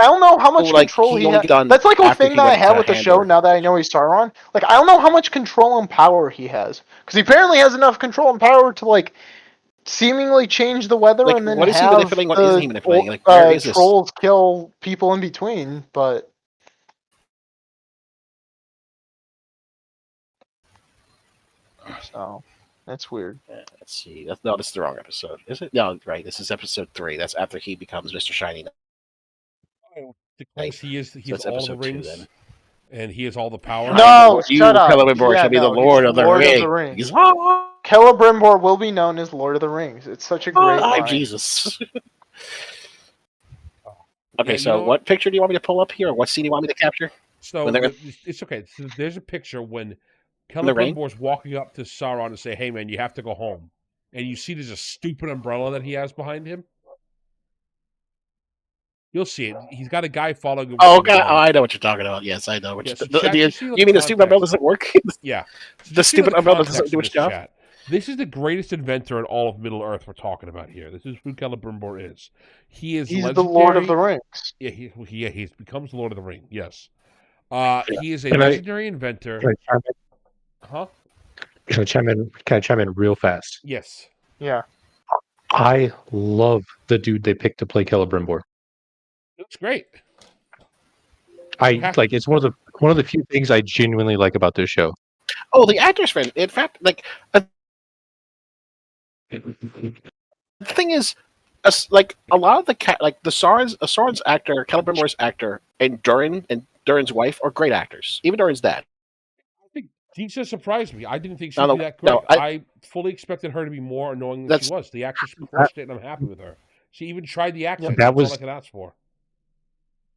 control he has. That's like a thing that I have with the show. Now that I know he's Sauron, like I don't know how much control and power he has, because he apparently has enough control and power to seemingly change the weather and then what have he what isn't he manipulating? Where is trolls kill people in between, but. So, that's weird. Let's see. No, this is the wrong episode. Is it? No, right. This is episode 3. That's after he becomes Mr. Shiny. Because he has all the rings, 2, and he has all the power. No, shut up. Celebrimbor shall be the Lord of the Rings. Celebrimbor will be known as Lord of the Rings. It's such a great line. Jesus. Okay, so what picture do you want me to pull up here? Or what scene do you want me to capture? So it's okay. So there's a picture when Celebrimbor's walking up to Sauron and say, "Hey man, you have to go home," and you see there's a stupid umbrella that he has behind him. You'll see it. He's got a guy following him. Oh God! Oh, I know what you're talking about. Yes, I know. You mean the stupid umbrella doesn't work? Yeah, the stupid umbrella doesn't do its job. Chat. This is the greatest inventor in all of Middle Earth we're talking about here. This is who Celebrimbor is. He's the Lord of the Rings. Yeah, he becomes the Lord of the Ring. Yes. He is a legendary inventor. Can I chime in real fast? Yes. Yeah. I love the dude they picked to play Celebrimbor. That's great. It's one of the few things I genuinely like about this show. Oh, the actor's friend. In fact, the thing is, a lot of the Sauron's actor, Celebrimbor's actor, and Durin's wife are great actors. Even Durin's dad. I think Deisha surprised me. I didn't think she'd be that great. I fully expected her to be more annoying than she was. The actress crushed it, and I'm happy with her. She even tried the accent. That's all I could ask for.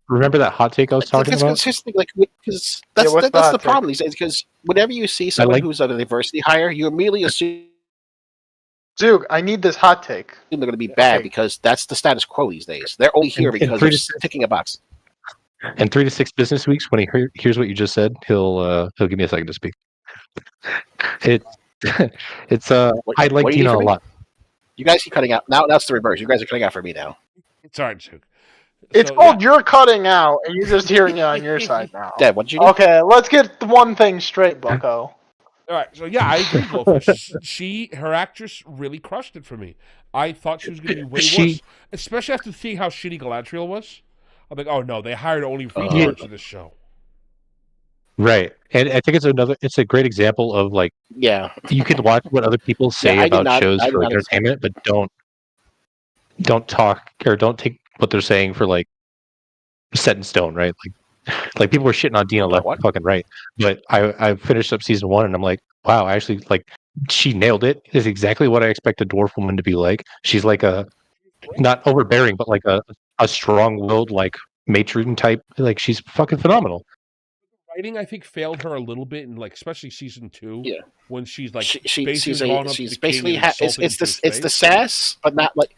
Remember that hot take I was talking about? Because that's the problem these days. Because whenever you see someone who's a diversity hire, you immediately assume. Dude, I need this hot take. They're going to be bad because that's the status quo these days. They're only here because they're ticking a box. In 3 to 6 business weeks, when he hears what you just said, he'll give me a second to speak. I like Dina a lot. You guys keep cutting out. Now it's the reverse. You guys are cutting out for me now. It's all right, Duke. It's called You're Cutting Out, and you're just hearing it on your side now. Dad, what'd you do? Okay, let's get one thing straight, Bucko. All right, so yeah, I agree, Blowfish. Her actress really crushed it for me. I thought she was going to be way worse, especially after seeing how shitty Galadriel was. I'm like, oh no, they hired only retards for this show. Right, and I think it's a great example of like, you can watch what other people say about shows for like, entertainment, but don't talk or don't take what they're saying for like set in stone, right? Like people were shitting on Dina left fucking right, but I finished up season 1 and I'm like, wow, actually, like she nailed it. It's exactly what I expect a dwarf woman to be like. She's like a not overbearing, but like a strong-willed like matron type. Like she's fucking phenomenal. Writing, I think, failed her a little bit in like especially season 2. Yeah, when she's like she's basically it's the sass, but not like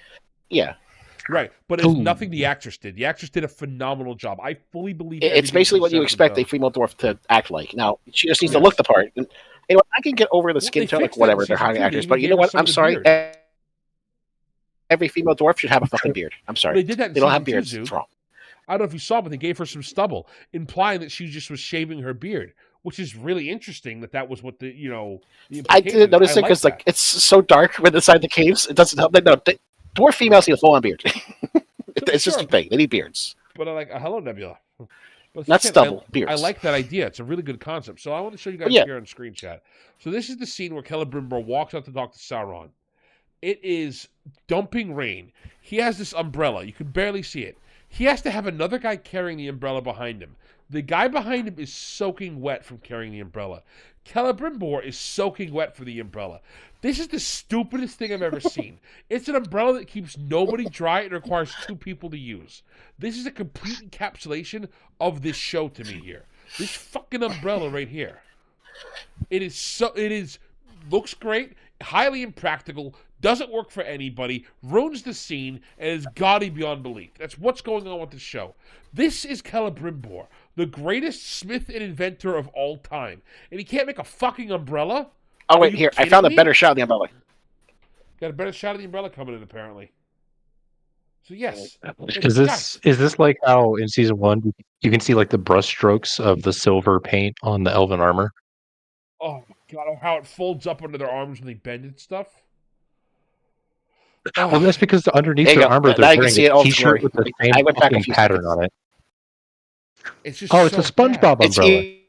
right. But it's nothing the actress did. The actress did a phenomenal job. I fully believe it's basically what you expect a female dwarf to act like. Now she just needs to look the part. And, you know, I can get over the skin tone, like whatever they're hiring actors, but you know what? I'm sorry. Every female dwarf should have a fucking beard. I'm sorry. They did that. They don't have beards. It's wrong. I don't know if you saw, but they gave her some stubble, implying that she just was shaving her beard, which is really interesting. That was what the I didn't notice it because like it's so dark when inside the caves. It doesn't help. No, dwarf females need a full-on beard. It's just a thing. They need beards. But I like hello Nebula. Not stubble, beards. I like that idea. It's a really good concept. So I want to show you guys here on screen chat. So this is the scene where Celebrimbor walks out to talk to Sauron. It is dumping rain. He has this umbrella. You can barely see it. He has to have another guy carrying the umbrella behind him. The guy behind him is soaking wet from carrying the umbrella. Celebrimbor is soaking wet for the umbrella. This is the stupidest thing I've ever seen. It's an umbrella that keeps nobody dry and requires 2 people to use. This is a complete encapsulation of this show to me here. This fucking umbrella right here. Looks great, highly impractical, doesn't work for anybody, ruins the scene, and is gaudy beyond belief. That's what's going on with the show. This is Celebrimbor, the greatest smith and inventor of all time. And he can't make a fucking umbrella? Oh, wait, here. I found a better shot of the umbrella. Got a better shot of the umbrella coming in, apparently. So, yes. Is this like how in season 1 you can see like the brush strokes of the silver paint on the elven armor? Oh, my God. Oh, how it folds up under their arms when they bend and stuff. Oh. Well, that's because underneath their armor they're wearing a t-shirt with the same fucking pattern on it. It's just it's a SpongeBob umbrella. Here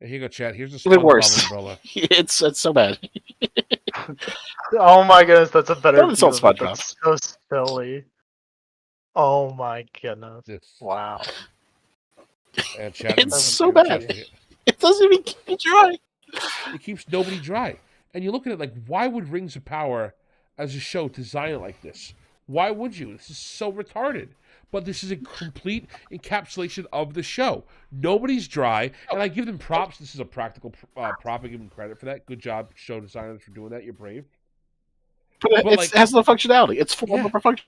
you go, chat. Here's the SpongeBob umbrella. It's so bad. Oh my goodness, that's a better. That's SpongeBob. That's so silly. Oh my goodness! Wow. And chat, it's so bad. It doesn't even keep you dry. It keeps nobody dry. And you look at it like, why would Rings of Power, as a show, design it like this? Why would you? This is so retarded. But this is a complete encapsulation of the show. Nobody's dry, and I give them props. This is a practical prop. I give them credit for that. Good job, show designers, for doing that. You're brave. But it has no functionality. It's full of function.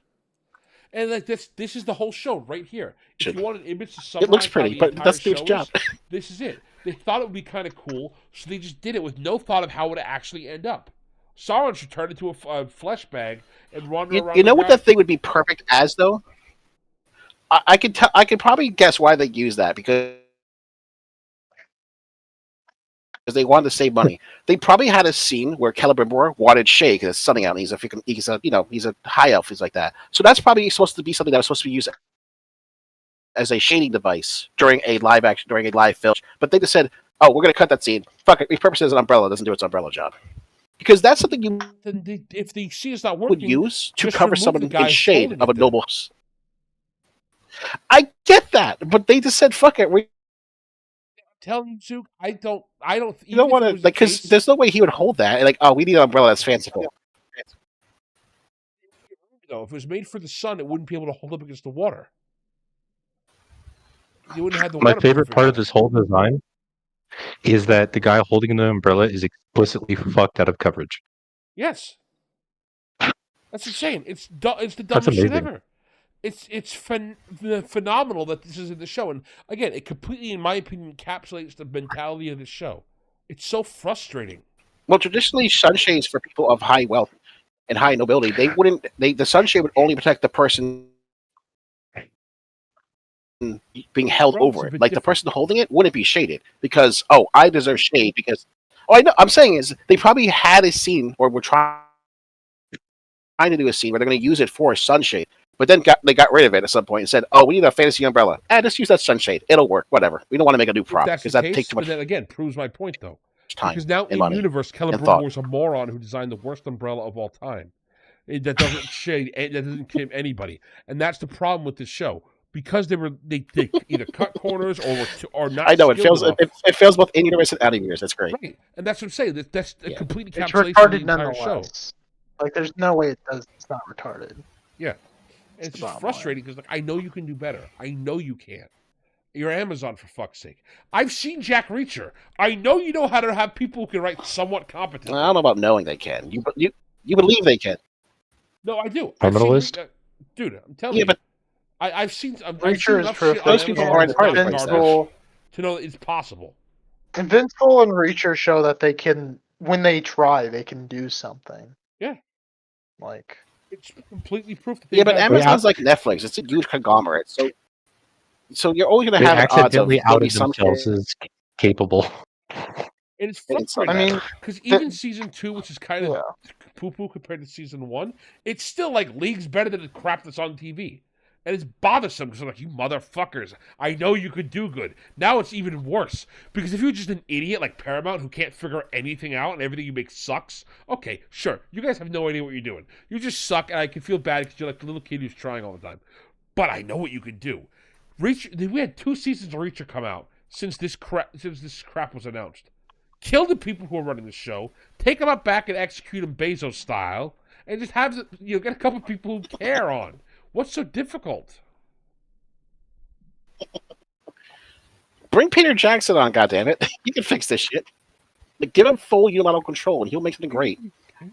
And like this is the whole show right here. If you want an image to summarize, it looks pretty, but that's the job. This is it. They thought it would be kind of cool, so they just did it with no thought of how it would actually end up. Sauron should turn into a flesh bag and wander around. You know what that thing would be perfect as, though? I could probably guess why they use that, because they wanted to save money. They probably had a scene where Celebrimbor wanted shade because it's sunny out, and he's a high elf, he's like that. So that's probably supposed to be something that was supposed to be used as a shading device during a live film. But they just said, "Oh, we're going to cut that scene. Fuck it. Repurpose it as an umbrella. It doesn't do its umbrella job." Because that's something you if the scene is not working, would use to cover someone in shade of a noble house. I get that, but they just said, "Fuck it." I'm telling you, Zook, I don't. You don't want to, like, because there's no way he would hold that. And like, oh, we need an umbrella that's fanciful. No, if it was made for the sun, it wouldn't be able to hold up against the water. You wouldn't have the. My favorite part of this whole design is that the guy holding the umbrella is explicitly fucked out of coverage. Yes, that's insane. It's the dumbest shit ever. It's phenomenal that this is in the show, and again, it completely, in my opinion, encapsulates the mentality of the show. It's so frustrating. Well, traditionally, sunshades for people of high wealth and high nobility, the sunshade would only protect the person being held Rope's over a it. bit Like the different. person holding it wouldn't be shaded because I deserve shade because I know. I'm saying is they probably had a scene or were trying to do a scene where they're going to use it for sunshade, but then they got rid of it at some point and said, "Oh, we need a fantasy umbrella. Just use that sunshade. It'll work. Whatever. We don't want to make a new prop That's because the that case, takes too but much then again proves my point though. time Because now and in money universe, and Kelly thought. Broomore is a moron who designed the worst umbrella of all time. That doesn't shade, that doesn't claim anybody, and that's the problem with this show. Because they either cut corners or not. I know it skilled fails. enough. It fails both in universe and out of universe. That's great. Right, and that's what I'm saying. That's a Yeah. complete It's encapsulation of the retarded entire show. nonetheless. Like, there's no way it's not retarded. Yeah, and it's the just bottom frustrating because I know you can do better. I know you can. You're Amazon, for fuck's sake. I've seen Jack Reacher. I know you know how to have people who can write somewhat competently. I don't know about knowing they can. You believe they can. No, I do. Criminalist? Dude, I'm telling you. But I've seen Reacher is enough proof shit those on people Amazon aren't that's part of not the garbage Invincible, to know that it's possible. Invincible and Reacher show that they can, when they try, they can do something. Yeah. Like, It's completely proof that Yeah, but have Amazon's like Netflix. It's a huge conglomerate. So you're always going They to have an odds of accidentally there'll be outed some themselves shit. as capable. And it's It's like frustrating. I mean, because even season 2, which is kind of yeah. poo-poo compared to season 1, it's still like leagues better than the crap that's on TV. And it's bothersome because I'm like, you motherfuckers, I know you could do good. Now it's even worse. Because if you're just an idiot like Paramount who can't figure anything out and everything you make sucks, okay, sure, you guys have no idea what you're doing. You just suck, and I can feel bad because you're like the little kid who's trying all the time. But I know what you can do. Reacher, we had 2 seasons of Reacher come out since this crap was announced. Kill the people who are running the show, take them up back and execute them Bezos style, and just have get a couple people who care on. What's so difficult? Bring Peter Jackson on, goddammit. He can fix this shit. Like, give him full unilateral control, and he'll make something great. You have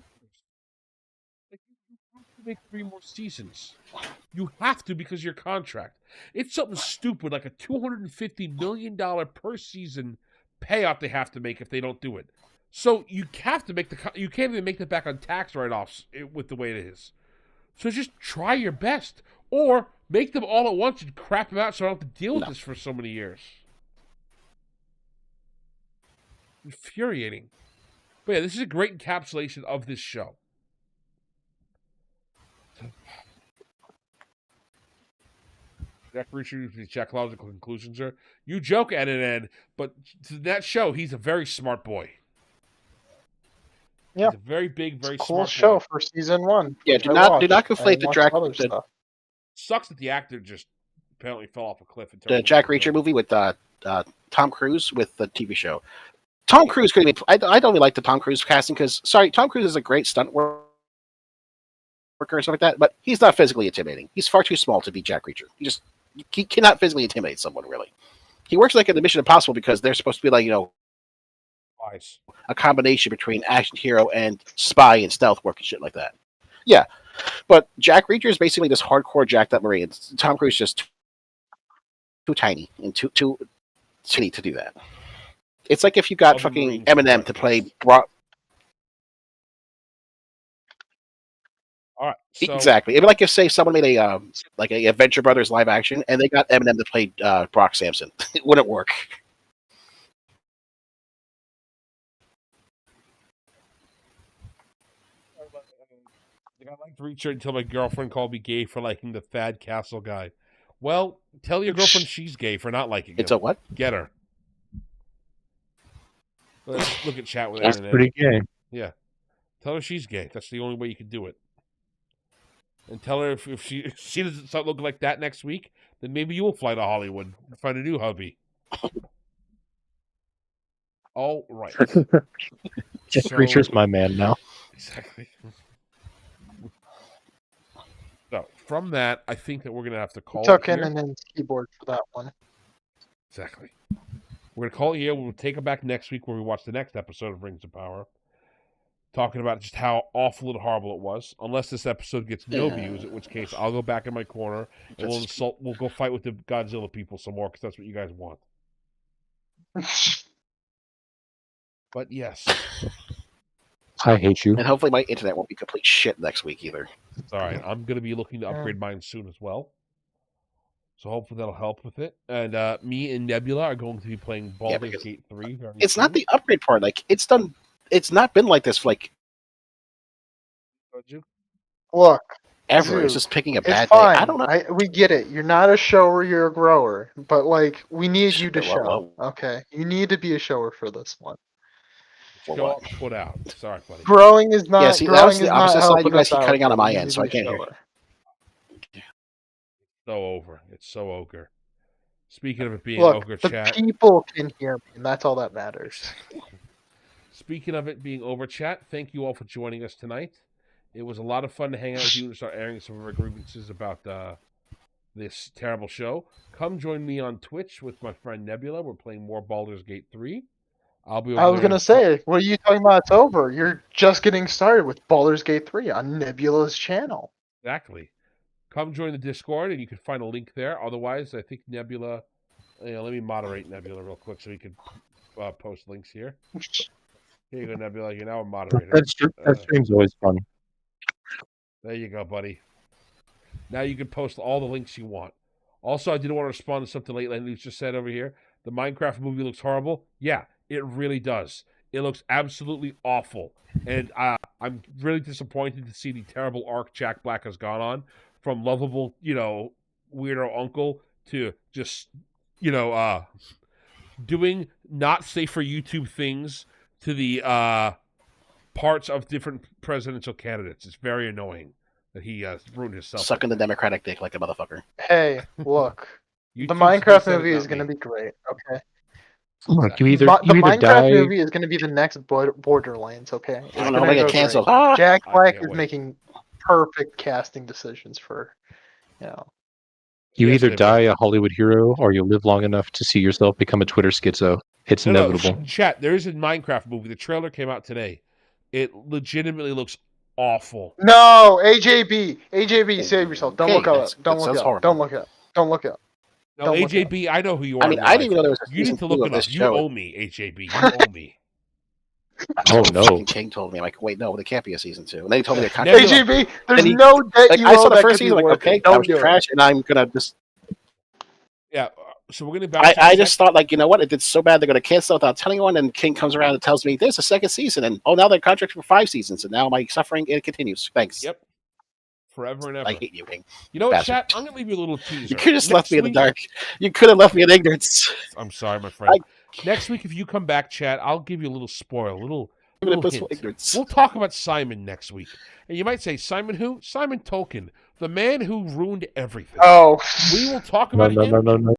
to make 3 more seasons. You have to because of your contract. It's something stupid like a $250 million per season payout they have to make if they don't do it. So you have to make you can't even make that back on tax write-offs with the way it is. So just try your best, or make them all at once and crap them out so I don't have to deal with this for so many years. Infuriating. But yeah, this is a great encapsulation of this show. Jack Reacher, the psychological conclusions are. You joke, Ed, but to that show, he's a very smart boy. Yeah. He's a very big, very cool smart show boy. for season 1. Yeah, do not conflate the Sucks that the actor just apparently fell off a cliff. The Jack Reacher movie with Tom Cruise with the TV show. Tom Cruise could be. I don't really like the Tom Cruise casting because, Tom Cruise is a great stunt worker and stuff like that, but he's not physically intimidating. He's far too small to be Jack Reacher. He cannot physically intimidate someone, really. He works like in the Mission Impossible because they're supposed to be like, Spies. A combination between action hero and spy and stealth work and shit like that. Yeah, but Jack Reacher is basically this hardcore jacked up Marine. Tom Cruise is just too tiny and too skinny to do that. It's like if you got fucking Eminem to play Brock. All right, so... Exactly. It'd be like if, say, someone made a Adventure Brothers live action and they got Eminem to play Brock Sampson. It wouldn't work. I liked Reacher until my girlfriend called me gay for liking the Thad Castle guy. Well, tell your girlfriend she's gay for not liking him. It's a what? Get her. Let's look at chat with That's Internet. pretty gay. Yeah. Tell her she's gay. That's the only way you can do it. And tell her if she doesn't start looking like that next week, then maybe you will fly to Hollywood and find a new hubby. All right. Jack Reacher's my man now. Exactly. So, from that, I think that we're going to have to call it Took here. in an in keyboard for that one. Exactly. We're going to call it here. We'll take it back next week where we watch the next episode of Rings of Power. Talking about just how awful and horrible it was. Unless this episode gets no views, in which case I'll go back in my corner and we'll go fight with the Godzilla people some more because that's what you guys want. But yes. I hate you. And hopefully my internet won't be complete shit next week either. It's all right. I'm going to be looking to upgrade mine soon as well. So hopefully that'll help with it. And me and Nebula are going to be playing Baldur's Gate 3. It's not the upgrade part. Like it's done. It's not been like this for like Look, ever. Dude, it's just picking a it's bad fine. day. I don't know. We get it. You're not a shower. You're a grower. But like, we need you to Whoa, show. whoa. Okay, you need to be a shower for this one. For Show what? up, put out. Sorry, buddy. Growing is not. Yeah, see, that growing was the is not opposite side. helping You guys us keep out, cutting out on but my you end, need so to I be a can't hear. shower. So over. It's so ogre. Speaking of it being Look, ogre the chat. people can hear me, and that's all that matters. Speaking of it being over chat, thank you all for joining us tonight. It was a lot of fun to hang out with you and start airing some of our grievances about this terrible show. Come join me on Twitch with my friend Nebula. We're playing more Baldur's Gate 3. I'll be over I was there gonna say, what are you talking about? It's over. You're just getting started with Baldur's Gate 3 on Nebula's channel. Exactly. Come join the Discord, and you can find a link there. Otherwise, I think Nebula... let me moderate Nebula real quick so we can post links here. Here you go, Nebula. You're now a moderator. That stream's always fun. There you go, buddy. Now you can post all the links you want. Also, I did want to respond to something Late News just said over here. The Minecraft movie looks horrible. Yeah, it really does. It looks absolutely awful. And I'm really disappointed to see the terrible arc Jack Black has gone on. From lovable, weirdo uncle to just, doing not safe for YouTube things to the parts of different presidential candidates. It's very annoying that he ruined himself. Sucking the Democratic dick like a motherfucker. Hey, look. The YouTube Minecraft said it, movie not is going to me. be great, okay? Look, you The either Minecraft die. movie is going to be the next Borderlands, okay? It's I don't gonna know. They go get canceled. great. Ah! Jack I Black can't is wait. making perfect casting decisions for, You Yes, either they die will. a Hollywood hero or you live long enough to see yourself become a Twitter schizo. It's No, inevitable. chat, there is a Minecraft movie. The trailer came out today. It legitimately looks awful. No, AJB, save yourself. Don't Okay, look up. that's- Don't that look sounds up. horrible. Don't look up. Don't look up. No, Don't look it AJB, I know who you are. I mean, in I real didn't even know there was life. a You need season to 2 look of it up. this You show. owe me, AJB. You owe me. Oh no! Fucking King told me, I'm like, wait, no, there can't be a season 2. And then he told me the Yeah. contract. AJB, there's And he- no debt Like, you I owe saw the that first could be season, like, worth okay, it. that Don't was do trash, and I'm gonna just. Yeah, so we're going to bounce. I just thought, like, you know what? It did so bad they're gonna cancel it without telling anyone. And King comes around and tells me there's a second season, and now they're contracted for 5 seasons, and now my suffering it continues. Thanks. Yep. Forever and ever. I hate you, King. You know what, Bastard. chat? I'm going to leave you a little teaser. You could have just left Next me in the week- dark. You could have left me in ignorance. I'm sorry, my friend. Next week, if you come back, chat, I'll give you a little spoil, a little Blissful hint. ignorance. We'll talk about Simon next week. And you might say, Simon who? Simon Tolkien, the man who ruined everything. Oh. We will talk No, about no, him no, no, no.